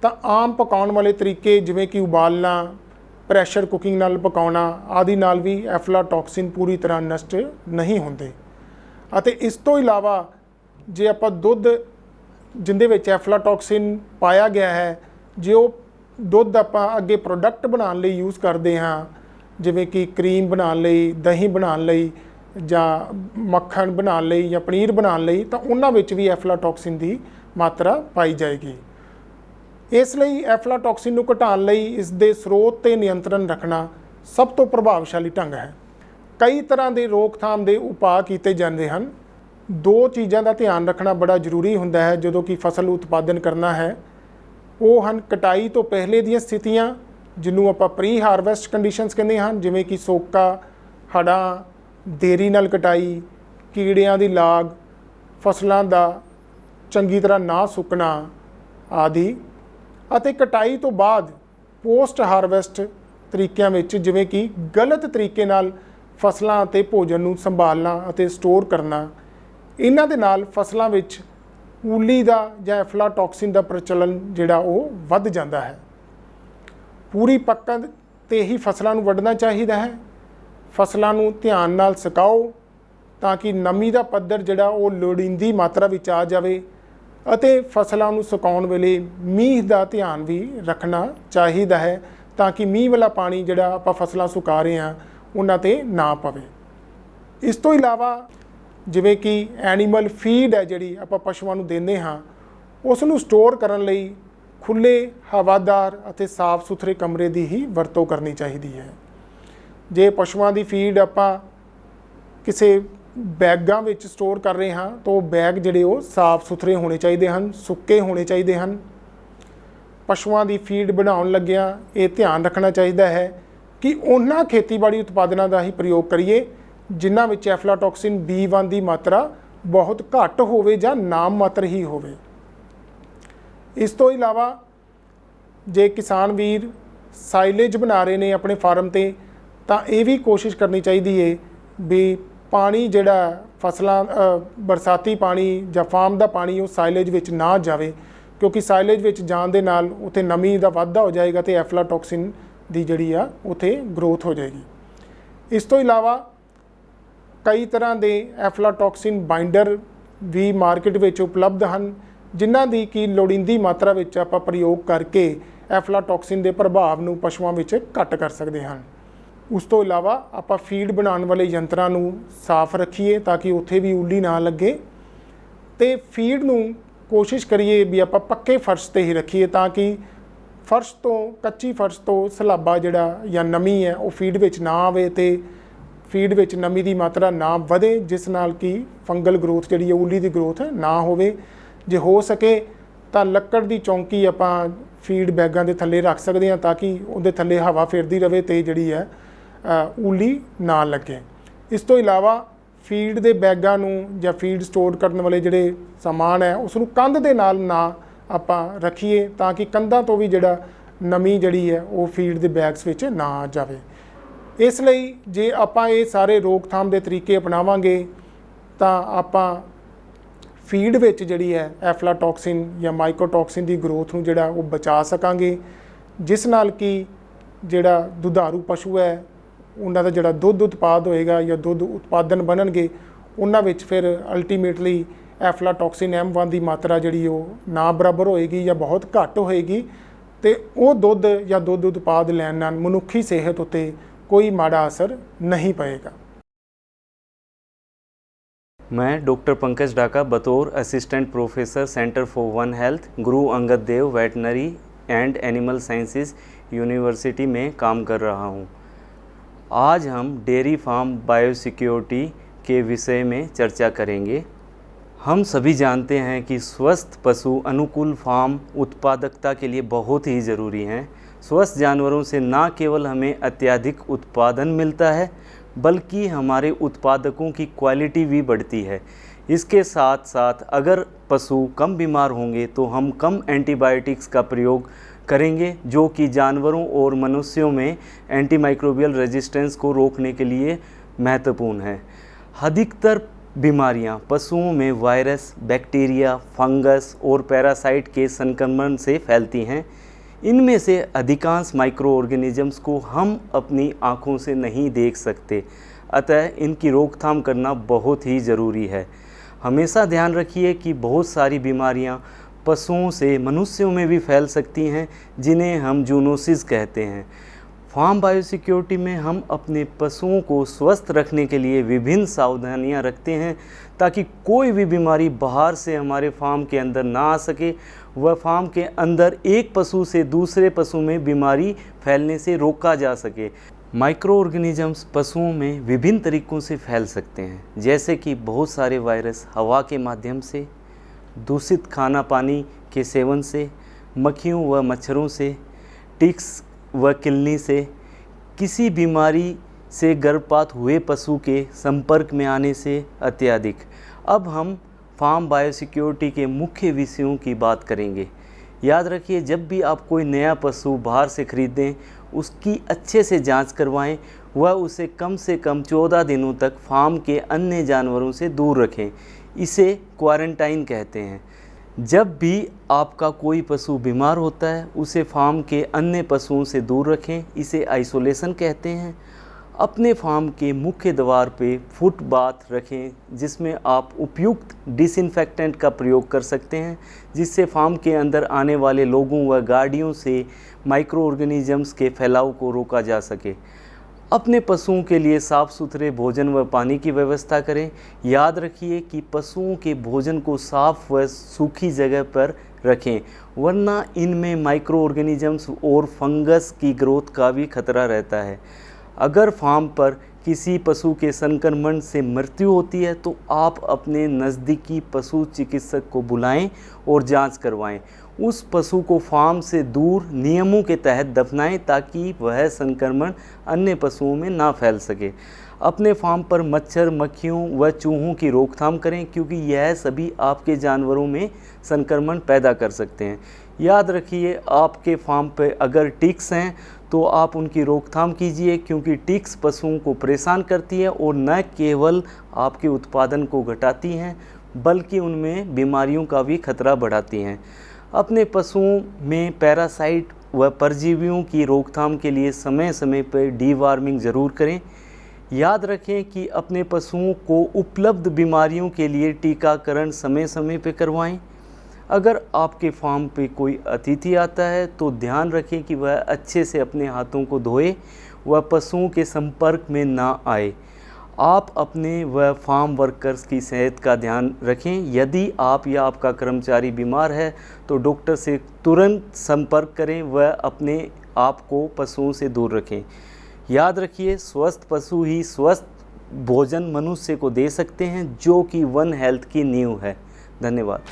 ਤਾਂ ਆਮ ਪਕਾਉਣ ਵਾਲੇ ਤਰੀਕੇ ਜਿਵੇਂ ਕਿ ਉਬਾਲਣਾ, ਪ੍ਰੈਸ਼ਰ ਕੁਕਿੰਗ ਨਾਲ ਪਕਾਉਣਾ ਆਦਿ ਨਾਲ ਵੀ ਐਫਲਾਟੌਕਸਿਨ ਪੂਰੀ ਤਰ੍ਹਾਂ ਨਸ਼ਟ ਨਹੀਂ ਹੁੰਦੇ। ਅਤੇ ਇਸ ਤੋਂ ਇਲਾਵਾ ਜੇ ਆਪਾਂ ਦੁੱਧ ਜਿੰਦੇ ਵਿੱਚ ਐਫਲਾਟੌਕਸਿਨ ਪਾਇਆ ਗਿਆ ਹੈ, ਜੇ ਉਹ ਦੁੱਧ ਆਪਾਂ ਅੱਗੇ ਪ੍ਰੋਡਕਟ ਬਣਾਉਣ ਲਈ ਯੂਜ਼ ਕਰਦੇ ਹਾਂ, ਜਿਵੇਂ ਕਿ ਕਰੀਮ ਬਣਾਉਣ ਲਈ, ਦਹੀਂ ਬਣਾਉਣ ਲਈ ਜਾਂ ਮੱਖਣ ਬਣਾਉਣ ਲਈ ਜਾਂ ਪਨੀਰ ਬਣਾਉਣ ਲਈ, ਤਾਂ ਉਹਨਾਂ ਵਿੱਚ ਵੀ ਐਫਲਾਟੌਕਸਿਨ ਦੀ ਮਾਤਰਾ ਪਾਈ ਜਾਏਗੀ। ਇਸ ਲਈ ਐਫਲਾਟੌਕਸਿਨ ਨੂੰ ਘਟਾਉਣ ਲਈ ਇਸ ਦੇ ਸਰੋਤ 'ਤੇ ਨਿਯੰਤਰਣ ਰੱਖਣਾ ਸਭ ਤੋਂ ਪ੍ਰਭਾਵਸ਼ਾਲੀ ਢੰਗ ਹੈ। ਕਈ ਤਰ੍ਹਾਂ ਦੇ ਰੋਕਥਾਮ ਦੇ ਉਪਾਅ ਕੀਤੇ ਜਾਂਦੇ ਹਨ। ਦੋ ਚੀਜ਼ਾਂ ਦਾ ਧਿਆਨ ਰੱਖਣਾ ਬੜਾ ਜ਼ਰੂਰੀ ਹੁੰਦਾ ਹੈ ਜਦੋਂ ਕਿ ਫਸਲ ਉਤਪਾਦਨ ਕਰਨਾ ਹੈ। ਉਹ ਹਨ ਕਟਾਈ ਤੋਂ ਪਹਿਲੇ ਦੀਆਂ ਸਥਿਤੀਆਂ, ਜਿਹਨੂੰ ਆਪਾਂ ਪ੍ਰੀ ਹਾਰਵੈਸਟ ਕੰਡੀਸ਼ਨਸ ਕਹਿੰਦੇ ਹਨ, ਜਿਵੇਂ ਕਿ ਸੋਕਾ, ਹੜ੍ਹਾਂ, ਦੇਰੀ ਨਾਲ ਕਟਾਈ, ਕੀੜਿਆਂ ਦੀ ਲਾਗ, ਫਸਲਾਂ ਦਾ ਚੰਗੀ ਤਰ੍ਹਾਂ ਨਾ ਸੁੱਕਣਾ ਆਦਿ, ਅਤੇ ਕਟਾਈ ਤੋਂ ਬਾਅਦ ਪੋਸਟ ਹਾਰਵੈਸਟ ਤਰੀਕਿਆਂ ਵਿੱਚ ਜਿਵੇਂ ਕਿ ਗਲਤ ਤਰੀਕੇ ਨਾਲ ਫਸਲਾਂ ਅਤੇ ਭੋਜਨ ਨੂੰ ਸੰਭਾਲਣਾ ਅਤੇ ਸਟੋਰ ਕਰਨਾ, ਇਹਨਾਂ ਦੇ ਨਾਲ ਫਸਲਾਂ ਵਿੱਚ ਊਲੀ ਦਾ ਜਾਂ ਐਫਲਾਟੌਕਸਿਨ ਦਾ ਪ੍ਰਚਲਨ ਜਿਹੜਾ ਉਹ ਵੱਧ ਜਾਂਦਾ ਹੈ। ਪੂਰੀ ਪੱਕਣ 'ਤੇ ਹੀ ਫਸਲਾਂ ਨੂੰ ਵੱਢਣਾ ਚਾਹੀਦਾ ਹੈ। ਫਸਲਾਂ ਨੂੰ ਧਿਆਨ ਨਾਲ ਸੁਕਾਓ ਤਾਂ ਕਿ ਨਮੀ ਦਾ ਪੱਧਰ ਜਿਹੜਾ ਉਹ ਲੋੜੀਂਦੀ ਮਾਤਰਾ ਵਿੱਚ ਆ ਜਾਵੇ, ਅਤੇ ਫਸਲਾਂ ਨੂੰ ਸੁਕਾਉਣ ਵੇਲੇ ਮੀਂਹ ਦਾ ਧਿਆਨ ਵੀ ਰੱਖਣਾ ਚਾਹੀਦਾ ਹੈ ਤਾਂ ਕਿ ਮੀਂਹ ਵਾਲਾ ਪਾਣੀ ਜਿਹੜਾ ਆਪਾਂ ਫਸਲਾਂ ਸੁਕਾ ਰਹੇ ਹਾਂ ਉਹਨਾਂ 'ਤੇ ਨਾ ਪਵੇ। ਇਸ ਤੋਂ ਇਲਾਵਾ ਜਿਵੇਂ ਕਿ ਐਨੀਮਲ ਫੀਡ ਹੈ ਜਿਹੜੀ ਆਪਾਂ ਪਸ਼ੂਆਂ ਨੂੰ ਦਿੰਦੇ ਹਾਂ, ਉਸ ਨੂੰ ਸਟੋਰ ਕਰਨ ਲਈ ਖੁੱਲ੍ਹੇ, ਹਵਾਦਾਰ ਅਤੇ ਸਾਫ਼ ਸੁਥਰੇ ਕਮਰੇ ਦੀ ਹੀ ਵਰਤੋਂ ਕਰਨੀ ਚਾਹੀਦੀ ਹੈ। ਜੇ ਪਸ਼ੂਆਂ ਦੀ ਫੀਡ ਆਪਾਂ ਕਿਸੇ ਬੈਗਾਂ ਵਿੱਚ ਸਟੋਰ ਕਰ ਰਹੇ ਹਾਂ ਤਾਂ ਉਹ ਬੈਗ ਜਿਹੜੇ ਉਹ ਸਾਫ਼ ਸੁਥਰੇ ਹੋਣੇ ਚਾਹੀਦੇ ਹਨ, ਸੁੱਕੇ ਹੋਣੇ ਚਾਹੀਦੇ ਹਨ। ਪਸ਼ੂਆਂ ਦੀ ਫੀਡ ਬਣਾਉਣ ਲੱਗਿਆਂ ਇਹ ਧਿਆਨ ਰੱਖਣਾ ਚਾਹੀਦਾ ਹੈ ਕਿ ਉਹਨਾਂ ਖੇਤੀਬਾੜੀ ਉਤਪਾਦਨਾਂ ਦਾ ਹੀ ਪ੍ਰਯੋਗ ਕਰੀਏ ਜਿਨ੍ਹਾਂ ਵਿੱਚ ਐਫਲਾਟੌਕਸਿਨ B1 ਦੀ ਮਾਤਰਾ ਬਹੁਤ ਘੱਟ ਹੋਵੇ ਜਾਂ ਨਾਮ ਮਾਤਰ ਹੀ ਹੋਵੇ। ਇਸ ਤੋਂ ਇਲਾਵਾ ਜੇ ਕਿਸਾਨ ਵੀਰ ਸਾਈਲੇਜ ਬਣਾ ਰਹੇ ਨੇ ਆਪਣੇ ਫਾਰਮ 'ਤੇ ਤਾਂ ਇਹ ਵੀ ਕੋਸ਼ਿਸ਼ ਕਰਨੀ ਚਾਹੀਦੀ ਹੈ ਵੀ ਪਾਣੀ ਜਿਹੜਾ ਫਸਲਾਂ ਬਰਸਾਤੀ ਪਾਣੀ ਜਾਂ ਫਾਰਮ ਦਾ ਪਾਣੀ ਉਹ ਸਾਈਲੇਜ ਵਿੱਚ ਨਾ ਜਾਵੇ, ਕਿਉਂਕਿ ਸਾਈਲੇਜ ਵਿੱਚ ਜਾਣ ਦੇ ਨਾਲ ਉੱਥੇ ਨਮੀ ਦਾ ਵਾਧਾ ਹੋ ਜਾਏਗਾ ਅਤੇ ਐਫਲਾਟੌਕਸਿਨ ਦੀ ਜਿਹੜੀ ਆ ਉੱਥੇ ਗਰੋਥ ਹੋ ਜਾਏਗੀ। ਇਸ ਤੋਂ ਇਲਾਵਾ ਕਈ ਤਰ੍ਹਾਂ ਦੇ ਐਫਲਾਟੌਕਸਿਨ ਬਾਈਂਡਰ ਵੀ ਮਾਰਕੀਟ ਵਿੱਚ ਉਪਲਬਧ ਹਨ ਜਿਨ੍ਹਾਂ ਦੀ ਕਿ ਲੋੜੀਂਦੀ ਮਾਤਰਾ ਵਿੱਚ ਆਪਾਂ ਪ੍ਰਯੋਗ ਕਰਕੇ ਐਫਲਾਟੌਕਸਿਨ ਦੇ ਪ੍ਰਭਾਵ ਨੂੰ ਪਸ਼ੂਆਂ ਵਿੱਚ ਘੱਟ ਕਰ ਸਕਦੇ ਹਨ। ਉਸ ਤੋਂ ਇਲਾਵਾ ਆਪਾਂ ਫੀਡ ਬਣਾਉਣ ਵਾਲੇ ਯੰਤਰਾਂ ਨੂੰ ਸਾਫ਼ ਰੱਖੀਏ ਤਾਂ ਕਿ ਉੱਥੇ ਵੀ ਉੱਲੀ ਨਾ ਲੱਗੇ, ਅਤੇ ਫੀਡ ਨੂੰ ਕੋਸ਼ਿਸ਼ ਕਰੀਏ ਵੀ ਆਪਾਂ ਪੱਕੇ ਫਰਸ਼ 'ਤੇ ਹੀ ਰੱਖੀਏ ਤਾਂ ਕਿ ਫਰਸ਼ ਤੋਂ ਕੱਚੀ ਫਰਸ਼ ਤੋਂ ਸਲਾਬਾ ਜਿਹੜਾ ਜਾਂ ਨਮੀ ਹੈ ਉਹ ਫੀਡ ਵਿੱਚ ਨਾ ਆਵੇ ਅਤੇ ਫੀਡ ਵਿੱਚ ਨਮੀ ਦੀ ਮਾਤਰਾ ਨਾ ਵਧੇ, ਜਿਸ ਨਾਲ ਕਿ ਫੰਗਲ ਗਰੋਥ ਜਿਹੜੀ ਹੈ ਉੱਲੀ ਦੀ ਗਰੋਥ ਨਾ ਹੋਵੇ। ਜੇ ਹੋ ਸਕੇ ਤਾਂ ਲੱਕੜ ਦੀ ਚੌਂਕੀ ਆਪਾਂ ਫੀਡ ਬੈਗਾਂ ਦੇ ਥੱਲੇ ਰੱਖ ਸਕਦੇ ਹਾਂ ਤਾਂ ਕਿ ਉਹਦੇ ਥੱਲੇ ਹਵਾ ਫਿਰਦੀ ਰਹੇ ਅਤੇ ਜਿਹੜੀ ਹੈ ਉੱਲੀ ਨਾ ਲੱਗੇ। ਇਸ ਤੋਂ ਇਲਾਵਾ ਫੀਡ ਦੇ ਬੈਗਾਂ ਨੂੰ ਜਾਂ ਫੀਡ ਸਟੋਰ ਕਰਨ ਵਾਲੇ ਜਿਹੜੇ ਸਮਾਨ ਹੈ ਉਸ ਨੂੰ ਕੰਧ ਦੇ ਨਾਲ ਨਾ ਆਪਾਂ ਰੱਖੀਏ ਤਾਂ ਕਿ ਕੰਧਾਂ ਤੋਂ ਵੀ ਜਿਹੜਾ ਨਮੀ ਜਿਹੜੀ ਹੈ ਉਹ ਫੀਡ ਦੇ ਬੈਗਸ ਵਿੱਚ ਨਾ ਆ ਜਾਵੇ। ਇਸ ਲਈ ਜੇ ਆਪਾਂ ਇਹ ਸਾਰੇ ਰੋਕਥਾਮ ਦੇ ਤਰੀਕੇ ਅਪਣਾਵਾਂਗੇ ਤਾਂ ਆਪਾਂ ਫੀਡ ਵਿੱਚ ਜਿਹੜੀ ਹੈ ਐਫਲਾਟੌਕਸਿਨ ਜਾਂ ਮਾਈਕੋਟੌਕਸਿਨ ਦੀ ਗਰੋਥ ਨੂੰ ਜਿਹੜਾ ਉਹ ਬਚਾ ਸਕਾਂਗੇ, ਜਿਸ ਨਾਲ ਕਿ ਜਿਹੜਾ ਦੁਧਾਰੂ ਪਸ਼ੂ ਹੈ ਉਹਨਾਂ ਦਾ ਜਿਹੜਾ ਦੁੱਧ ਉਤਪਾਦ ਹੋਏਗਾ ਜਾਂ ਦੁੱਧ ਉਤਪਾਦਨ ਬਣਨਗੇ ਉਹਨਾਂ ਵਿੱਚ ਫਿਰ ਅਲਟੀਮੇਟਲੀ ਐਫਲਾਟੌਕਸਿਨ M1 ਦੀ ਮਾਤਰਾ ਜਿਹੜੀ ਉਹ ਨਾ ਬਰਾਬਰ ਹੋਏਗੀ ਜਾਂ ਬਹੁਤ ਘੱਟ ਹੋਏਗੀ, ਅਤੇ ਉਹ ਦੁੱਧ ਜਾਂ ਦੁੱਧ ਉਤਪਾਦ ਲੈਣ ਨਾਲ ਮਨੁੱਖੀ ਸਿਹਤ ਉੱਤੇ ਕੋਈ ਮਾੜਾ ਅਸਰ नहीं पड़ेगा। मैं डॉक्टर पंकज डाका बतौर assistant professor centre for one health Guru Angad Dev veterinary and animal sciences university में काम कर रहा हूँ। आज हम डेयरी फार्म बायोसिक्योरिटी के विषय में चर्चा करेंगे। हम सभी जानते हैं कि स्वस्थ पशु अनुकूल फार्म उत्पादकता के लिए बहुत ही ज़रूरी हैं। स्वस्थ जानवरों से न केवल हमें अत्यधिक उत्पादन मिलता है बल्कि हमारे उत्पादकों की क्वालिटी भी बढ़ती है। इसके साथ साथ अगर पशु कम बीमार होंगे तो हम कम एंटीबायोटिक्स का प्रयोग करेंगे जो कि जानवरों और मनुष्यों में एंटीमाइक्रोबियल रेजिस्टेंस को रोकने के लिए महत्वपूर्ण है। अधिकतर बीमारियां पशुओं में वायरस, बैक्टीरिया, फंगस और पैरासाइट के संक्रमण से फैलती हैं। इनमें से अधिकांश माइक्रो ऑर्गेनिजम्स को हम अपनी आँखों से नहीं देख सकते, अतः इनकी रोकथाम करना बहुत ही ज़रूरी है। हमेशा ध्यान रखिए कि बहुत सारी बीमारियां पशुओं से मनुष्यों में भी फैल सकती हैं जिन्हें हम जूनोसिस कहते हैं। फार्म बायोसिक्योरिटी में हम अपने पशुओं को स्वस्थ रखने के लिए विभिन्न सावधानियां रखते हैं ताकि कोई भी बीमारी बाहर से हमारे फार्म के अंदर ना आ सके, वह फार्म के अंदर एक पशु से दूसरे पशु में बीमारी फैलने से रोका जा सके। माइक्रो ऑर्गेनिजम्स पशुओं में विभिन्न तरीक़ों से फैल सकते हैं, जैसे कि बहुत सारे वायरस हवा के माध्यम से, दूषित खाना पानी के सेवन से, मक्खियों व मच्छरों से, टिक्स व किलनी से, किसी बीमारी से गर्भपात हुए पशु के संपर्क में आने से अत्यधिक। अब हम फार्म बायोसिक्योरिटी के मुख्य विषयों की बात करेंगे। याद रखिए, जब भी आप कोई नया पशु बाहर से खरीदें, उसकी अच्छे से जांच करवाएं व उसे कम से कम 14 दिनों तक फार्म के अन्य जानवरों से दूर रखें। इसे क्वारंटाइन कहते हैं। जब भी आपका कोई पशु बीमार होता है, उसे फार्म के अन्य पशुओं से दूर रखें। इसे आइसोलेशन कहते हैं। अपने फार्म के मुख्य द्वार पे फुट बाथ रखें, जिसमें आप उपयुक्त डिसइंफेक्टेंट का प्रयोग कर सकते हैं, जिससे फार्म के अंदर आने वाले लोगों व गाड़ियों से माइक्रो ऑर्गेनिजम्स के फैलाव को रोका जा सके। अपने पशुओं के लिए साफ़ सुथरे भोजन व पानी की व्यवस्था करें। याद रखिए कि पशुओं के भोजन को साफ़ व सूखी जगह पर रखें, वरना इनमें माइक्रो ऑर्गेनिजम्स और फंगस की ग्रोथ का भी खतरा रहता है। अगर फार्म पर किसी पशु के संक्रमण से मृत्यु होती है तो आप अपने नज़दीकी पशु चिकित्सक को बुलाएं और जांच करवाएं। उस पशु को फार्म से दूर नियमों के तहत दफनाएं, ताकि वह संक्रमण अन्य पशुओं में ना फैल सके। अपने फार्म पर मच्छर, मक्खियों व चूहों की रोकथाम करें, क्योंकि यह सभी आपके जानवरों में संक्रमण पैदा कर सकते हैं। याद रखिए, आपके फार्म पर अगर टिक्स हैं तो आप उनकी रोकथाम कीजिए, क्योंकि टिक्स पशुओं को परेशान करती है और न केवल आपके उत्पादन को घटाती हैं, बल्कि उनमें बीमारियों का भी खतरा बढ़ाती हैं। अपने पशुओं में पैरासाइट व परजीवियों की रोकथाम के लिए समय समय पर डीवार्मिंग ज़रूर करें। याद रखें कि अपने पशुओं को उपलब्ध बीमारियों के लिए टीकाकरण समय समय पर करवाएं। अगर आपके फार्म पे कोई अतिथि आता है तो ध्यान रखें कि वह अच्छे से अपने हाथों को धोए व पशुओं के संपर्क में ना आए। आप अपने व फार्म वर्कर्स की सेहत का ध्यान रखें। यदि आप या आपका कर्मचारी बीमार है तो डॉक्टर से तुरंत संपर्क करें व अपने आप को पशुओं से दूर रखें। याद रखिए, स्वस्थ पशु ही स्वस्थ भोजन मनुष्य को दे सकते हैं, जो कि वन हेल्थ की नींव है। धन्यवाद।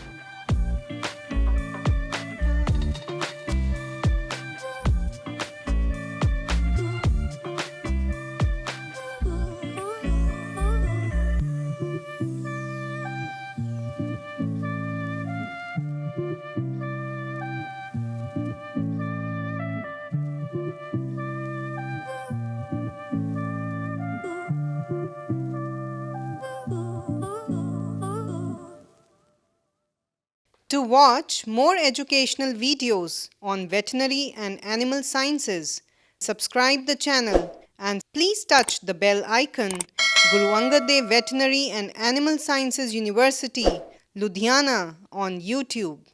To watch more educational videos on veterinary and animal sciences, subscribe the channel and please touch the bell icon. Guru Angad Dev Veterinary and Animal Sciences University, Ludhiana on YouTube.